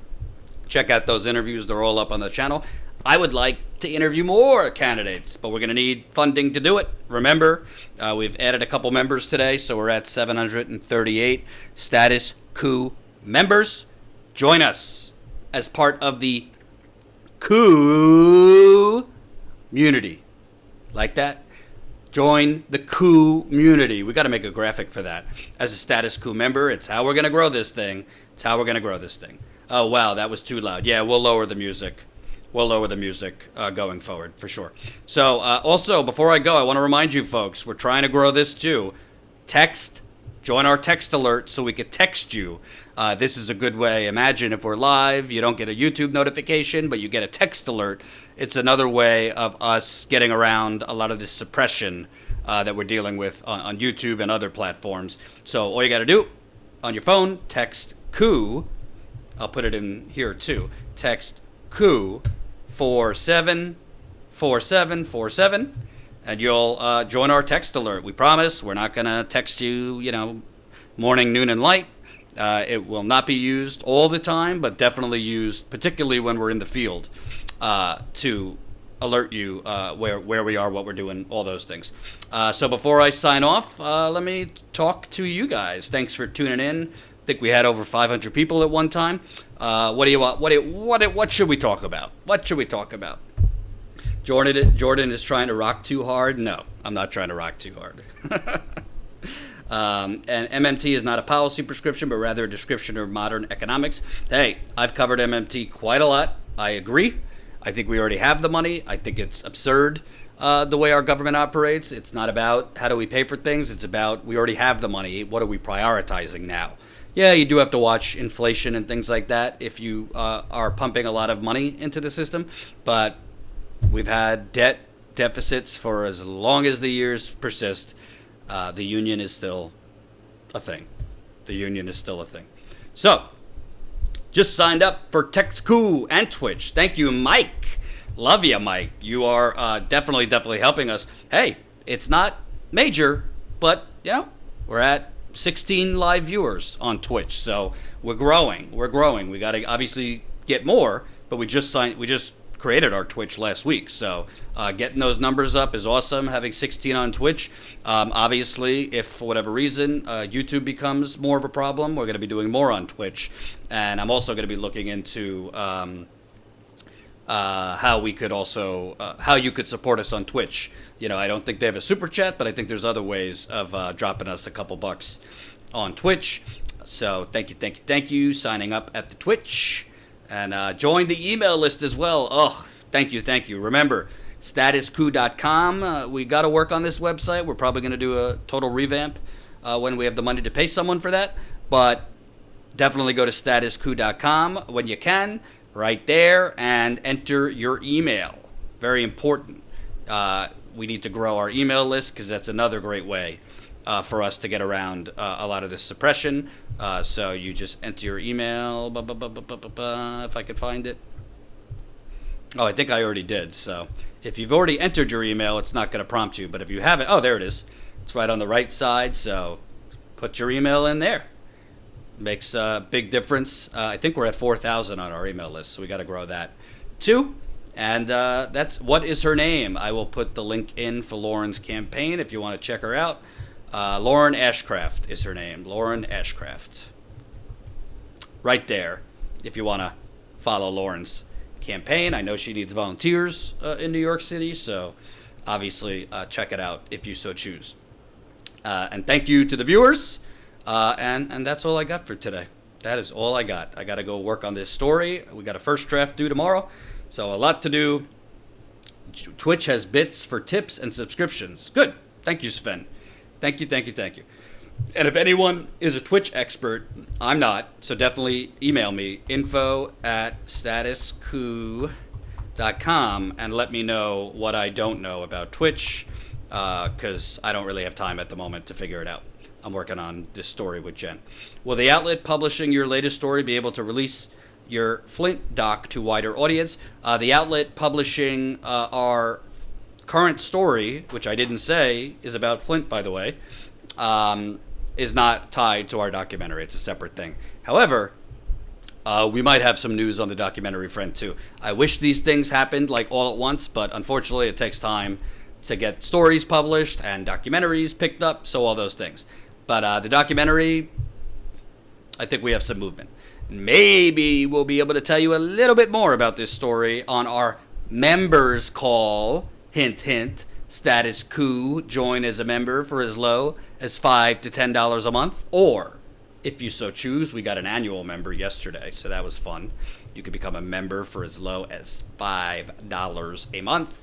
check out those interviews. They're all up on the channel. I would like to interview more candidates, but we're going to need funding to do it. Remember, we've added a couple members today, so we're at 738 Status Coup members. Join us as part of the Coup community. Like that? Join the Coup community. We got to make a graphic for that. As a Status Coup member, it's how we're going to grow this thing. Oh, wow, that was too loud. Yeah, we'll lower the music. Going forward, for sure. So, also, before I go, I want to remind you folks, we're trying to grow this too. Join our text alert so we could text you. This is a good way. Imagine if we're live, you don't get a YouTube notification, but you get a text alert. It's another way of us getting around a lot of this suppression that we're dealing with on YouTube and other platforms. So, all you got to do, on your phone, text Coup. I'll put it in here too. Text Coup 474747, and you'll join our text alert. We promise we're not going to text you, morning, noon, and light. It will not be used all the time, but definitely used, particularly when we're in the field, to alert you where we are, what we're doing, all those things. So before I sign off, let me talk to you guys. Thanks for tuning in. I think we had over 500 people at one time. What do you want? What should we talk about? Jordan is trying to rock too hard. No, I'm not trying to rock too hard. And MMT is not a policy prescription, but rather a description of modern economics. Hey, I've covered MMT quite a lot. I agree. I think we already have the money. I think it's absurd the way our government operates. It's not about how do we pay for things. It's about we already have the money. What are we prioritizing now? Yeah, you do have to watch inflation and things like that if you are pumping a lot of money into the system. But we've had deficits for as long as the years persist. The union is still a thing. The union is still a thing. So, just signed up for Text Coup and Twitch. Thank you, Mike. Love you, Mike. You are definitely helping us. Hey, it's not major, but, we're at 16 live viewers on Twitch. So, we're growing. We got to obviously get more, but we just created our Twitch last week. So, getting those numbers up is awesome. Having 16 on Twitch. Obviously, if for whatever reason YouTube becomes more of a problem, we're going to be doing more on Twitch. And I'm also going to be looking into how we could also how you could support us on Twitch. I don't think they have a super chat, but I think there's other ways of dropping us a couple bucks on Twitch. So thank you. Signing up at the Twitch. And join the email list as well. Oh, thank you. Remember, statuscoup.com. We got to work on this website. We're probably going to do a total revamp when we have the money to pay someone for that. But definitely go to statuscoup.com when you can, right there, and enter your email. Very important. We need to grow our email list because that's another great way for us to get around a lot of this suppression. So you just enter your email, if I could find it. Oh, I think I already did. So if you've already entered your email, it's not going to prompt you. But if you haven't, oh, there it is. It's right on the right side. So put your email in there. Makes a big difference. I think we're at 4,000 on our email list, so we got to grow that too. And that's What Is Her Name? I will put the link in for Lauren's campaign if you want to check her out. Lauren Ashcraft is her name. Lauren Ashcraft. Right there, if you want to follow Lauren's campaign. I know she needs volunteers in New York City, so obviously check it out if you so choose. And thank you to the viewers. And that's all I got for today. That is all I got. I got to go work on this story. We got a first draft due tomorrow, so a lot to do. Twitch has bits for tips and subscriptions. Good. Thank you, Sven. Thank you. And if anyone is a Twitch expert, I'm not, so definitely email me, info@statuscoup.com, and let me know what I don't know about Twitch, because I don't really have time at the moment to figure it out. I'm working on this story with Jen. Will the outlet publishing your latest story be able to release your Flint doc to wider audience? The outlet publishing our current story, which I didn't say is about Flint, by the way, is not tied to our documentary. It's a separate thing. However, we might have some news on the documentary front too. I wish these things happened like all at once, but unfortunately it takes time to get stories published and documentaries picked up, so all those things. But the documentary, I think we have some movement. Maybe we'll be able to tell you a little bit more about this story on our members call. Hint, hint. Status Coup. Join as a member for as low as $5 to $10 a month. Or, if you so choose, we got an annual member yesterday, so that was fun. You could become a member for as low as $5 a month,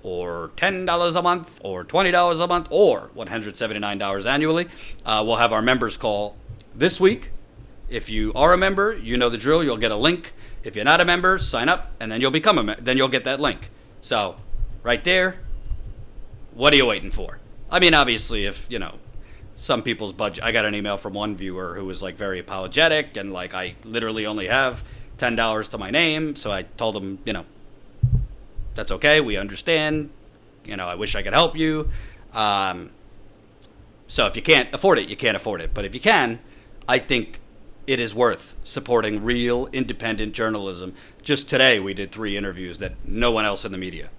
or $10 a month, or $20 a month, or $179 annually. We'll have our members call this week. If you are a member, you know the drill. You'll get a link. If you're not a member, sign up, and then you'll become a member. Then you'll get that link. So, right there, what are you waiting for? I mean, obviously, if, some people's budget. I got an email from one viewer who was, very apologetic, and, I literally only have $10 to my name, so I told him, that's okay, we understand. I wish I could help you. So if you can't afford it, you can't afford it. But if you can, I think it is worth supporting real independent journalism. Just today, we did 3 interviews that no one else in the media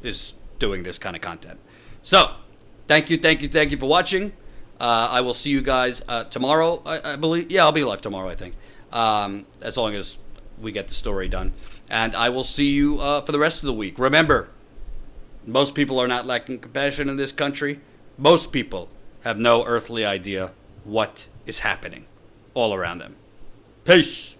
is doing this kind of content. So, thank you for watching. I will see you guys tomorrow, I believe. Yeah, I'll be live tomorrow, I think, as long as we get the story done. And I will see you for the rest of the week. Remember, most people are not lacking compassion in this country. Most people have no earthly idea what is happening all around them. Peace.